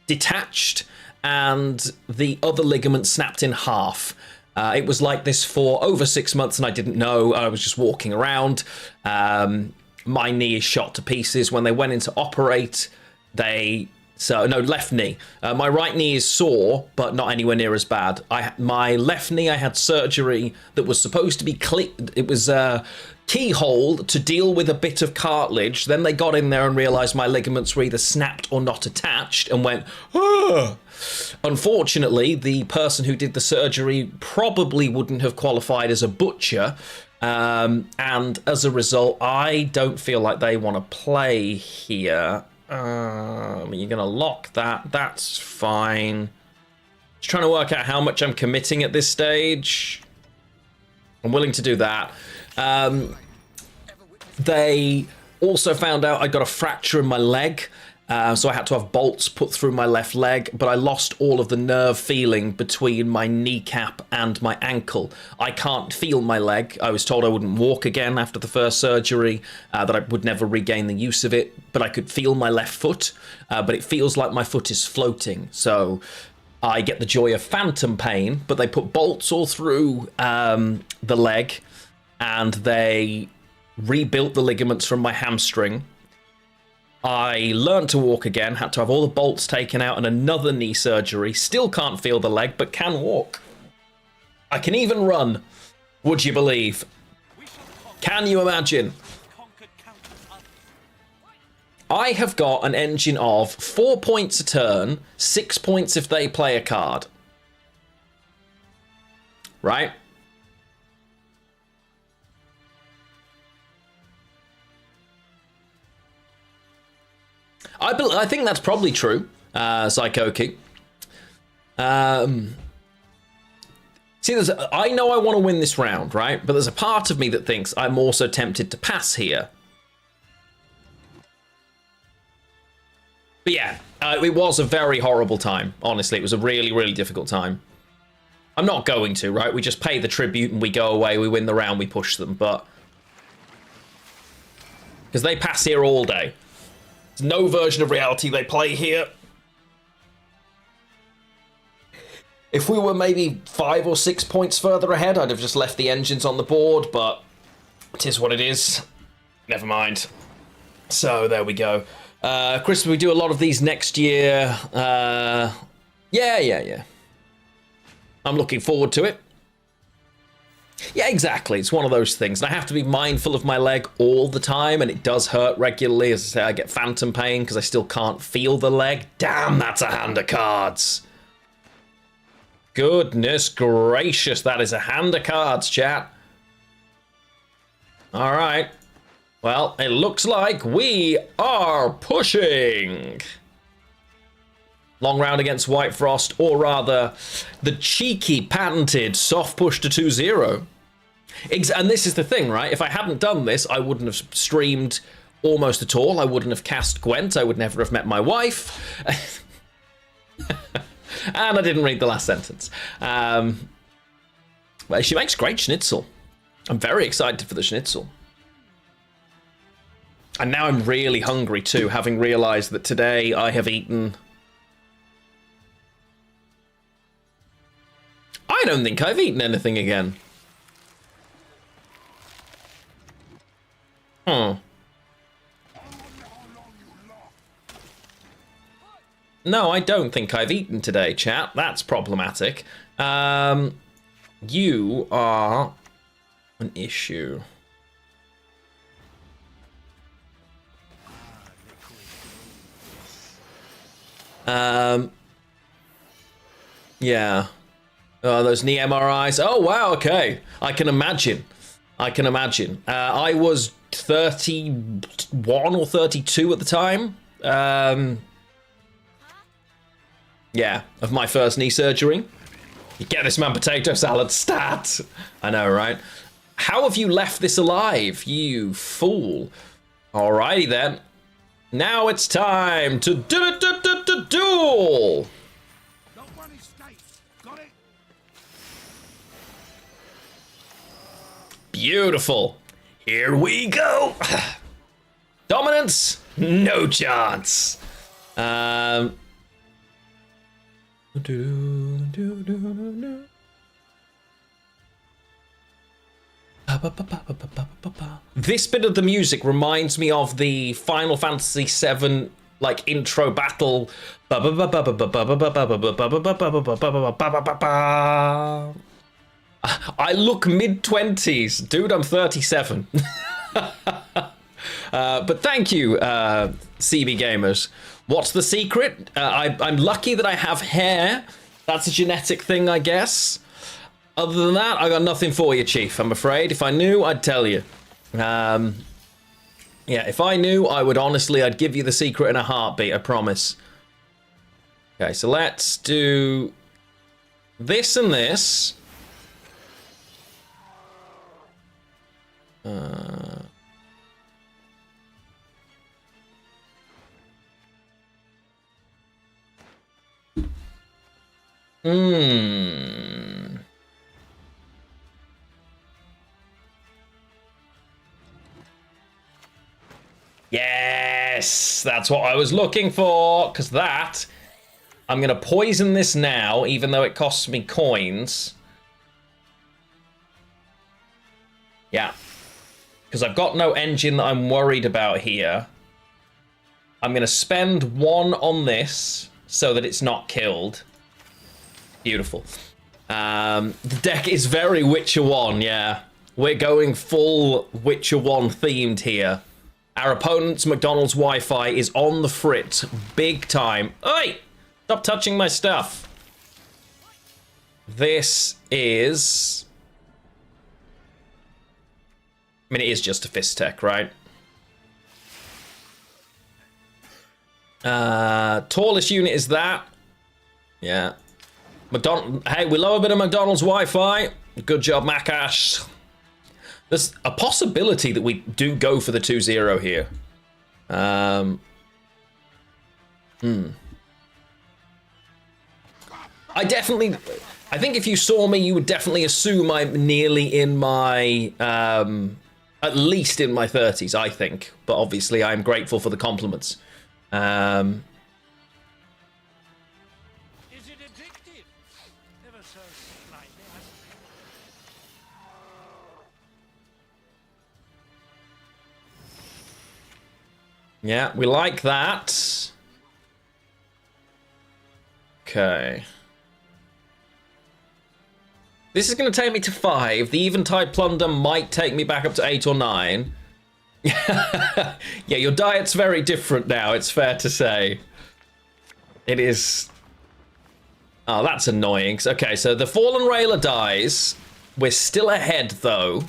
detached, and the other ligament snapped in half. It was like this for over 6 months, and I didn't know. I was just walking around. My knee is shot to pieces. When they went in to operate, left knee. My right knee is sore, but not anywhere near as bad. My left knee, I had surgery that was supposed to be it was keyhole to deal with a bit of cartilage. Then they got in there and realized my ligaments were either snapped or not attached and went, ah. Unfortunately, the person who did the surgery probably wouldn't have qualified as a butcher. And as a result, I don't feel like they want to play here. You're going to lock that. That's fine. Just trying to work out how much I'm committing at this stage. I'm willing to do that. They also found out I got a fracture in my leg. So I had to have bolts put through my left leg, but I lost all of the nerve feeling between my kneecap and my ankle. I can't feel my leg. I was told I wouldn't walk again after the first surgery, that I would never regain the use of it, but I could feel my left foot, but it feels like my foot is floating. So I get the joy of phantom pain, but they put bolts all through the leg, and they rebuilt the ligaments from my hamstring. I learned to walk again, had to have all the bolts taken out and another knee surgery. Still can't feel the leg, but can walk. I can even run, would you believe? Can you imagine? I have got an engine of 4 points a turn, 6 points if they play a card. Right? I think that's probably true, Psychoki. See, I know I want to win this round, right? But there's a part of me that thinks I'm also tempted to pass here. But yeah, it was a very horrible time. Honestly, it was a really, really difficult time. I'm not going to, right? We just pay the tribute and we go away. We win the round, we push them, but... Because they pass here all day. There's no version of reality they play here. If we were maybe 5 or 6 points further ahead, I'd have just left the engines on the board, but it is what it is. Never mind. So, there we go. Chris, we do a lot of these next year. Yeah. I'm looking forward to it. Yeah, exactly. It's one of those things. And I have to be mindful of my leg all the time, and it does hurt regularly. As I say, I get phantom pain because I still can't feel the leg. Damn, that's a hand of cards. Goodness gracious, that is a hand of cards, chat. All right. Well, it looks like we are pushing. Long round against White Frost, or rather, the cheeky, patented soft push to 2-0. And this is the thing, right? If I hadn't done this, I wouldn't have streamed almost at all. I wouldn't have cast Gwent. I would never have met my wife. And I didn't read the last sentence. Well, she makes great schnitzel. I'm very excited for the schnitzel. And now I'm really hungry too, having realized that today I have eaten... I don't think I've eaten anything again. No, I don't think I've eaten today, chat. That's problematic. You are an issue. Yeah. Those knee MRIs. Oh, wow, okay. I can imagine. I was 31 or 32 at the time. Yeah, of my first knee surgery. You get this man potato salad stat. I know, right? How have you left this alive, you fool? Alrighty then. Now it's time to duel. Beautiful. Here we go. Dominance? No chance. This bit of the music reminds me of the Final Fantasy VII like intro battle. I look mid-20s. Dude, I'm 37. But thank you, CB Gamers. What's the secret? I'm lucky that I have hair. That's a genetic thing, I guess. Other than that, I got nothing for you, Chief, I'm afraid. If I knew, I'd tell you. Yeah, if I knew, I'd give you the secret in a heartbeat, I promise. Okay, so let's do this and this. Yes, that's what I was looking for, because that, I'm going to poison this now, even though it costs me coins. Yeah, because I've got no engine that I'm worried about here. I'm going to spend 1 on this so that it's not killed. Beautiful. The deck is very Witcher 1, yeah. We're going full Witcher 1 themed here. Our opponent's McDonald's Wi-Fi is on the fritz, big time. Oi! Stop touching my stuff. This is... I mean, it is just a fist tech, right? Tallest unit is that. Yeah. Hey, we love a bit of McDonald's Wi-Fi. Good job, Makash. There's a possibility that we do go for the 2-0 here. I think if you saw me, you would definitely assume I'm nearly in my, at least in my 30s, I think. But obviously, I'm grateful for the compliments. Is it addictive? Ever so slightly, I suppose. Yeah, we like that. Okay. This is going to take me to 5. The Eventide Plunder might take me back up to 8 or 9. Yeah, your diet's very different now, it's fair to say. It is... Oh, that's annoying. Okay, so the Fallen Railer dies. We're still ahead, though.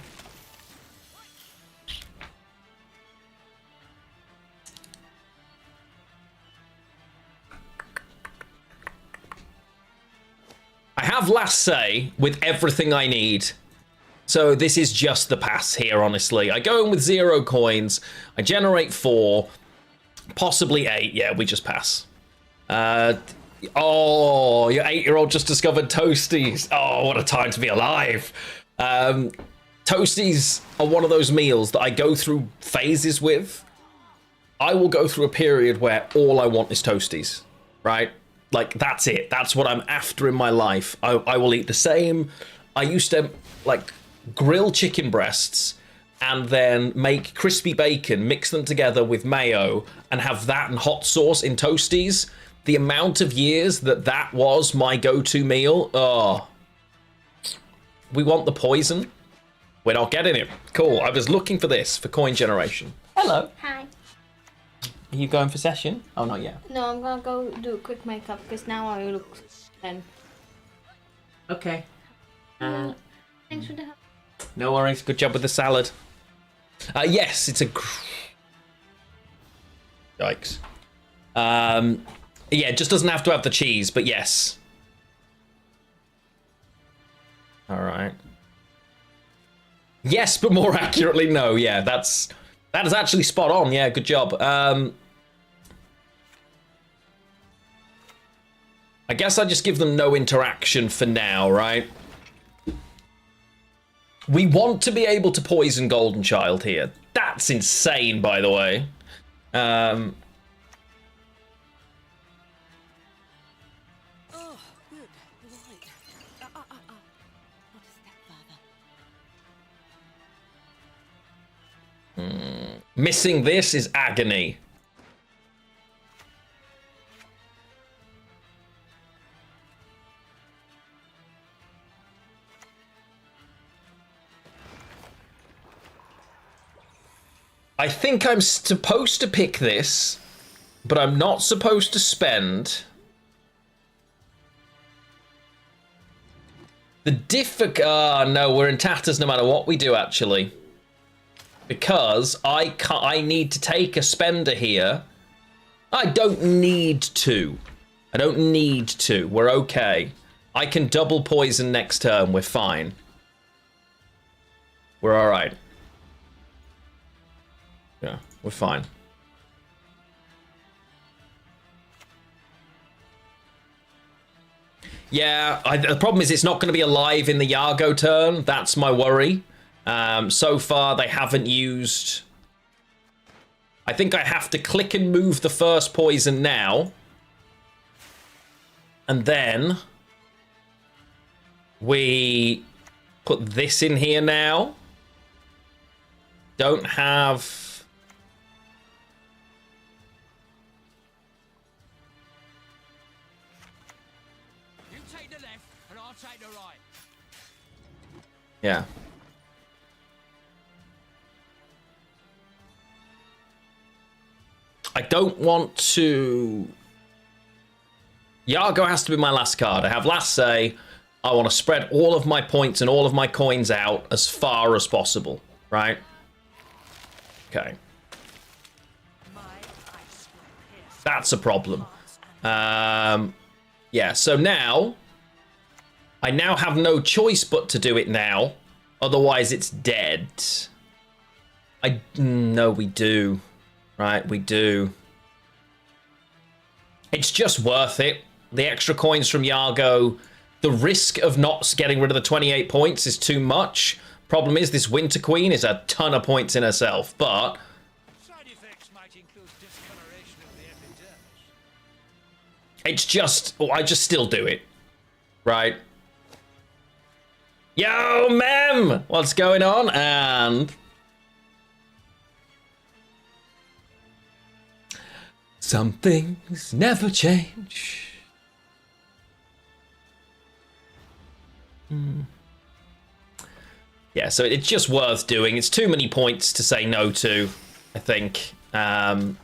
I have last say with everything I need. So this is just the pass here, honestly. I go in with 0 coins. I generate 4. Possibly 8. Yeah, we just pass. Oh, your 8-year-old just discovered Toasties. Oh, what a time to be alive. Toasties are one of those meals that I go through phases with. I will go through a period where all I want is Toasties, right? Like, that's it. That's what I'm after in my life. I will eat the same. I used to, like, grill chicken breasts and then make crispy bacon, mix them together with mayo, and have that and hot sauce in Toasties. The amount of years that was my go-to meal. Oh. We want the poison. We're not getting it. Cool. I was looking for this for coin generation. Hello. Hi. Are you going for session? Oh, not yet. No, I'm gonna go do a quick makeup because now I look then. Okay. Thanks for the help. No worries. Good job with the salad. Yes, it's a... Yikes. Yeah, it just doesn't have to have the cheese, but yes. All right. Yes, but more accurately, no. Yeah, that is actually spot on. Yeah, good job. I guess I just give them no interaction for now, right? We want to be able to poison Golden Child here. That's insane, by the way. Oh, good. Right. Not a step further. Missing this is agony. I think I'm supposed to pick this, but I'm not supposed to spend. No, we're in tatters no matter what we do, actually. Because I need to take a spender here. I don't need to. I don't need to. We're okay. I can double poison next turn. We're fine. We're all right. Yeah, we're fine. Yeah, the problem is it's not going to be alive in the Yargo turn. That's my worry. So far, they haven't used... I think I have to click and move the first poison now. And then... we put this in here now. Don't have... You take the left, and I'll take the right. Yeah. I don't want to... Yargo has to be my last card. I have last say. I want to spread all of my points and all of my coins out as far as possible, right? Okay. My ice will pierce That's a problem. Yeah, so now I now have no choice but to do it now. Otherwise, it's dead. No, we do. Right, we do. It's just worth it. The extra coins from Yargo. The risk of not getting rid of the 28 points is too much. Problem is, this Winter Queen is a ton of points in herself, but Side effects might include discoloration of the epidermis. it's just, I just still do it, right? Yo, Mem! What's going on? And some things never change. Yeah, so it's just worth doing. It's too many points to say no to, I think. Yeah.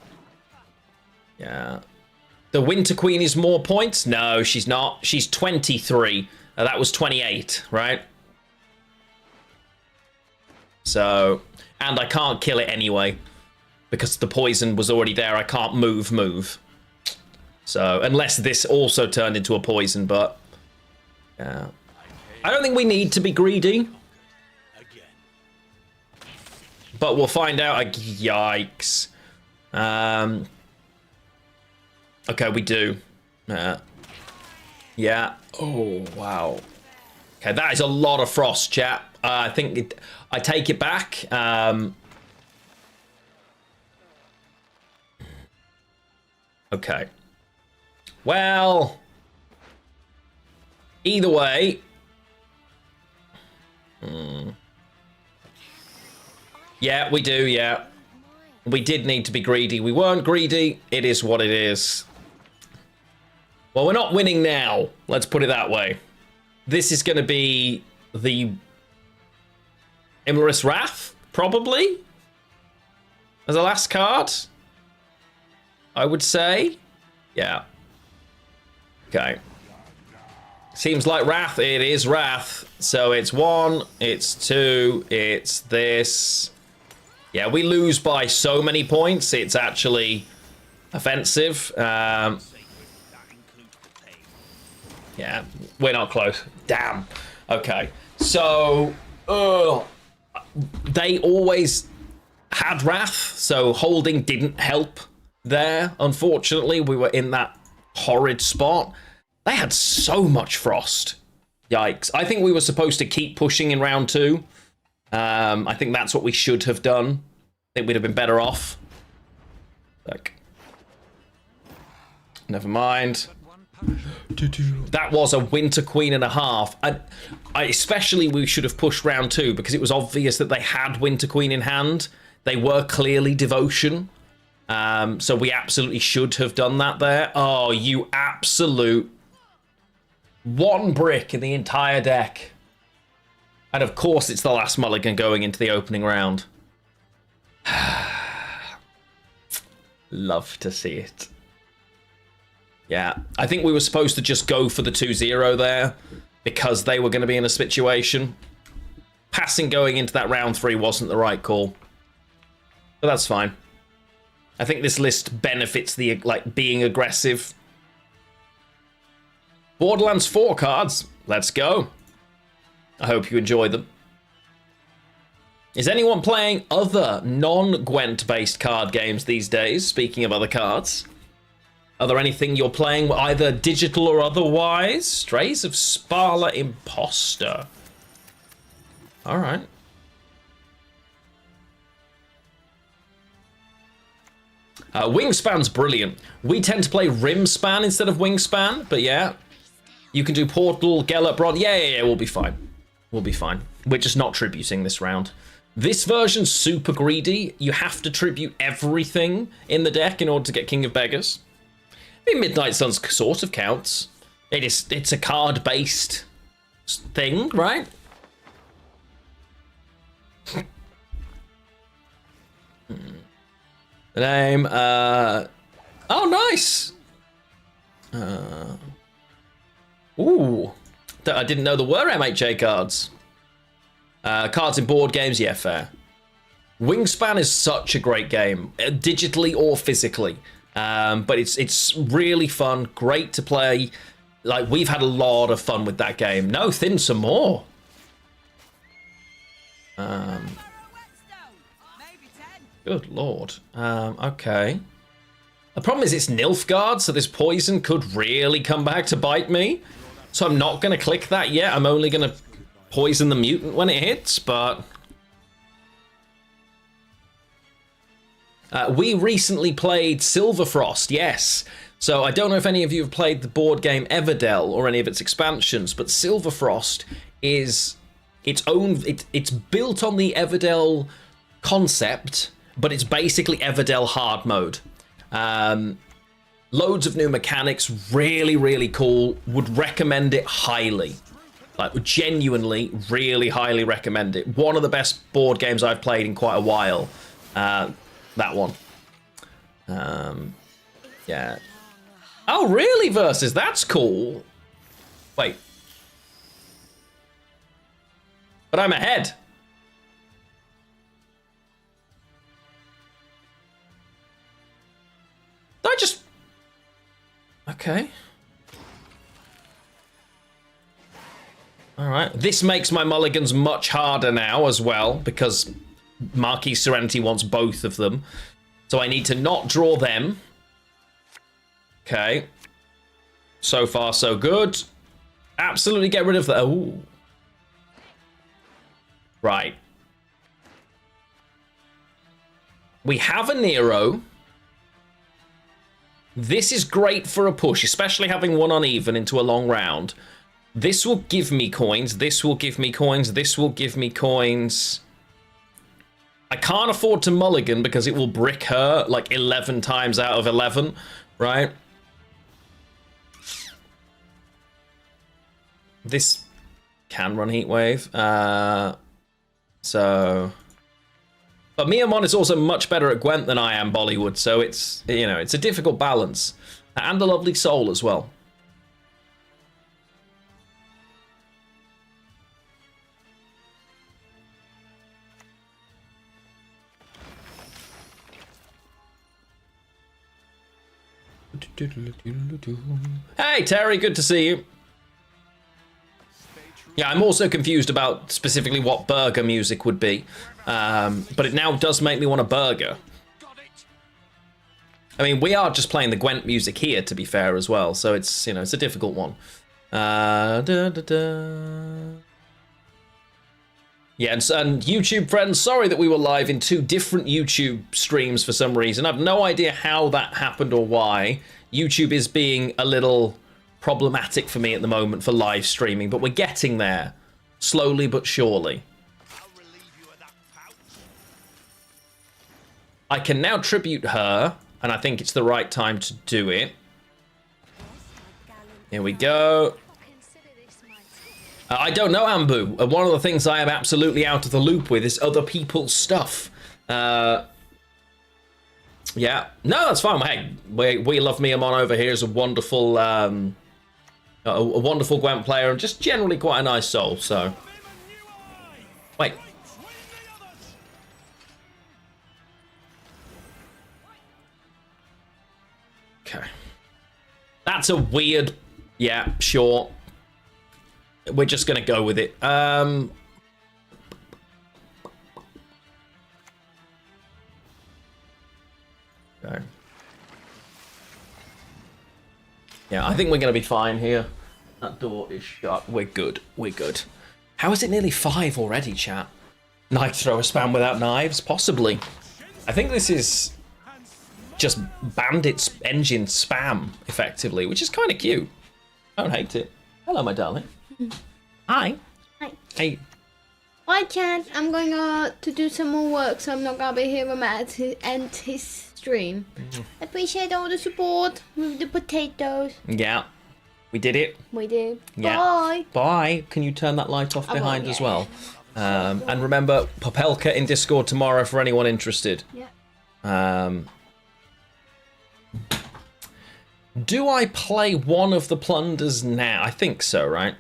The Winter Queen is more points? No, she's not. She's 23. That was 28, right? So, and I can't kill it anyway. Because the poison was already there. I can't move. So, unless this also turned into a poison, but yeah. I don't think we need to be greedy. But we'll find out. Yikes. Okay, we do. Yeah. Oh, wow. Okay, that is a lot of frost, chat. I think I take it back. Okay. Well, either way. Yeah, we do, yeah. We did need to be greedy. We weren't greedy. It is what it is. Well, we're not winning now. Let's put it that way. This is going to be the Imlerith's Wrath, probably, as a last card, I would say. Yeah. Okay. Seems like Wrath. It is Wrath. So it's 1, it's 2, it's this. Yeah, we lose by so many points. It's actually offensive. Yeah, we're not close. Damn. Okay. So, they always had Wrath, so holding didn't help there. Unfortunately, we were in that horrid spot. They had so much frost. Yikes. I think we were supposed to keep pushing in round 2. I think that's what we should have done. I think we'd have been better off. Like, never mind. That was a Winter Queen and a half. I especially we should have pushed round 2 because it was obvious that they had Winter Queen in hand. They were clearly Devotion. So we absolutely should have done that there. Oh, you absolute 1 brick in the entire deck. And of course it's the last mulligan going into the opening round. Love to see it. Yeah, I think we were supposed to just go for the 2-0 there because they were going to be in a situation. Passing going into that round 3 wasn't the right call. But that's fine. I think this list benefits the being aggressive. Borderlands 4 cards. Let's go. I hope you enjoy them. Is anyone playing other non-Gwent based card games these days? Speaking of other cards. Are there anything you're playing, either digital or otherwise? Strays of Spala Imposter. Alright. Wingspan's brilliant. We tend to play Rimspan instead of Wingspan, but yeah. You can do Portal, Gellert, Brod. Yeah, we'll be fine. We'll be fine. We're just not tributing this round. This version's super greedy. You have to tribute everything in the deck in order to get King of Beggars. I think Midnight Suns sort of counts. It's a card-based thing, right? The name, oh, nice! Ooh. I didn't know there were MHA cards. Cards in board games, yeah, fair. Wingspan is such a great game, digitally or physically. But it's really fun, great to play. Like, we've had a lot of fun with that game. No, thin some more. Good lord. Okay. The problem is it's Nilfgaard, so this poison could really come back to bite me. So I'm not going to click that yet. I'm only going to poison the mutant when it hits, but... we recently played Silverfrost, yes. So I don't know if any of you have played the board game Everdell or any of its expansions, but Silverfrost is its own... It's built on the Everdell concept, but it's basically Everdell hard mode. Loads of new mechanics, really, really cool. Would recommend it highly. Like, genuinely, really highly recommend it. One of the best board games I've played in quite a while. That one. Yeah. Oh, really, Versus? That's cool. Wait. But I'm ahead. Did I just... Okay. Alright. This makes my mulligans much harder now as well, because Marquis Serenity wants both of them. So I need to not draw them. Okay. So far, so good. Absolutely get rid of the... Ooh. Right. We have a Nero. This is great for a push, especially having one uneven into a long round. This will give me coins. This will give me coins. This will give me coins. I can't afford to mulligan because it will brick her like 11 times out of 11, right? This can run Heatwave. So... But Miamon is also much better at Gwent than I am, Bollywood, so it's, you know, it's a difficult balance. And a lovely soul as well. Hey, Terry, good to see you. Yeah, I'm also confused about specifically what burger music would be. But it now does make me want a burger. I mean, we are just playing the Gwent music here, to be fair, as well. So it's, you know, it's a difficult one. Yeah, and YouTube friends, sorry that we were live in 2 different YouTube streams for some reason. I have no idea how that happened or why. YouTube is being a little problematic for me at the moment for live streaming, but we're getting there. Slowly but surely. I can now tribute her, and I think it's the right time to do it. Here we go. I don't know, Ambu. One of the things I am absolutely out of the loop with is other people's stuff. Yeah. No, that's fine. Hey, we love Miamon over here. Is a wonderful, a wonderful Gwent player, and just generally quite a nice soul. So, wait. Okay. That's a weird... Yeah, sure. We're just going to go with it. Okay. Yeah, I think we're going to be fine here. That door is shut. We're good. We're good. How is it nearly 5 already, chat? Knife thrower spam without knives? Possibly. I think this is... just Bandit's engine spam, effectively, which is kind of cute. I don't hate it. Hello, my darling. Hi. Hi. Hey. Hi, Chad. I'm going to do some more work, so I'm not going to be here to end his stream. Appreciate all the support with the potatoes. Yeah. We did it. We did. Yeah. Bye. Bye. Can you turn that light off behind yeah. as well? And remember, Popelka in Discord tomorrow for anyone interested. Yeah. Do I play one of the plunders now? I think so, right?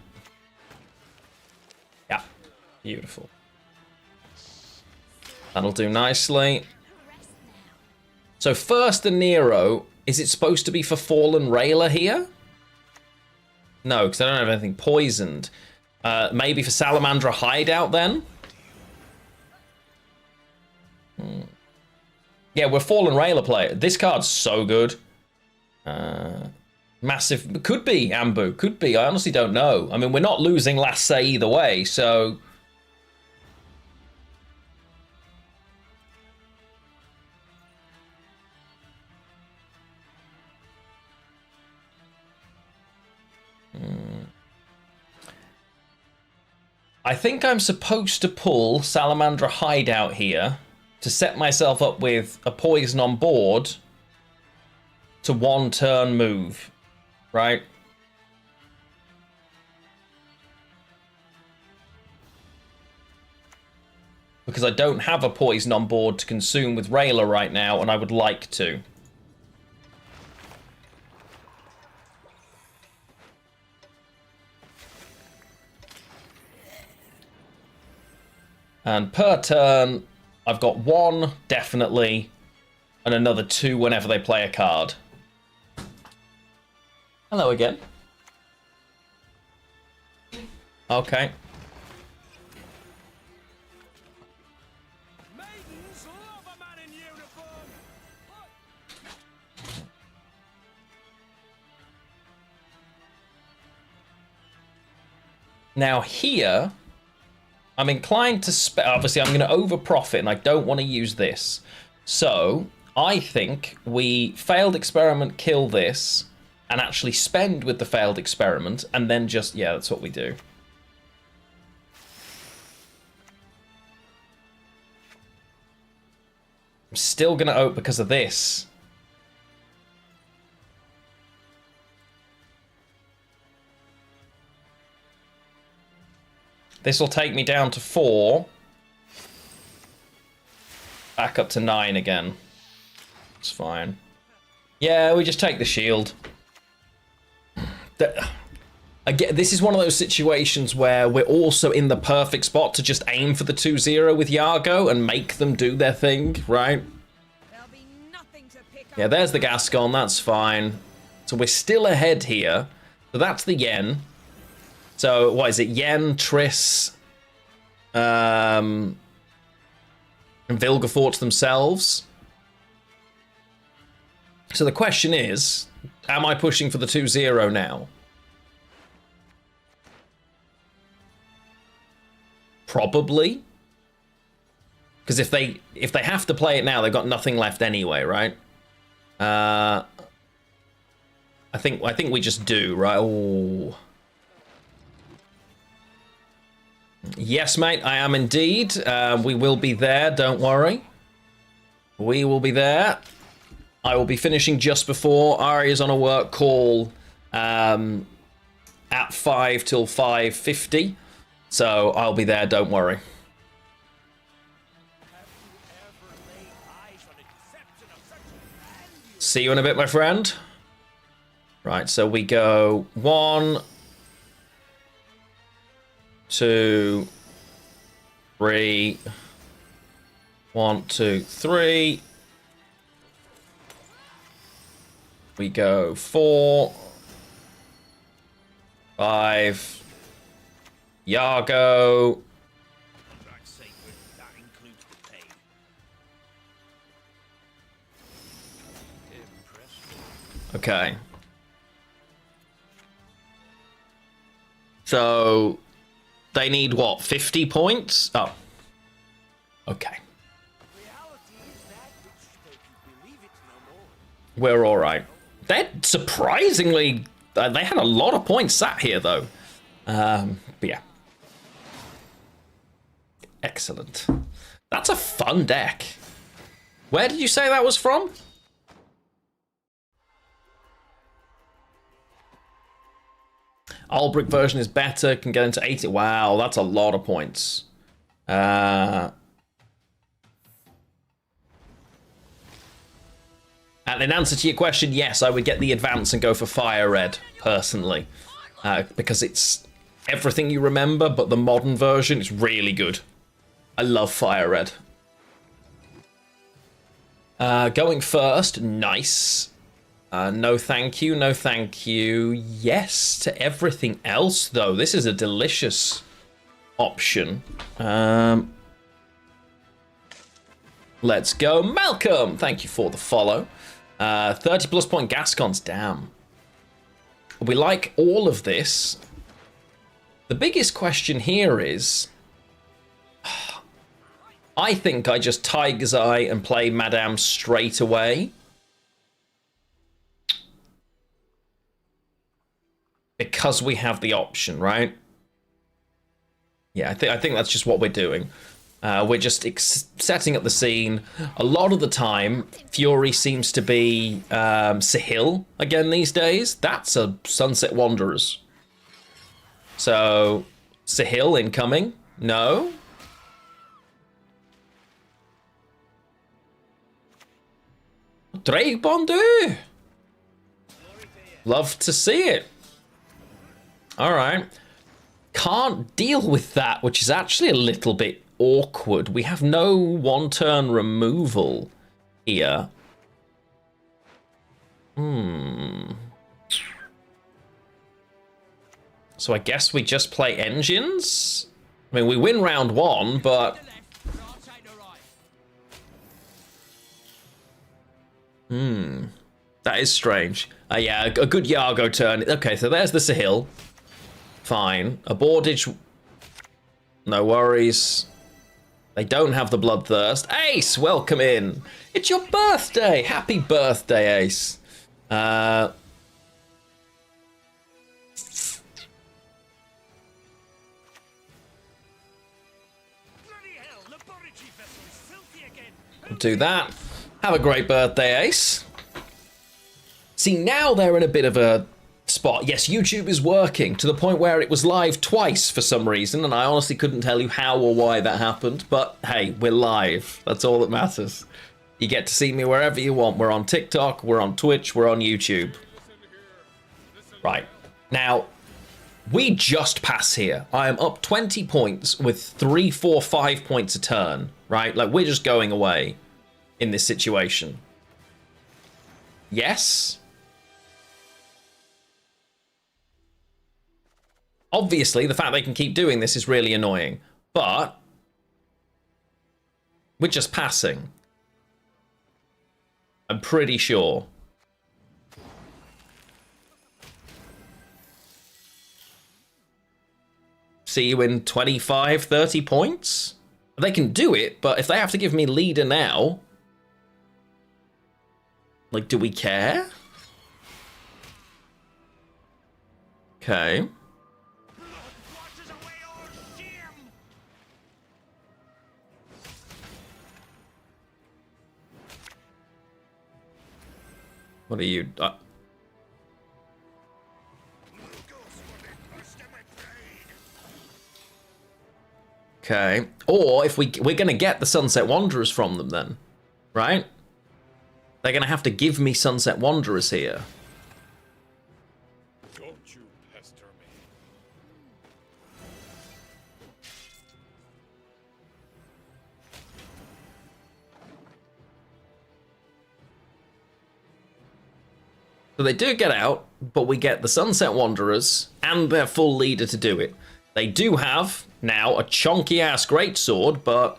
Yeah. Beautiful. That'll do nicely. So first the Nero Is it supposed to be for Fallen Railer here? No, because I don't have anything poisoned. Maybe for Salamandra Hideout then? Yeah, we're Fallen Railer player. This card's so good. Massive. Could be, Ambu. Could be. I honestly don't know. I mean, we're not losing last say either way, so... I think I'm supposed to pull Salamandra Hideout here to set myself up with a poison on board to 1 turn move, right? Because I don't have a poison on board to consume with Railer right now, and I would like to. And per turn, I've got 1, definitely, and another 2 whenever they play a card. Hello again. Okay. Maidens love a man in uniform. Now here, I'm inclined to obviously I'm going to over profit and I don't want to use this. So I think we failed experiment, kill this, and actually spend with the failed experiment, and then just, yeah, that's what we do. I'm still going to open because of this. This will take me down to 4. Back up to 9 again. It's fine. Yeah, we just take the shield. Again, this is one of those situations where we're also in the perfect spot to just aim for the 2-0 with Yargo and make them do their thing, right? Yeah, there's the Gascon, that's fine. So we're still ahead here. So that's the Yen. So, what is it? Yen, Triss, and Vilgefortz themselves. So the question is, am I pushing for the 2-0 now? Probably. Because if they have to play it now, they've got nothing left anyway, right? I think we just do, right? Oh. Yes, mate, I am indeed. We will be there, don't worry. We will be there. I will be finishing just before. Aria's on a work call at 5 till 5:50. So I'll be there, don't worry. See you in a bit, my friend. Right, so we go 1, 2, 3. 1, 2, 3. We go 4, 5. Yargo. Okay. So they need what? 50 points? Oh. Okay. We're all right. They're surprisingly, they had a lot of points sat here though. But yeah. Excellent. That's a fun deck. Where did you say that was from? Albrick version is better, can get into 80. Wow, that's a lot of points. And in answer to your question, yes, I would get the advance and go for Fire Red, personally. Because it's everything you remember, but the modern version is really good. I love Fire Red. Going first, nice. No thank you, no thank you. Yes to everything else, though. This is a delicious option. Let's go. Malcolm, thank you for the follow. 30 plus point Gascons, damn. We like all of this. The biggest question here is... I think I just Tiger's Eye and play Madame straight away. Because we have the option, right? Yeah, I think that's just what we're doing. We're just setting up the scene. A lot of the time, Fury seems to be Sahil again these days. That's a Sunset Wanderers. So, Sahil incoming? No? Drake Bondu! Love to see it. Alright. Can't deal with that, which is actually a little bit awkward. We have no one-turn removal here. So I guess we just play engines? I mean, we win round one, but... That is strange. Yeah, a good Yargo turn. Okay, so there's the Sahil. Fine. A Bordage. No worries. They don't have the Bloodthirst. Ace, welcome in. It's your birthday. Happy birthday, Ace. Bloody hell, laboratory vessel is filthy again. Do that. Have a great birthday, Ace. See, now they're in a bit of a spot. Yes, YouTube is working to the point where it was live twice for some reason, and I honestly couldn't tell you how or why that happened, but hey, we're live. That's all that matters. You get to see me wherever you want. We're on TikTok, we're on Twitch, we're on YouTube. Right. Now, we just pass here. I am up 20 points with 3, 4, 5 points a turn, right? Like, we're just going away in this situation. Yes? Obviously, the fact they can keep doing this is really annoying, but we're just passing. I'm pretty sure. See you in 25, 30 points? They can do it, but if they have to give me leader now, like, do we care? Okay. What are you... Okay. Or if we're going to get the Sunset Wanderers from them then, right? They're going to have to give me Sunset Wanderers here. Don't you pester me. So they do get out, but we get the Sunset Wanderers and their full leader to do it. They do have, now, a chonky-ass greatsword, but...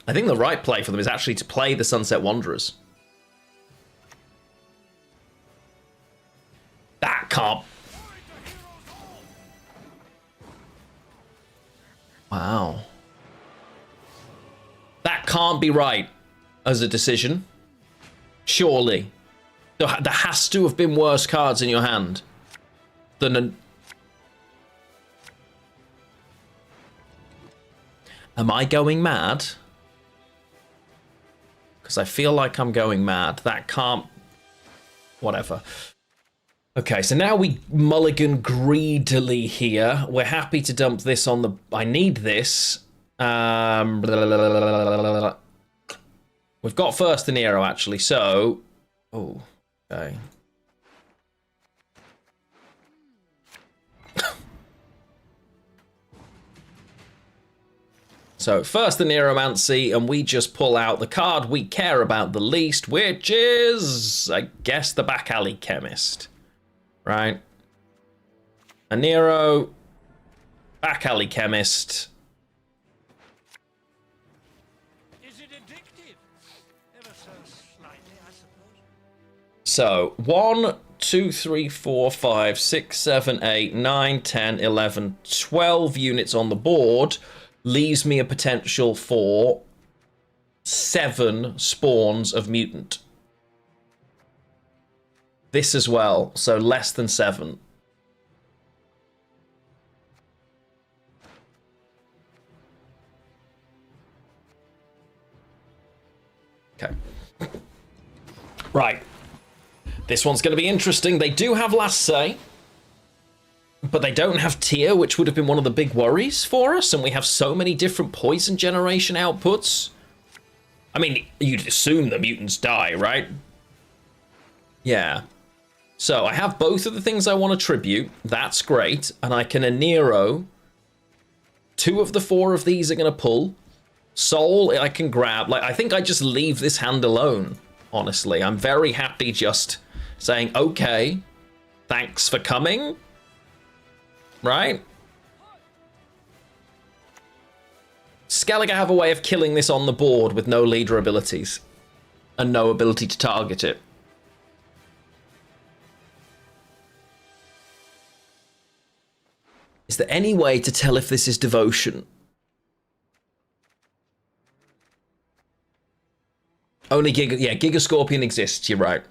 I think the right play for them is actually to play the Sunset Wanderers. That can't... Wow. That can't be right as a decision. Surely. There has to have been worse cards in your hand than an... Am I going mad? Because I feel like I'm going mad. That can't... Whatever. Okay, so now we mulligan greedily here. We're happy to dump this on the... I need this. We've got first in Nero, actually, so... Oh, okay. So first the Neuromancy, and we just pull out the card we care about the least, which is, I guess, the Back Alley Chemist. Right? A Nero, Back Alley Chemist. Is it addictive? Ever so slightly, I suppose. So 1, 2, 3, 4, 5, 6, 7, 8, 9, 10, 11, 12 units on the board leaves me a potential for 7 spawns of mutant. This as well, so less than 7. Okay. Right. This one's going to be interesting. They do have last say, but they don't have tier, which would have been one of the big worries for us, and we have so many different poison generation outputs. I mean, you'd assume the mutants die, right? Yeah. So I have both of the things I want to tribute. That's great. And I can Nero. 2 of the 4 of these are going to pull. Soul, I can grab. Like, I think I just leave this hand alone, honestly. I'm very happy just saying, okay, thanks for coming. Right? Skellige have a way of killing this on the board with no leader abilities and no ability to target it. Is there any way to tell if this is devotion? Only Giga Scorpion exists, you're right.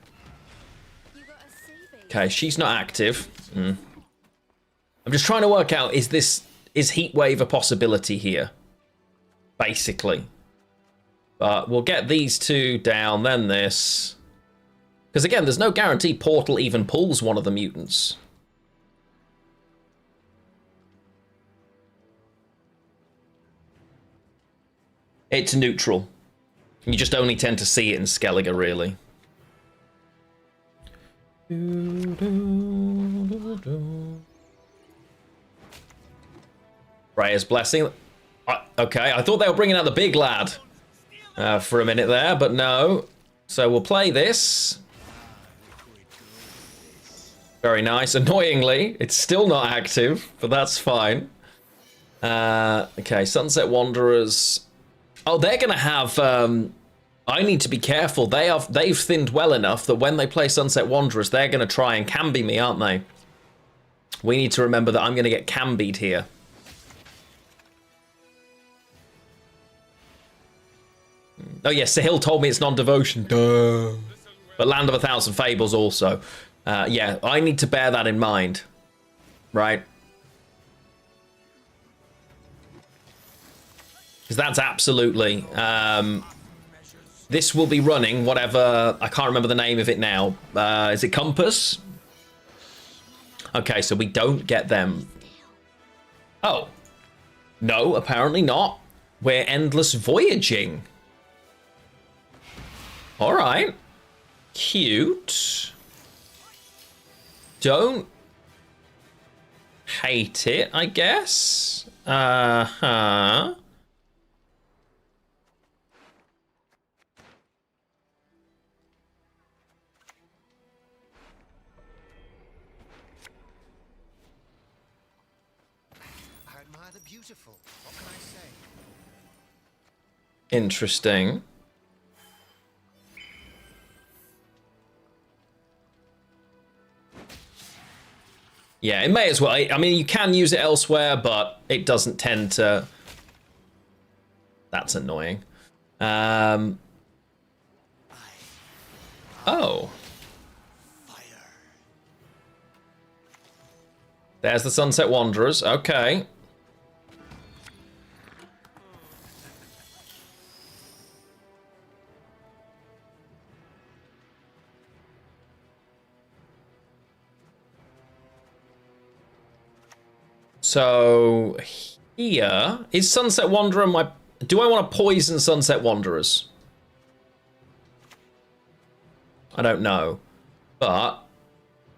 Okay, she's not active. I'm just trying to work out, is Heatwave a possibility here? Basically. But we'll get these 2 down, then this. Because again, there's no guarantee Portal even pulls one of the mutants. It's neutral. You just only tend to see it in Skellige, really. Freya's Blessing. Okay, I thought they were bringing out the big lad for a minute there, but no. So we'll play this. Very nice. Annoyingly, it's still not active, but that's fine. Okay, Sunset Wanderers. Oh, they're going to have... I need to be careful. They've thinned well enough that when they play Sunset Wanderers, they're going to try and Camby me, aren't they? We need to remember that I'm going to get Cambied here. Oh, yes, Sahil told me it's non-devotion. Duh. But Land of a Thousand Fables also. Yeah, I need to bear that in mind. Right? Because that's absolutely... this will be running whatever... I can't remember the name of it now. Is it Compass? Okay, so we don't get them. Oh. No, apparently not. We're endless voyaging. Alright. Cute. Don't hate it, I guess. Uh-huh. I admire the beautiful. What can I say? Interesting. Yeah, it may as well. I mean, you can use it elsewhere, but it doesn't tend to... That's annoying. Oh. There's the Sunset Wanderers. Okay. So here is Sunset Wanderer my... Do I want to poison Sunset Wanderers? I don't know. But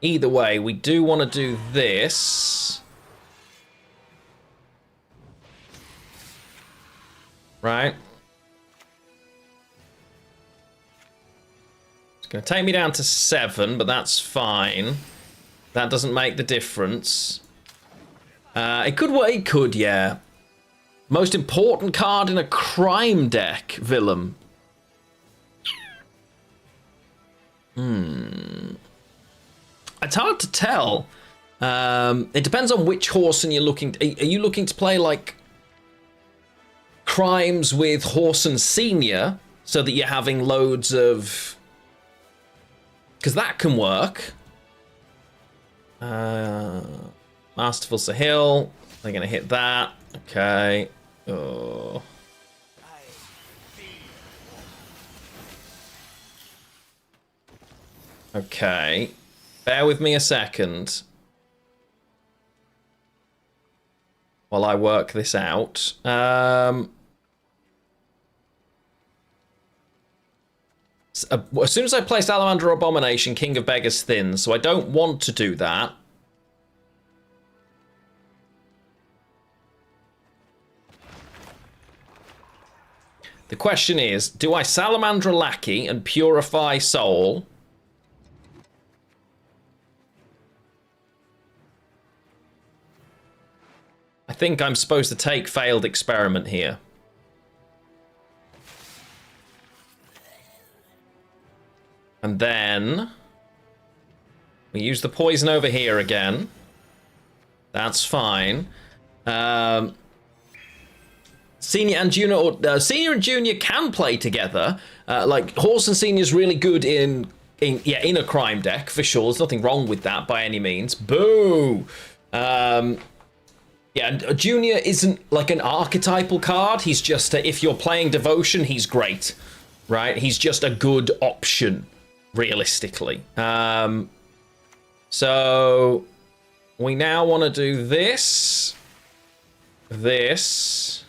either way, we do want to do this. right? It's going to take me down to 7, but that's fine. That doesn't make the difference. It could, yeah. Most important card in a crime deck, Willem. It's hard to tell. It depends on which horse and you're looking. Are you looking to play like crimes with Horson Senior so that you're having loads of? Because that can work. Masterful Sahil. They're gonna hit that. Okay. Oh. Okay. Bear with me a second while I work this out. As soon as I play Salamander Abomination, King of Beggars thins, so I don't want to do that. The question is, do I Salamandra Lackey and Purify Soul? I think I'm supposed to take Failed Experiment here. And then we use the poison over here again. That's fine. Senior and Junior, or Senior and Junior can play together. Like Horse and Senior is really good in a crime deck for sure. There's nothing wrong with that by any means. Boo. Yeah, Junior isn't like an archetypal card. He's just if you're playing Devotion, he's great, right? He's just a good option, realistically. So we now want to do this, this,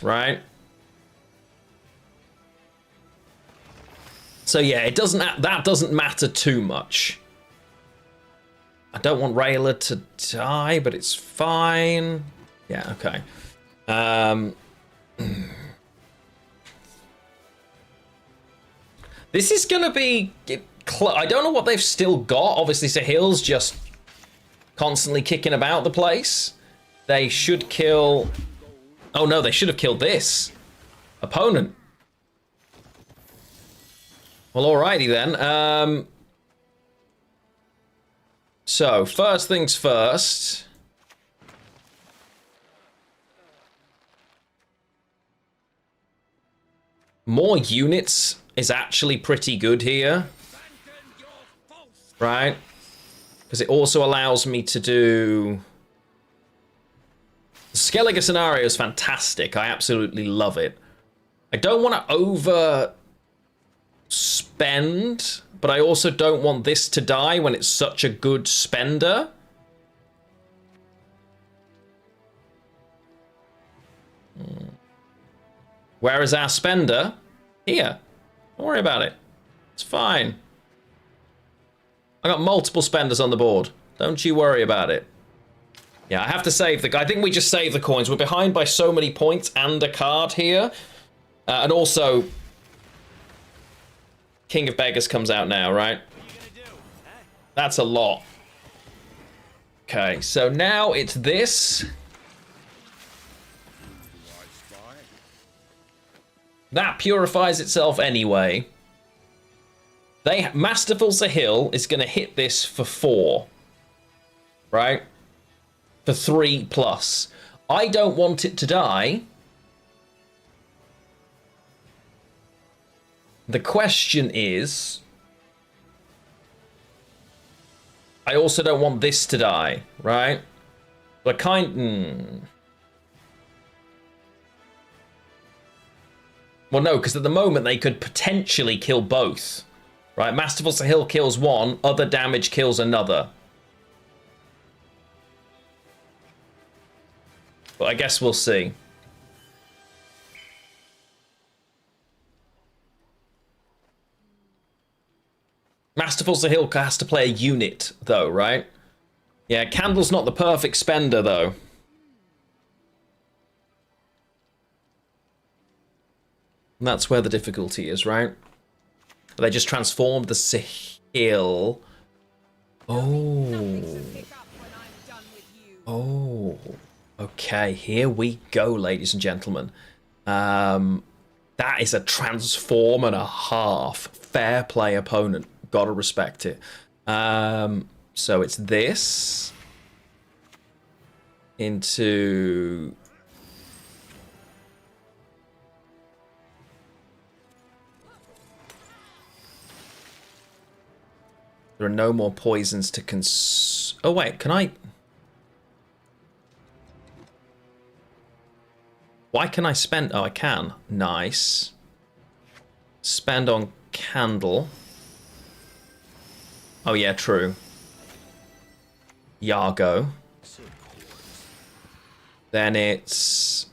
right? So yeah, that doesn't matter too much. I don't want Rayla to die, but it's fine. Yeah, okay. This is gonna be. I don't know what they've still got. Obviously, Sahil's just constantly kicking about the place. They should kill. Oh no, they should have killed this opponent. Well, alrighty then. So, first things first. More units is actually pretty good here. Right? Because it also allows me to do... The Skellige scenario is fantastic. I absolutely love it. I don't want to spend, but I also don't want this to die when it's such a good spender. Where is our spender? Here. Don't worry about it. It's fine. I got multiple spenders on the board. Don't you worry about it. Yeah, I have to save I think we just save the coins. We're behind by so many points and a card here. And also... King of Beggars comes out now, right? That's a lot. Okay, so now it's this. That purifies itself anyway. Masterful Sahil is going to hit this for 4. Right? For 3+. I don't want it to die. The question is, I also don't want this to die, right? But well, no, because at the moment they could potentially kill both, right? Masterful Sahil kills one, other damage kills another. But I guess we'll see. Masterful Sahil has to play a unit, though, right? Yeah, Candle's not the perfect spender, though. And that's where the difficulty is, right? They just transformed the Sahil. Oh. Oh. Okay, here we go, ladies and gentlemen. That is a transform and a half. Fair play opponent. Gotta respect it. So it's this. Into... There are no more poisons to Oh wait, can I... Why can I spend... Oh, I can. Nice. Spend on Candle. Oh yeah, true. Yargo. Then it's...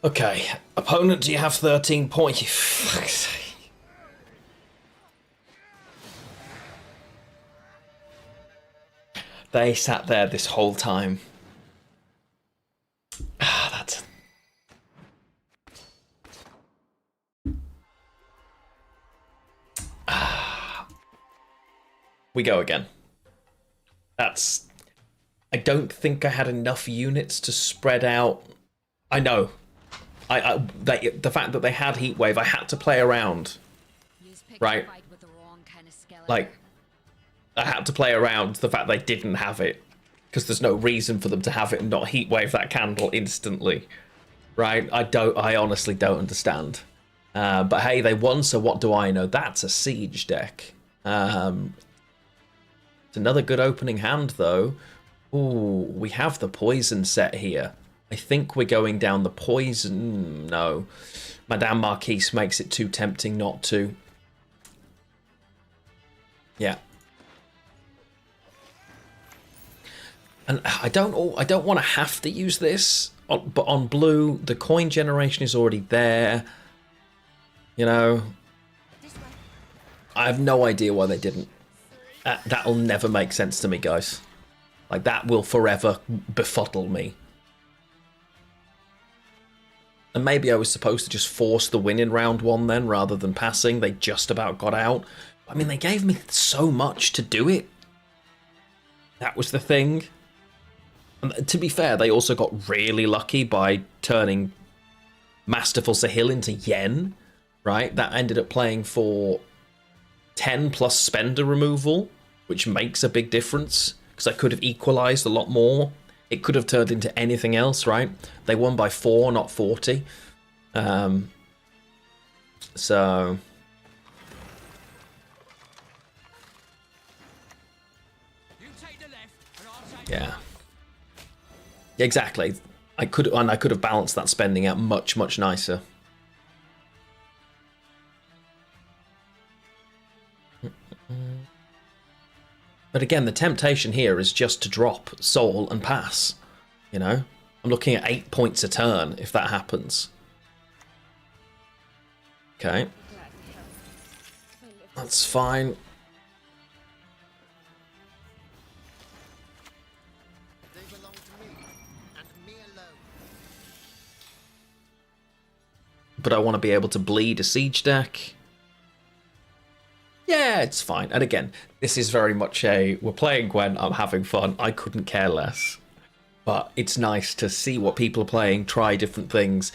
Okay, opponent, do you have 13 points? You fuck's sake. They sat there this whole time. Ah, that's... We go again. That's... I don't think I had enough units to spread out. I know. The fact that they had Heatwave, I had to play around. Right? Like, I had to play around the fact they didn't have it. Because there's no reason for them to have it and not Heatwave that Candle instantly. Right? I honestly don't understand. But hey, they won, so what do I know? That's a siege deck. It's another good opening hand, though. Ooh, we have the poison set here. I think we're going down the poison. No. Madame Marquise makes it too tempting not to. Yeah. And I don't want to have to use this, but on blue, the coin generation is already there. You know, I have no idea why they didn't. That'll never make sense to me, guys. Like, that will forever befuddle me. And maybe I was supposed to just force the win in round one then, rather than passing. They just about got out. I mean, they gave me so much to do it. That was the thing. And to be fair, they also got really lucky by turning Masterful Sahil into Yen, right? That ended up playing for 10 plus spender removal, which makes a big difference, because I could have equalized a lot more. It could have turned into anything else, right? They won by 4, not 40. So... yeah. Exactly. I could have balanced that spending out much, much nicer. But again, the temptation here is just to drop Soul and pass. You know? I'm looking at 8 points a turn, if that happens. Okay. That's fine. They belong to me, and me alone. But I want to be able to bleed a siege deck. Yeah, it's fine. And again, this is very much we're playing Gwent, I'm having fun, I couldn't care less. But it's nice to see what people are playing, try different things.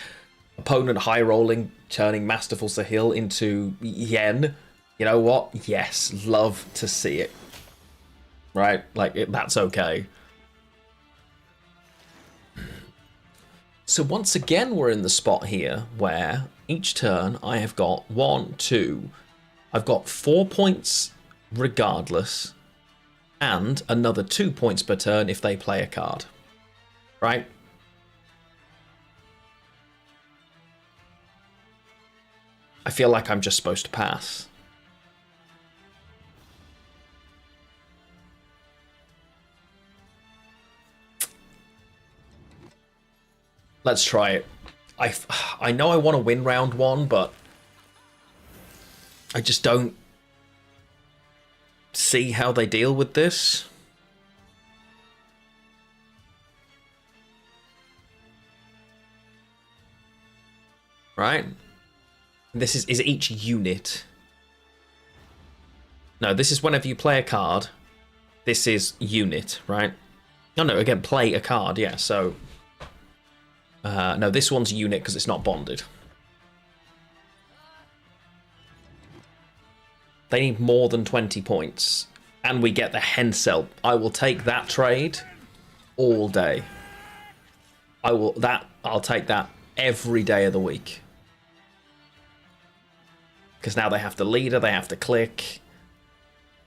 Opponent high rolling, turning Masterful Sahil into Yen. You know what? Yes, love to see it. Right? Like, that's okay. So once again, we're in the spot here where each turn I have got 1, 2... I've got 4 points regardless, and another 2 points per turn if they play a card. Right? I feel like I'm just supposed to pass. Let's try it. I know I want to win round one, but I just don't see how they deal with this. Right? This is each unit. No, this is whenever you play a card. This is unit, right? No, again, play a card, yeah, so... no, this one's unit because it's not bonded. They need more than 20 points. And we get the Hensel. I will take that trade all day. I'll take that every day of the week. Because now they have to leader, they have to click.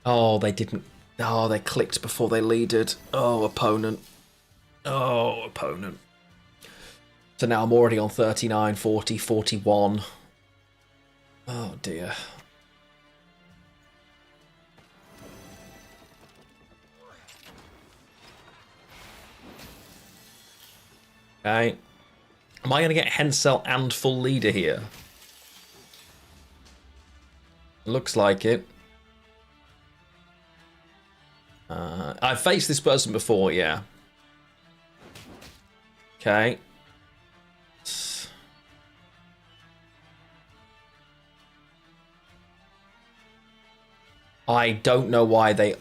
Oh, they didn't. Oh, they clicked before they leaded. Oh, opponent. Oh, opponent. So now I'm already on 39, 40, 41. Oh, dear. Okay. Am I going to get Hensel and full leader here? Looks like it. I've faced this person before, yeah. Okay. I don't know why they...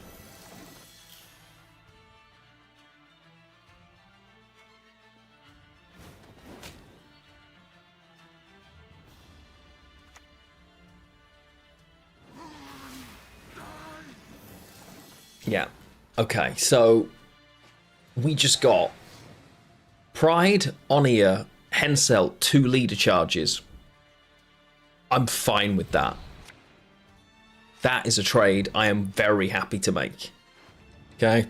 Yeah. Okay, so we just got Pride, Onia, Hensel, 2 leader charges. I'm fine with that. That is a trade I am very happy to make. Okay.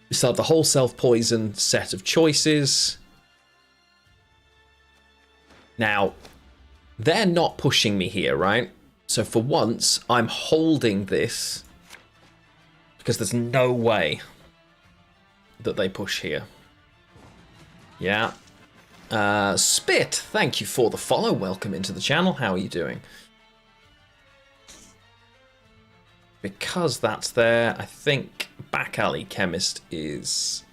We still have the whole self-poison set of choices. Now, they're not pushing me here, right? So for once, I'm holding this because there's no way that they push here. Yeah. Spit, thank you for the follow. Welcome into the channel. How are you doing? Because that's there, I think Back Alley Chemist is...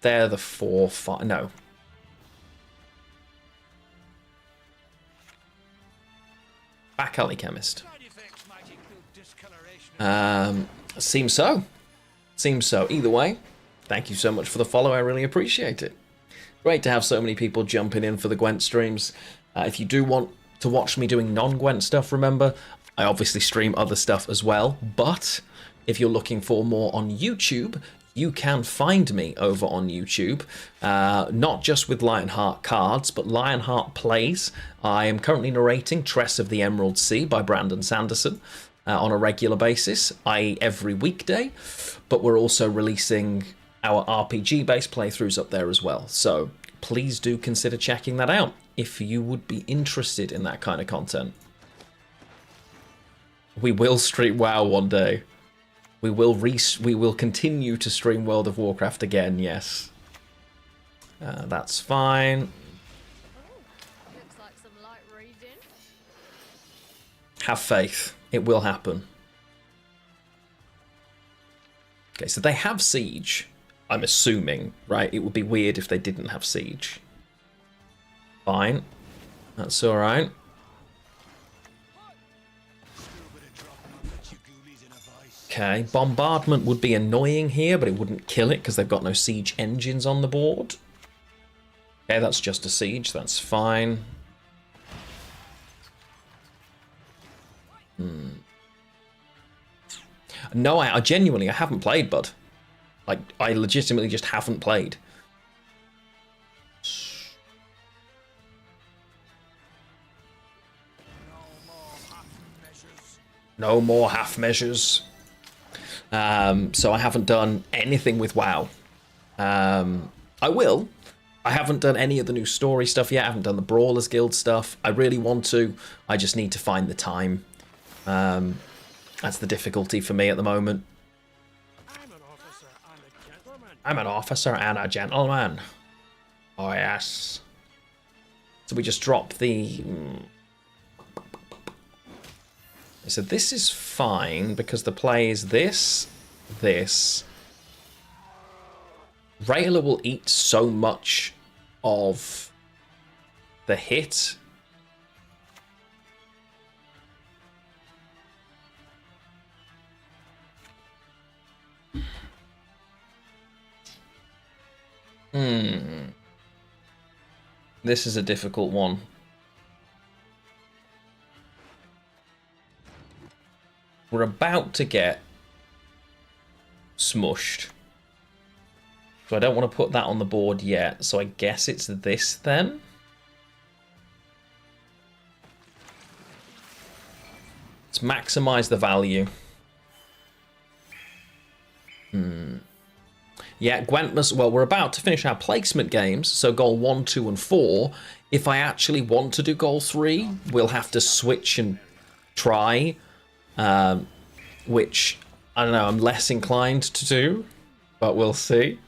They're the 4, 5... No. Back Alley Chemist. Seems so. Seems so. Either way, thank you so much for the follow. I really appreciate it. Great to have so many people jumping in for the Gwent streams. If you do want to watch me doing non-Gwent stuff, remember, I obviously stream other stuff as well. But if you're looking for more on YouTube, you can find me over on YouTube, not just with Lionheart cards, but Lionheart Plays. I am currently narrating Tress of the Emerald Sea by Brandon Sanderson on a regular basis, i.e. every weekday, but we're also releasing our RPG-based playthroughs up there as well. So please do consider checking that out if you would be interested in that kind of content. We will stream WoW one day. We will continue to stream World of Warcraft again, yes. That's fine. Looks like some light reading. Have faith. It will happen. Okay, so they have Siege, I'm assuming, right? It would be weird if they didn't have Siege. Fine. That's alright. Okay, bombardment would be annoying here, but it wouldn't kill it because they've got no siege engines on the board. Okay, that's just a siege, that's fine. No, I genuinely, I haven't played, bud. Like, I legitimately just haven't played. No more half measures. So I haven't done anything with WoW. I will. I haven't done any of the new story stuff yet. I haven't done the Brawlers Guild stuff. I really want to. I just need to find the time. That's the difficulty for me at the moment. I'm an officer and a gentleman. Oh, yes. So we just drop the... So this is fine because the play is this. Rayla will eat so much of the hit. This is a difficult one. We're about to get smushed. So I don't want to put that on the board yet. So I guess it's this then. Let's maximize the value. Yeah, Gwentmas, well, we're about to finish our placement games, so goal 1, 2, and 4. If I actually want to do goal 3, we'll have to switch and try, which, I don't know, I'm less inclined to do, but we'll see.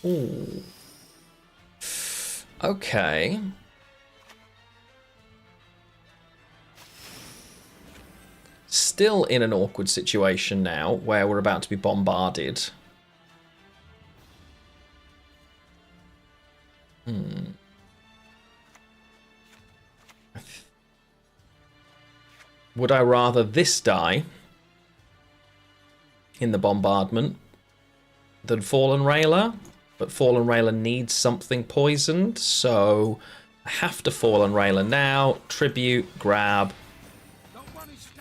Ooh. Okay. Still in an awkward situation now where we're about to be bombarded. Would I rather this die in the bombardment than Fallen Railer? But Fallen Railer needs something poisoned, so I have to Fallen Railer now. Tribute, grab.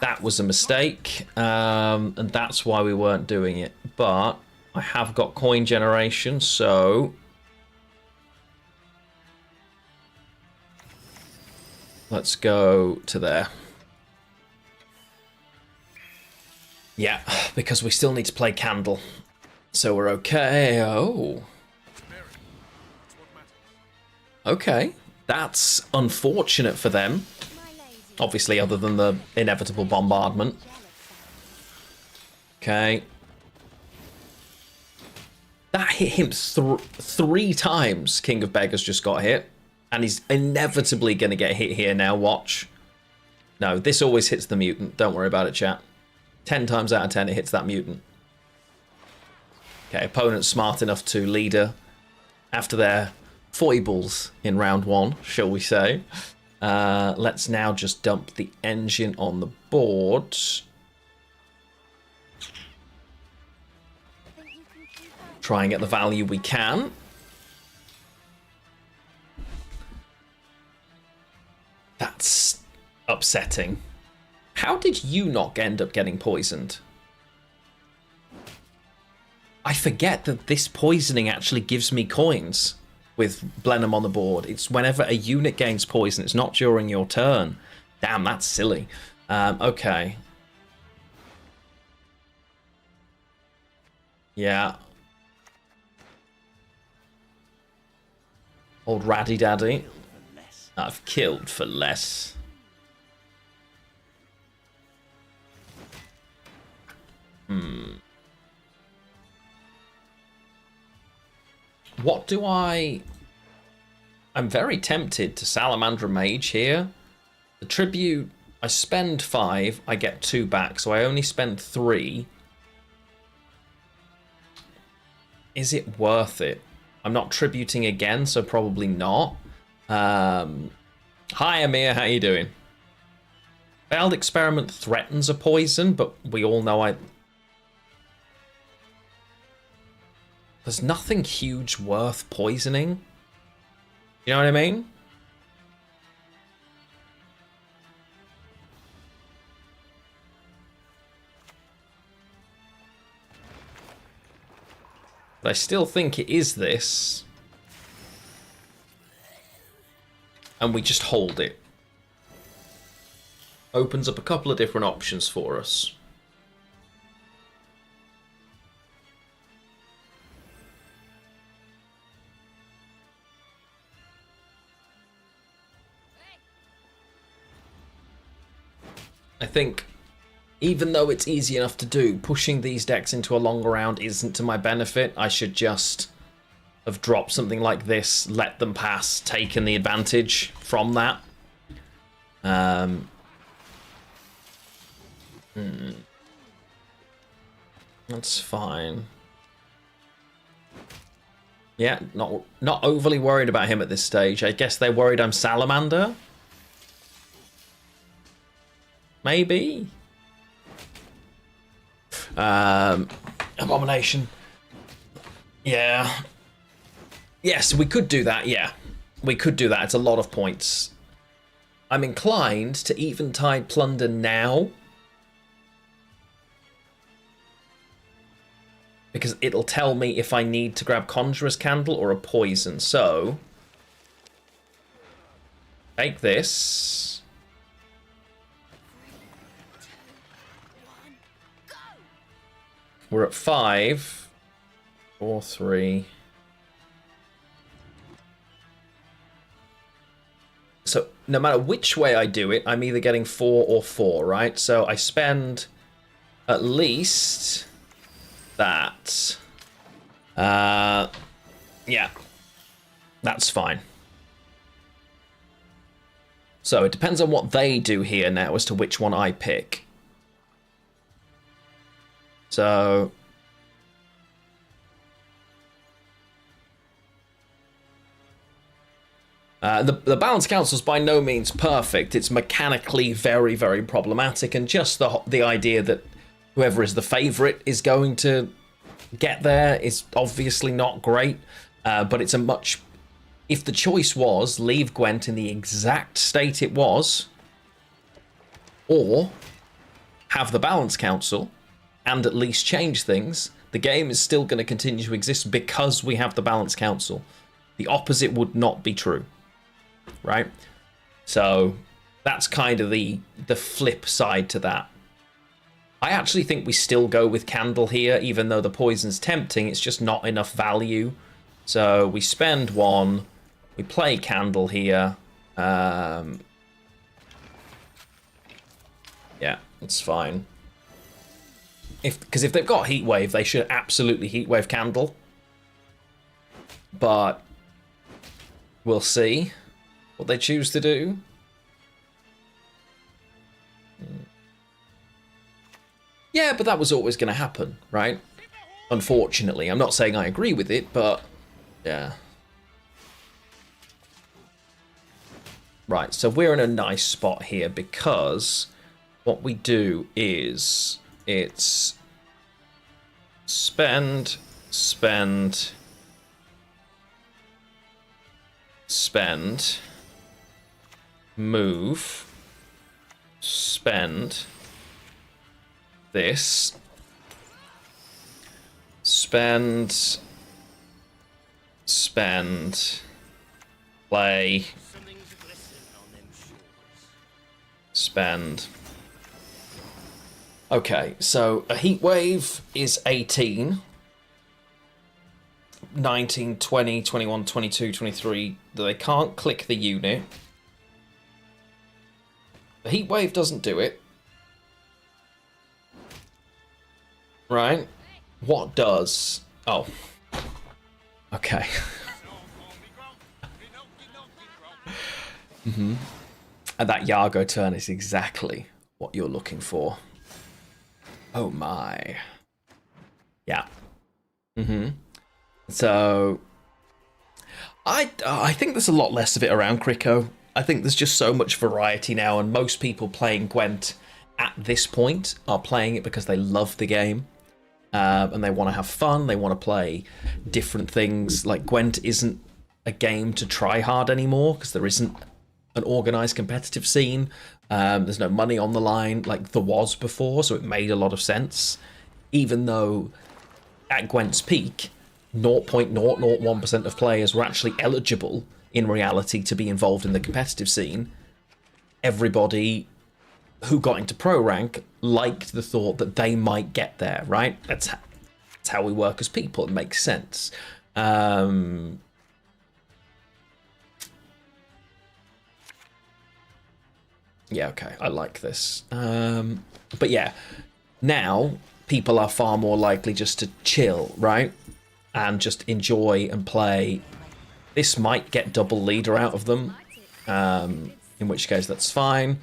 That was a mistake, and that's why we weren't doing it. But I have got coin generation, so let's go to there. Yeah, because we still need to play Candle, so we're okay. Oh, okay, that's unfortunate for them. Obviously, other than the inevitable bombardment. Okay. That hit him three times. King of Beggars just got hit. And he's inevitably going to get hit here now. Watch. No, this always hits the mutant. Don't worry about it, chat. 10 times out of 10, it hits that mutant. Okay, opponent's smart enough to leader after their foibles in round 1, shall we say. Let's now just dump the engine on the board. Try and get the value we can. That's upsetting. How did you not end up getting poisoned? I forget that this poisoning actually gives me coins. With Blenheim on the board, it's whenever a unit gains poison, it's not during your turn. Damn, that's silly. Okay. Yeah. Old Raddy Daddy. I've killed for less. What do I'm very tempted to Salamander Mage here. The tribute, I spend 5, I get 2 back, so I only spend 3. Is it worth it? I'm not tributing again, so probably not. Hi Amir, how you doing? Failed experiment threatens a poison, but we all know there's nothing huge worth poisoning. You know what I mean? But I still think it is this. And we just hold it. Opens up a couple of different options for us. I think, even though it's easy enough to do, pushing these decks into a longer round isn't to my benefit. I should just have dropped something like this, let them pass, taken the advantage from that. That's fine. Yeah, not overly worried about him at this stage. I guess they're worried I'm Salamander? Maybe? Abomination. Yeah. Yes, we could do that, yeah. We could do that. It's a lot of points. I'm inclined to Eventide Plunder now. Because it'll tell me if I need to grab Conjurer's Candle or a poison. So, take this. We're at 5, 4, 3. So no matter which way I do it, I'm either getting 4 or 4, right? So I spend at least that. Yeah, that's fine. So it depends on what they do here now as to which one I pick. So the Balance Council is by no means perfect. It's mechanically very, very problematic, and just the idea that whoever is the favourite is going to get there is obviously not great. But it's a much... If the choice was leave Gwent in the exact state it was, or have the Balance Council and at least change things, the game is still going to continue to exist because we have the Balance Council. The opposite would not be true, right? So that's kind of the flip side to that. I actually think we still go with Candle here, even though the poison's tempting. It's just not enough value. So we spend 1, we play Candle here. Yeah, it's fine. Because if they've got Heatwave, they should absolutely Heatwave Candle. But we'll see what they choose to do. Yeah, but that was always going to happen, right? Unfortunately. I'm not saying I agree with it, but yeah. Right, so we're in a nice spot here because what we do is it's spend, spend, spend, move, spend, this, spend, spend, play, spend. Okay, so a heat wave is 18, 19, 20, 21, 22, 23. They can't click the unit. The heat wave doesn't do it. Right? What does? Oh. Okay. And that Yargo turn is exactly what you're looking for. Oh my. Yeah. So I think there's a lot less of it around Kriko. I think there's just so much variety now, and most people playing Gwent at this point are playing it because they love the game. And they want to have fun, they want to play different things. Like, Gwent isn't a game to try hard anymore because there isn't an organised competitive scene. There's no money on the line like there was before, so it made a lot of sense. Even though at Gwent's peak, 0.001% of players were actually eligible in reality to be involved in the competitive scene, everybody who got into pro rank liked the thought that they might get there, right? That's how we work as people. It makes sense. Yeah, okay, I like this. But yeah, now people are far more likely just to chill, right? and just enjoy and play. This might get double leader out of them, in which case that's fine.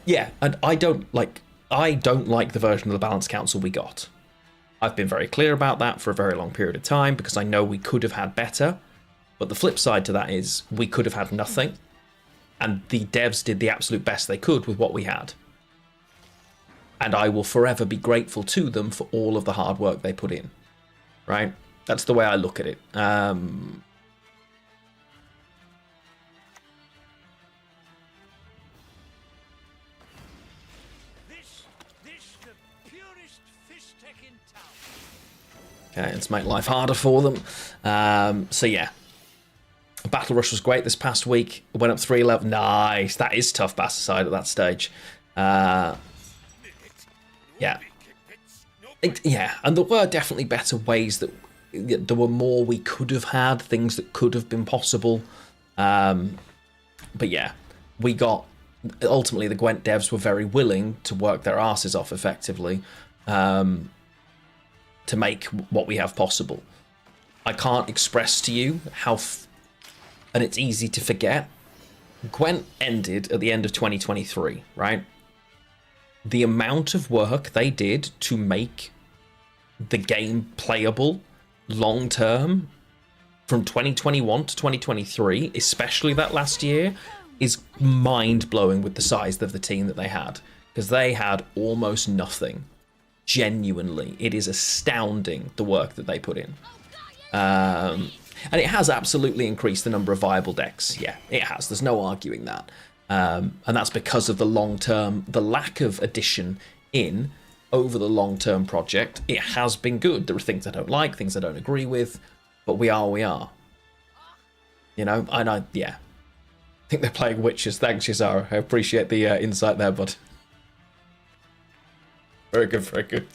Yeah, and I don't like the version of the Balance Council we got. I've been very clear about that for a very long period of time because I know we could have had better. But the flip side to that is we could have had nothing. And the devs did the absolute best they could with what we had. And I will forever be grateful to them for all of the hard work they put in. Right? That's the way I look at it. This the purest fish tech in town. Okay, let's make life harder for them. So yeah. Battle Rush was great this past week. It went up 3-11. Nice. That is tough Basticide at that stage. Yeah. Yeah, and there were definitely better ways that there were more we could have had, things that could have been possible. But yeah, we got... Ultimately, the Gwent devs were very willing to work their asses off effectively to make what we have possible. I can't express to you how... and it's easy to forget. Gwent ended at the end of 2023, right? The amount of work they did to make the game playable long term from 2021 to 2023, especially that last year, is mind-blowing with the size of the team that they had. Because they had almost nothing. Genuinely. It is astounding the work that they put in. And it has absolutely increased the number of viable decks. Yeah, it has. There's no arguing that. And that's because of the long-term, the lack of addition in over the long-term project. It has been good. There are things I don't like, things I don't agree with, but we are. You know, and yeah. I think they're playing Witches. Thanks, Shizara. I appreciate the insight there, bud. Very good, very good.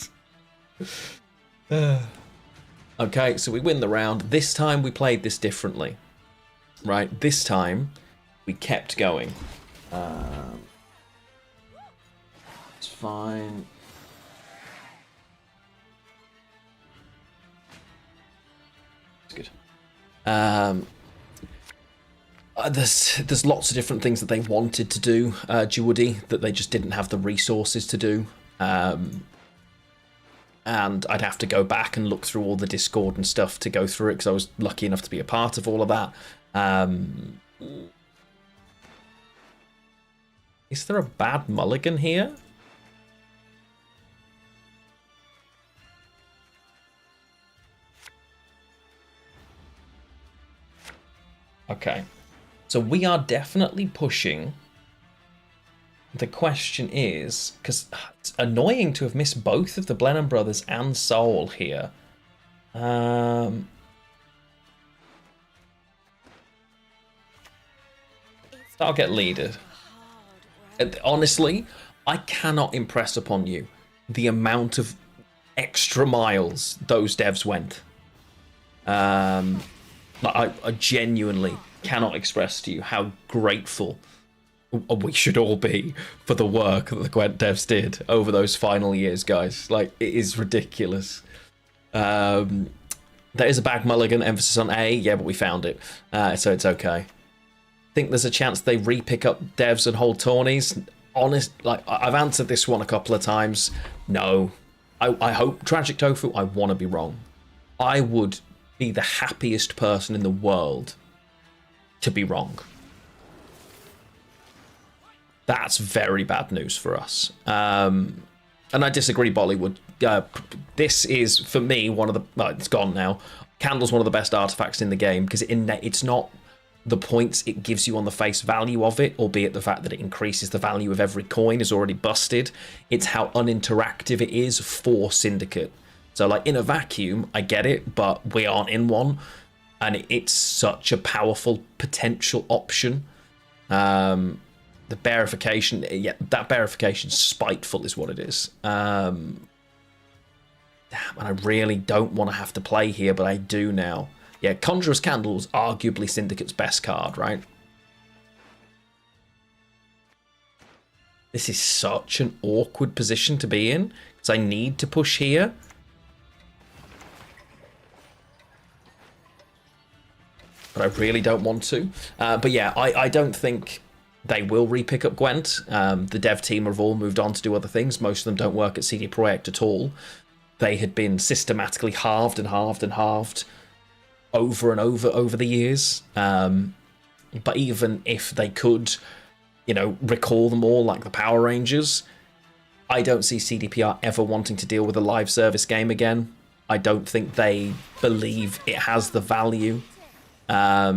Okay, so we win the round. This time we played this differently. Right, this time we kept going. It's fine. It's good. There's lots of different things that they wanted to do, Juwoody, that they just didn't have the resources to do. And I'd have to go back and look through all the Discord and stuff to go through it because I was lucky enough to be a part of all of that. Is there a bad mulligan here? Okay. So we are definitely pushing. The question is, because it's annoying to have missed both of the Blenheim brothers and Soul here. I'll get leaded. Honestly, I cannot impress upon you the amount of extra miles those devs went. I genuinely cannot express to you how grateful we should all be for the work that the Gwent devs did over those final years, guys. Like, it is ridiculous. There is a bag mulligan, emphasis on A, yeah, but we found it, so it's okay. Think there's a chance they re-pick up devs and hold tourneys? Honest, like, I've answered this one a couple of times. No. I hope, Tragic Tofu, I want to be wrong. I would be the happiest person in the world to be wrong. That's very bad news for us. And I disagree, Bollywood. This is, for me, one of the... Well, it's gone now. Candle's one of the best artifacts in the game because it's not the points it gives you on the face value of it, albeit the fact that it increases the value of every coin is already busted. It's how uninteractive it is for Syndicate. So, like, in a vacuum, I get it, but we aren't in one. And it's such a powerful potential option. The barification, yeah, that barification's spiteful is what it is. Damn, and I really don't want to have to play here, but I do now. Yeah, Conjurer's Candle is arguably Syndicate's best card, right? This is such an awkward position to be in, because I need to push here. but I really don't want to. But yeah, I don't think they will re-pick up Gwent. The dev team have all moved on to do other things. Most of them don't work at CD Projekt at all. They had been systematically halved and halved and halved over and over the years. But even if they could, recall them all like the Power Rangers, I don't see CDPR ever wanting to deal with a live service game again. I don't think they believe it has the value. Yeah,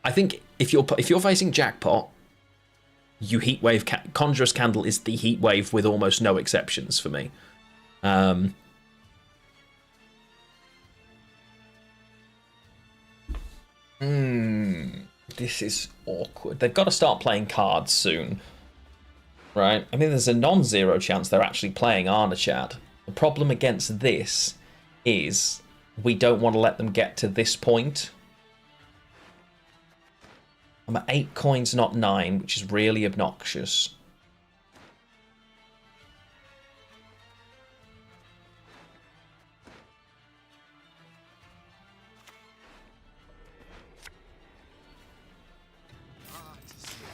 I think if you're facing Jackpot, you Heatwave. Conjurer's Candle is the Heatwave with almost no exceptions for me. This is awkward. They've got to start playing cards soon, right? I mean, there's a non-zero chance they're actually playing Arnachad. The problem against this is we don't want to let them get to this point. I'm at 8 coins, not 9, which is really obnoxious.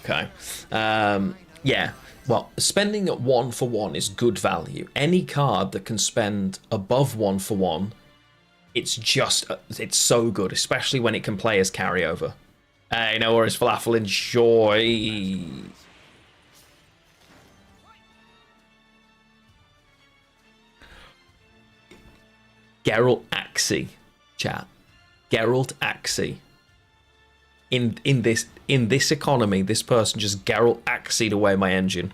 Okay. Yeah. Well, spending at 1 for 1 is good value. Any card that can spend above 1 for 1, it's so good, especially when it can play as carryover. Hey, no worries, Falafel, enjoy. Geralt Axie, chat. Geralt Axie. In this economy, this person just Geralt Axied away my engine.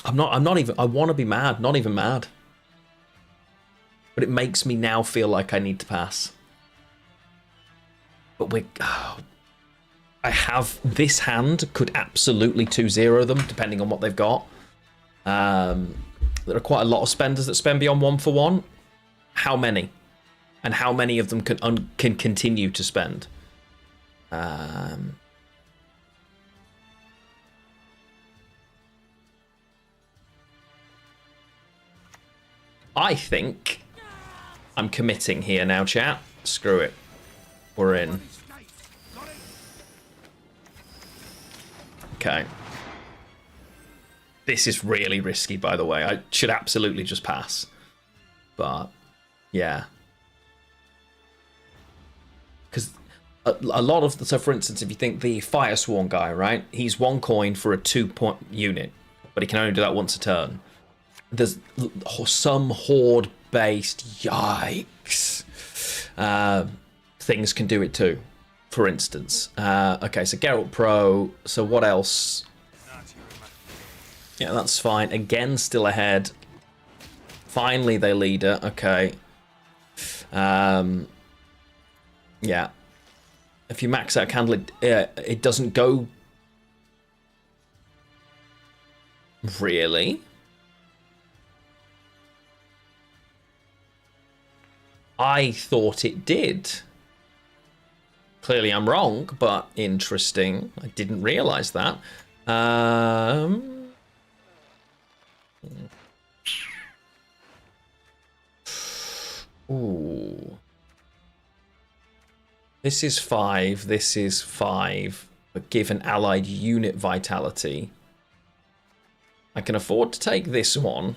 I'm not even, I want to be mad, not even mad. But it makes me now feel like I need to pass. But I have this hand could absolutely 2-0 them, depending on what they've got. There are quite a lot of spenders that spend beyond 1 for 1. How many? And how many of them can continue to spend? I think I'm committing here now, chat. Screw it. We're in. Okay. This is really risky, by the way. I should absolutely just pass. But, yeah. Because a lot of... So, for instance, if you think the Firesworn guy, right? He's 1 coin for a 2-point unit. But he can only do that once a turn. There's some horde-based... Yikes. Things can do it too, for instance. Okay, so Geralt Pro. So what else? Yeah, that's fine. Again, still ahead. Finally, they lead her. Okay. Yeah. If you max out Candle, it doesn't go... Really? I thought it did. Clearly I'm wrong, but interesting. I didn't realise that. Ooh. This is 5, this is 5, but give an allied unit vitality. I can afford to take this one.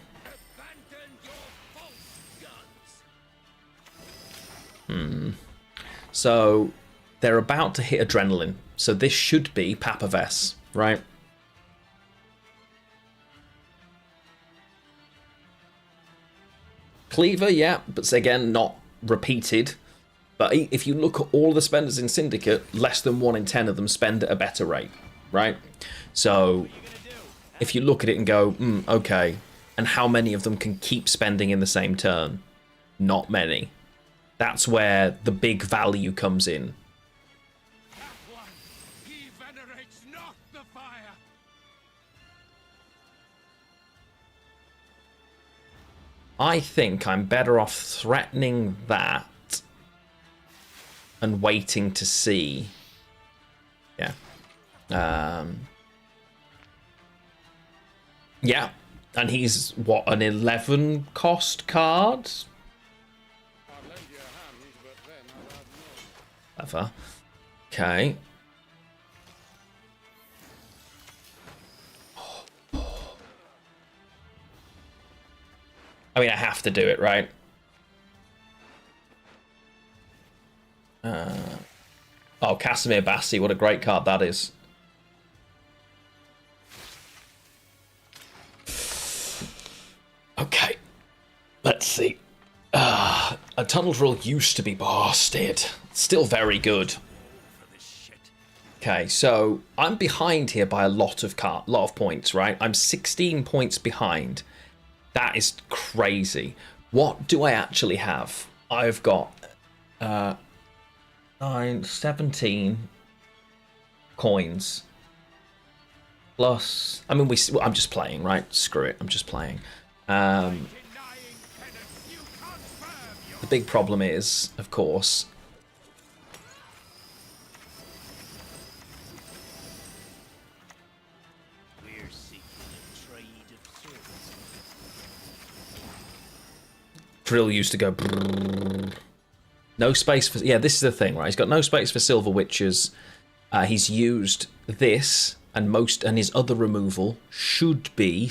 So they're about to hit adrenaline. So this should be Papaves, right? Cleaver, yeah, but again, not repeated. But if you look at all the spenders in Syndicate, less than 1 in 10 of them spend at a better rate, right? So if you look at it and go, okay, and how many of them can keep spending in the same turn? Not many. That's where the big value comes in. He venerates not the fire. I think I'm better off threatening that and waiting to see. Yeah. Yeah. And he's, what, an 11 cost card? Clever. Okay. I mean, I have to do it, right? Oh, Casimir Bassi, what a great card that is. Okay, let's see. A tunnel drill used to be bastard. Still very good. Okay, so I'm behind here by a lot of points, right? I'm 16 points behind. That is crazy. What do I actually have? I've got 17 coins. Plus, I mean, I'm just playing, right? Screw it, I'm just playing. The big problem is, of course, We're seeking a trade of services. Drill used to go brrrr. No space for, yeah, this is the thing, right? He's got no space for Silver Witches. He's used this and his other removal should be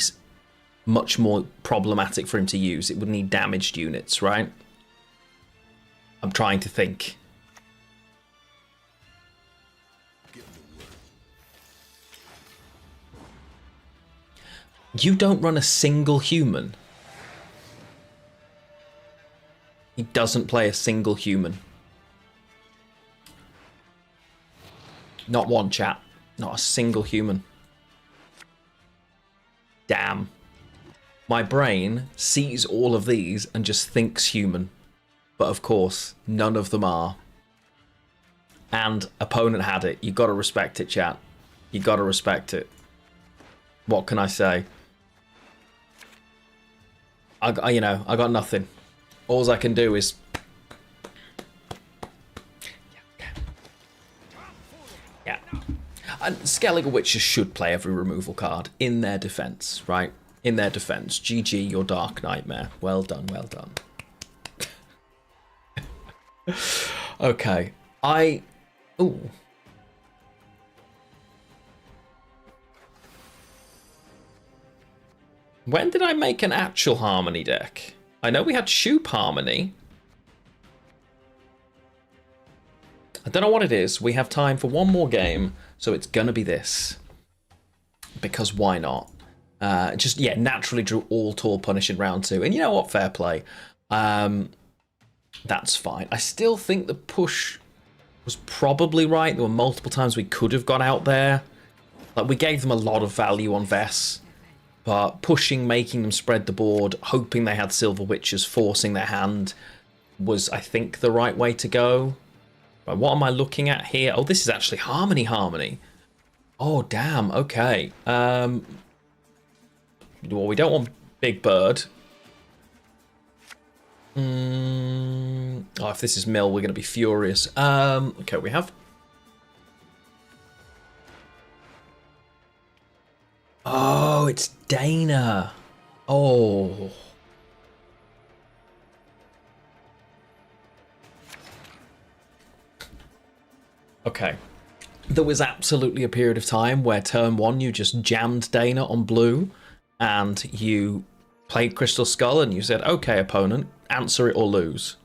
much more problematic for him to use. It would need damaged units, right? I'm trying to think. You don't run a single human. He doesn't play a single human. Not one, chat. Not a single human. Damn. My brain sees all of these and just thinks human. But of course, none of them are. And opponent had it. You gotta respect it, chat. You gotta respect it. What can I say? I got nothing. All I can do is... Yeah. And Skellige Witches should play every removal card in their defense, right? In their defense. GG, your Dark Nightmare. Well done, well done. Okay. Ooh. When did I make an actual Harmony deck? I know we had Shoop Harmony. I don't know what it is. We have time for one more game, so it's gonna be this. Because why not? Just, yeah, naturally drew all Tor Punish in round 2. And you know what? Fair play. That's fine. I still think the push was probably right. There were multiple times we could have got out there. Like, we gave them a lot of value on Vess. But pushing, making them spread the board, hoping they had Silver Witches, forcing their hand was, I think, the right way to go. Right, what am I looking at here? Oh, this is actually Harmony. Oh, damn. Okay. Well, we don't want Big Bird. Oh, if this is Mill, we're going to be furious. Okay, we have... Oh, it's Dana. Oh. Okay. There was absolutely a period of time where turn 1 you just jammed Dana on blue and you played Crystal Skull and you said, okay, opponent, answer it or lose.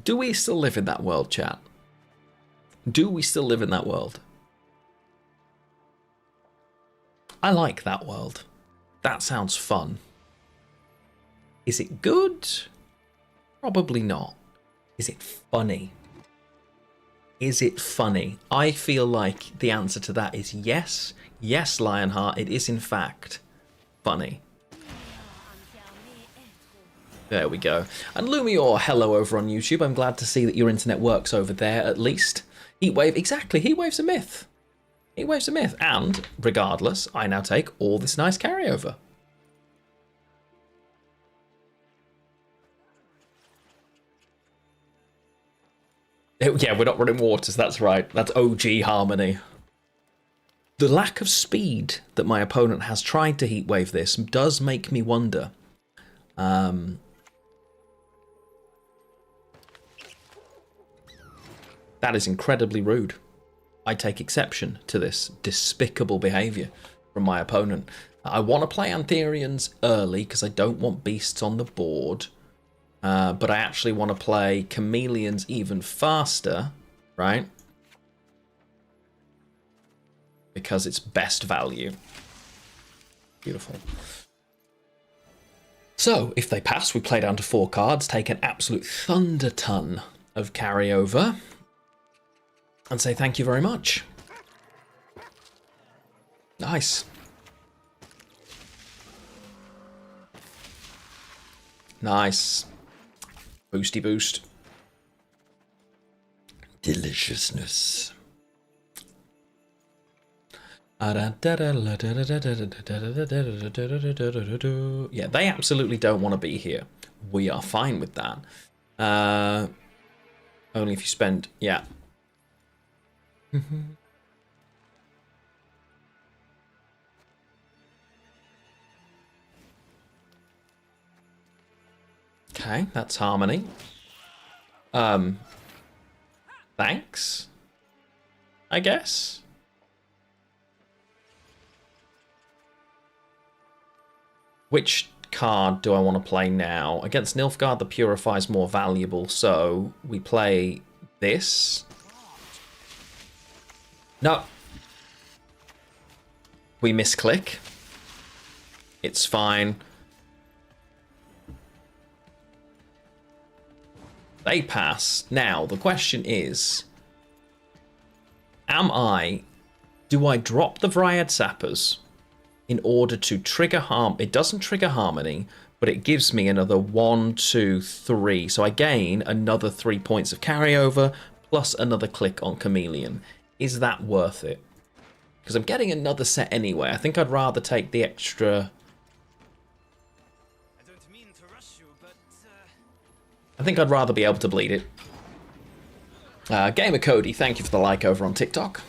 Do we still live in that world, chat? Do we still live in that world? I like that world. That sounds fun. Is it good? Probably not. Is it funny? Is it funny? I feel like the answer to that is yes. Yes, Lionheart, it is in fact funny. There we go. And Lumior, hello over on YouTube. I'm glad to see that your internet works over there at least. Heatwave, exactly. Heatwave's a myth. Heatwave's a myth. And regardless, I now take all this nice carryover. Yeah, we're not running waters, that's right. That's OG Harmony. The lack of speed that my opponent has tried to heatwave this does make me wonder. That That is incredibly rude. I take exception to this despicable behaviour from my opponent. I want to play Antherians early because I don't want beasts on the board. But I actually want to play Chameleons even faster, right? Because it's best value. Beautiful. So, if they pass, we play down to 4 cards, take an absolute thunder ton of carryover, and say thank you very much. Nice. Nice. Boosty boost. Deliciousness. Yeah, they absolutely don't want to be here. We are fine with that. Only if you spend... Yeah. Okay, that's harmony. Thanks, I guess. Which card do I want to play now? Against Nilfgaard, the Purify is more valuable, so we play this. No. We misclick. It's fine. They pass. Now, the question is, do I drop the Vryad Sappers in order to trigger harm? It doesn't trigger harmony, but it gives me another 1, 2, 3. So I gain another 3 points of carryover, plus another click on Chameleon. Is that worth it? Because I'm getting another set anyway. I think I'd rather take the extra... I think I'd rather be able to bleed it. Gamer Cody, thank you for the like over on TikTok.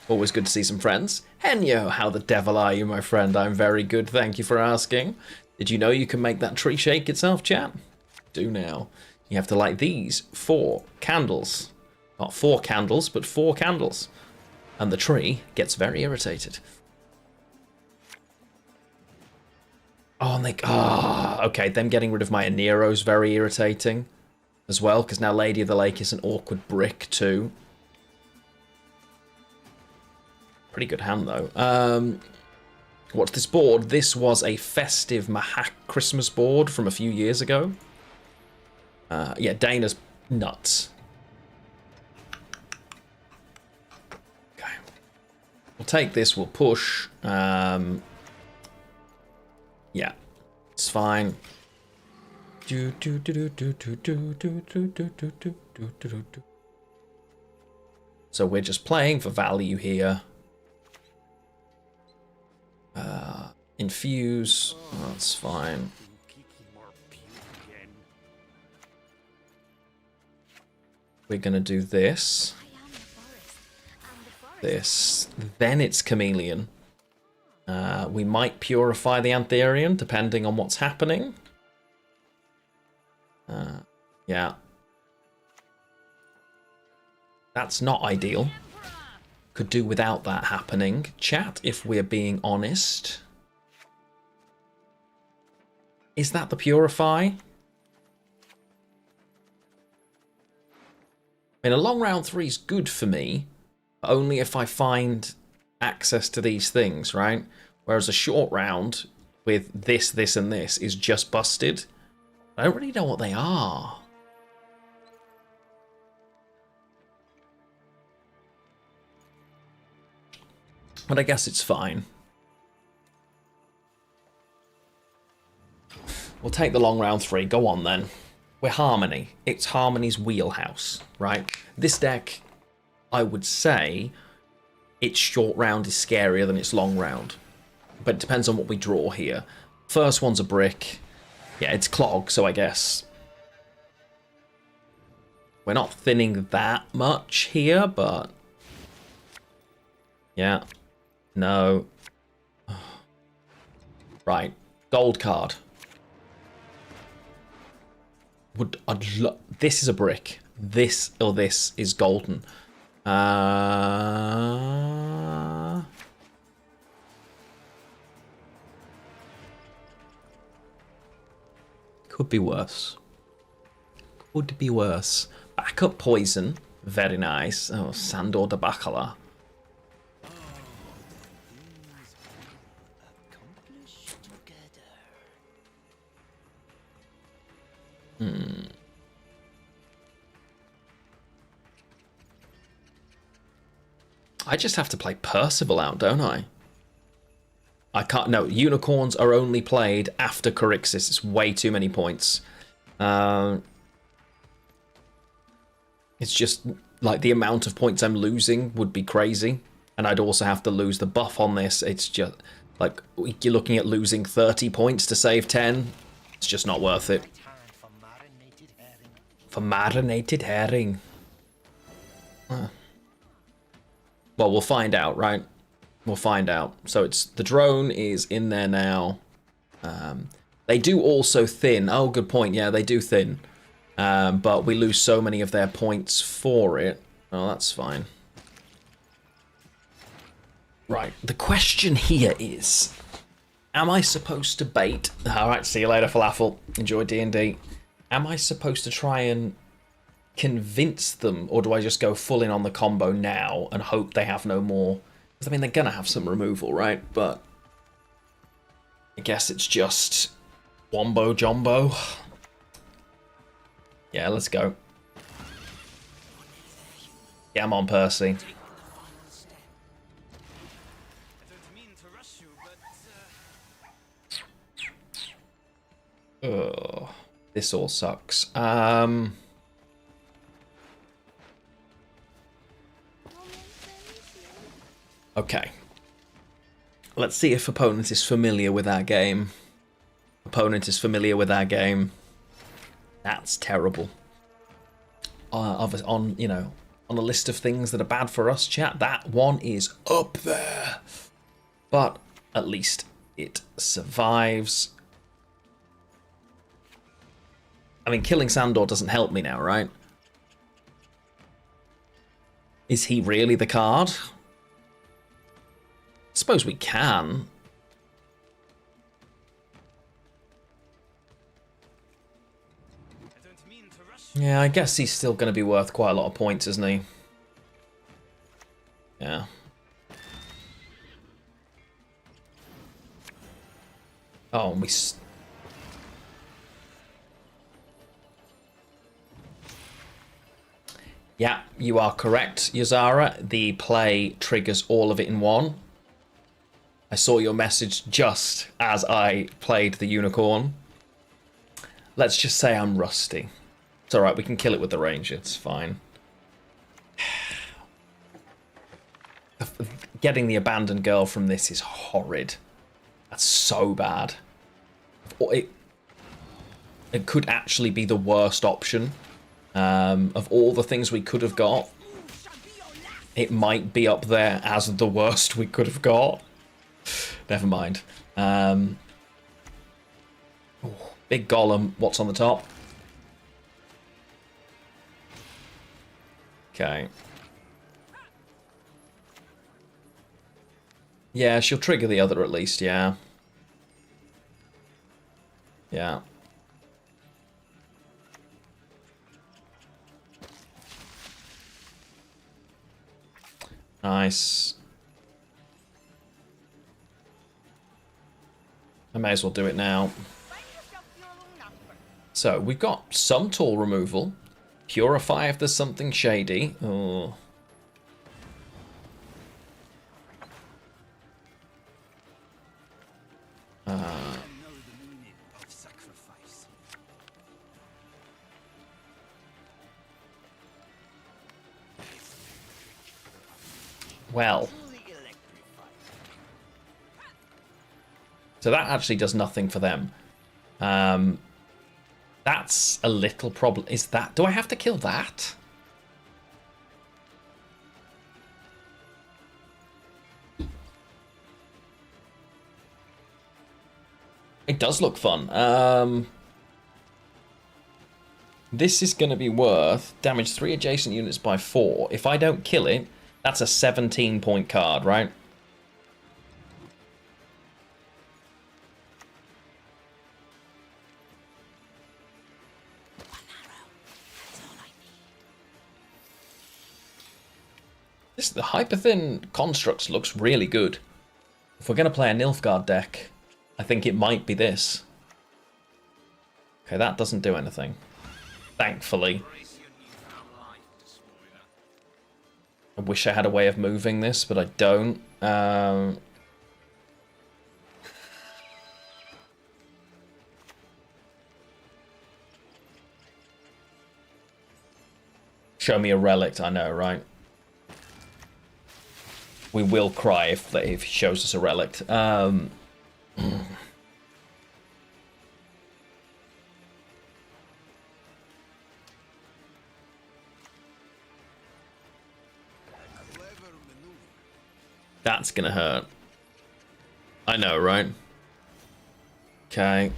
Always good to see some friends. Henyo, how the devil are you, my friend? I'm very good, thank you for asking. Did you know you can make that tree shake itself, chat? Do now. You have to light these 4 candles. Not 4 candles, but 4 candles. And the tree gets very irritated. Oh, and they... Ah, okay, them getting rid of my Anero's very irritating as well, because now Lady of the Lake is an awkward brick too. Pretty good hand, though. What's this board? This was a festive Mahak Christmas board from a few years ago. Yeah, Dana's nuts. Okay. We'll take this, we'll push. Yeah, it's fine. So we're just playing for value here. Infuse, that's fine. We're gonna do this. This. Then it's Chameleon. We might purify the Antherian, depending on what's happening. Yeah. That's not ideal. Could do without that happening. Chat, if we're being honest. Is that the purify? I mean, a long round 3 is good for me, but only if I find access to these things, right? Whereas a short round with this, this, and this is just busted. I don't really know what they are. But I guess it's fine. We'll take the long round 3. Go on then. We're Harmony. It's Harmony's wheelhouse, right? This deck, I would say, its short round is scarier than its long round. But it depends on what we draw here. First one's a brick. Yeah, it's clog, so I guess we're not thinning that much here, but yeah, no. Right, gold card. This is a brick. this or this is golden. Could be worse. Could be worse. Backup poison. Very nice. Oh, Sandor de Bacala. I just have to play Percival out, don't I? I can't. No, unicorns are only played after Corixis. It's way too many points. It's just like the amount of points I'm losing would be crazy, and I'd also have to lose the buff on this. It's just like you're looking at losing 30 points to save 10. It's just not worth it. For marinated herring. Well, we'll find out, right? We'll find out. So it's the drone is in there now. They do also thin. Oh, good point. Yeah, they do thin. But we lose so many of their points for it. Oh, that's fine. Right. The question here is, am I supposed to bait? All right. See you later, Falafel. Enjoy D&D. Am I supposed to try and convince them, or do I just go full in on the combo now and hope they have no more? Because I mean, they're gonna have some removal, right? But I guess it's just wombo jumbo. Yeah, let's go. Yeah, I'm on Percy. Ugh, this all sucks. Okay. Let's see if opponent is familiar with our game. Opponent is familiar with our game. That's terrible. On you know, on a list of things that are bad for us, chat, that one is up there. But at least it survives. I mean, killing Sandor doesn't help me now, right? Is he really the card? I suppose we can. Yeah, I guess he's still going to be worth quite a lot of points, isn't he? Yeah. Oh, and we... Yeah, you are correct, Yazara. The play triggers all of it in one. I saw your message just as I played the unicorn. Let's just say I'm rusty. It's alright, we can kill it with the ranger, it's fine. Getting the abandoned girl from this is horrid. That's so bad. It could actually be the worst option. Of all the things we could have got, it might be up there as the worst we could have got. Never mind. Big golem, what's on the top? Okay. Yeah, she'll trigger the other at least, yeah. Yeah. Nice. I may as well do it now. So, we've got some tool removal. Purify if there's something shady. Oh. Well. So that actually does nothing for them. That's a little problem. Is that... Do I have to kill that? It does look fun. This is going to be worth damage 3 adjacent units by 4. If I don't kill it, that's a 17-point card, right? The Hyperthin Constructs looks really good. If we're going to play a Nilfgaard deck, I think it might be this. Okay, that doesn't do anything. Thankfully. I wish I had a way of moving this, but I don't. Show me a relic, I know, right? We will cry if he shows us a relic. That's gonna hurt. I know, right? Okay.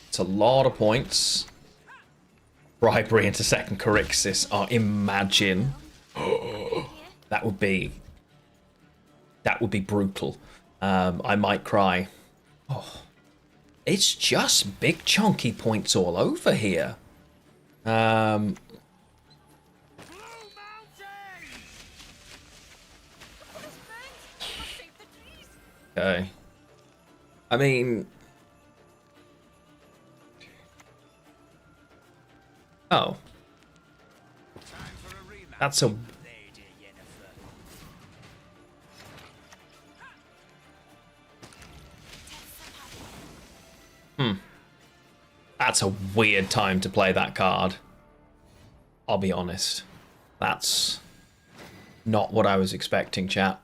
It's a lot of points. Bribery into second Corixis. Oh, imagine. That would be brutal. I might cry. Oh, it's just big chunky points all over here. Okay. I mean... Oh. That's a... That's a weird time to play that card. I'll be honest. That's not what I was expecting, chat.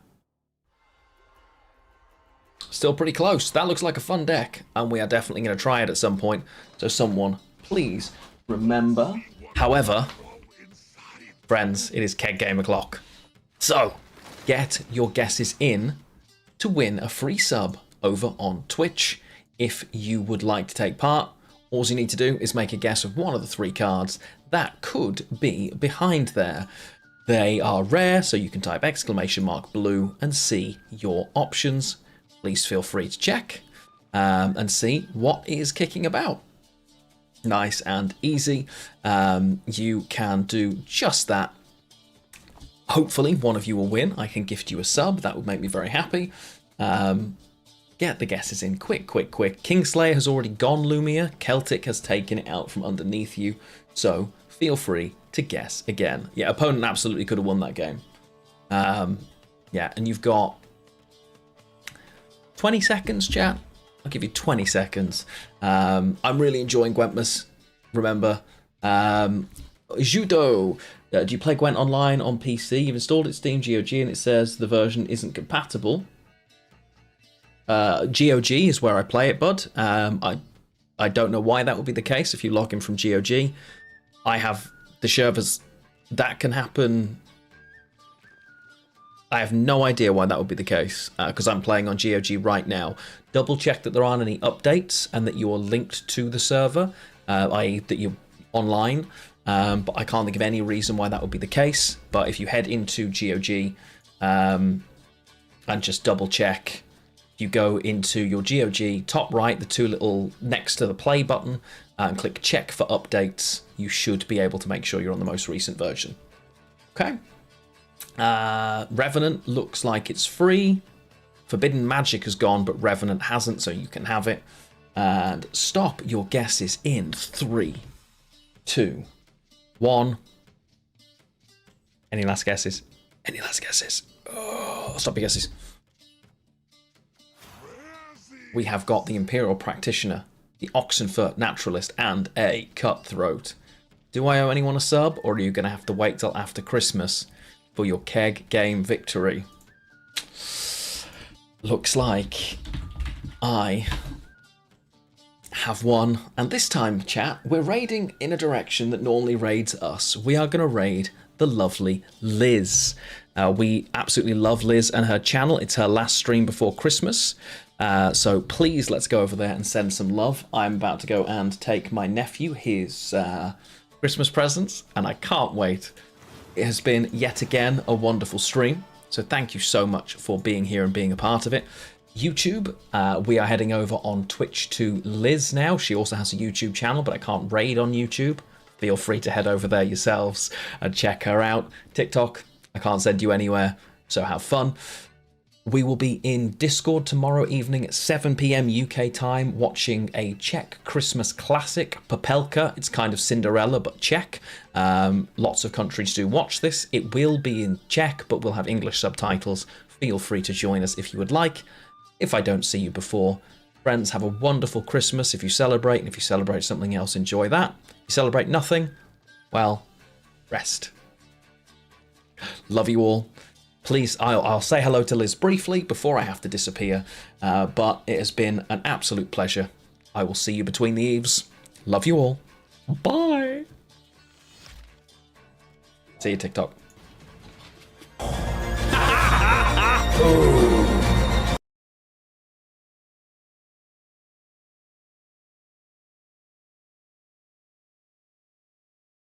Still pretty close. That looks like a fun deck, and we are definitely going to try it at some point. So someone, please remember. However, friends, it is Keg Game O'Clock. So, get your guesses in to win a free sub over on Twitch. If you would like to take part, all you need to do is make a guess of one of the 3 cards that could be behind there. They are rare, so you can type !blue and see your options. Please feel free to check and see what is kicking about. Nice and easy. You can do just that. Hopefully one of you will win. I can gift you a sub. That would make me very happy. Get the guesses in quick. Kingslayer has already gone, Lumia. Celtic has taken it out from underneath you. So feel free to guess again. Yeah, opponent absolutely could have won that game. Yeah, and you've got 20 seconds, chat. I'll give you 20 seconds. I'm really enjoying Gwentmas. Remember, Judo. Do you play Gwent online on PC? You've installed it Steam GOG and it says the version isn't compatible. GOG is where I play it, bud. I don't know why that would be the case if you log in from GOG. I have the servers. That can happen. I have no idea why that would be the case, because I'm playing on GOG right now. Double check that there aren't any updates and that you're linked to the server, i.e. that you're online, but I can't think of any reason why that would be the case. But if you head into GOG and just double check, you go into your GOG, top right, the 2 little next to the play button, and click check for updates. You should be able to make sure you're on the most recent version. Okay. Revenant looks like it's free. Forbidden Magic has gone, but Revenant hasn't, so you can have it. And stop your guesses in 3, 2, 1. Any last guesses? Any last guesses? Oh, stop your guesses. We have got the Imperial Practitioner, the Oxenfurt Naturalist, and a Cutthroat. Do I owe anyone a sub, or are you going to have to wait till after Christmas for your Keg Game victory? Looks like I have won. And this time, chat, we're raiding in a direction that normally raids us. We are going to raid the lovely Liz. We absolutely love Liz and her channel. It's her last stream before Christmas. So please let's go over there and send some love. I'm about to go and take my nephew his Christmas presents, and I can't wait. It has been yet again a wonderful stream, so thank you so much for being here and being a part of it. YouTube, we are heading over on Twitch to Liz now. She also has a YouTube channel, but I can't raid on YouTube. Feel free to head over there yourselves and check her out. TikTok, I can't send you anywhere, so have fun. We will be in Discord tomorrow evening at 7 p.m. UK time watching a Czech Christmas classic, Popelka. It's kind of Cinderella, but Czech. Lots of countries do watch this. It will be in Czech, but we'll have English subtitles. Feel free to join us if you would like. If I don't see you before, friends, have a wonderful Christmas if you celebrate, and if you celebrate something else, enjoy that. If you celebrate nothing, well, rest. Love you all. Please, I'll say hello to Liz briefly before I have to disappear, but it has been an absolute pleasure. I will see you between the eaves. Love you all. Bye. See you, TikTok.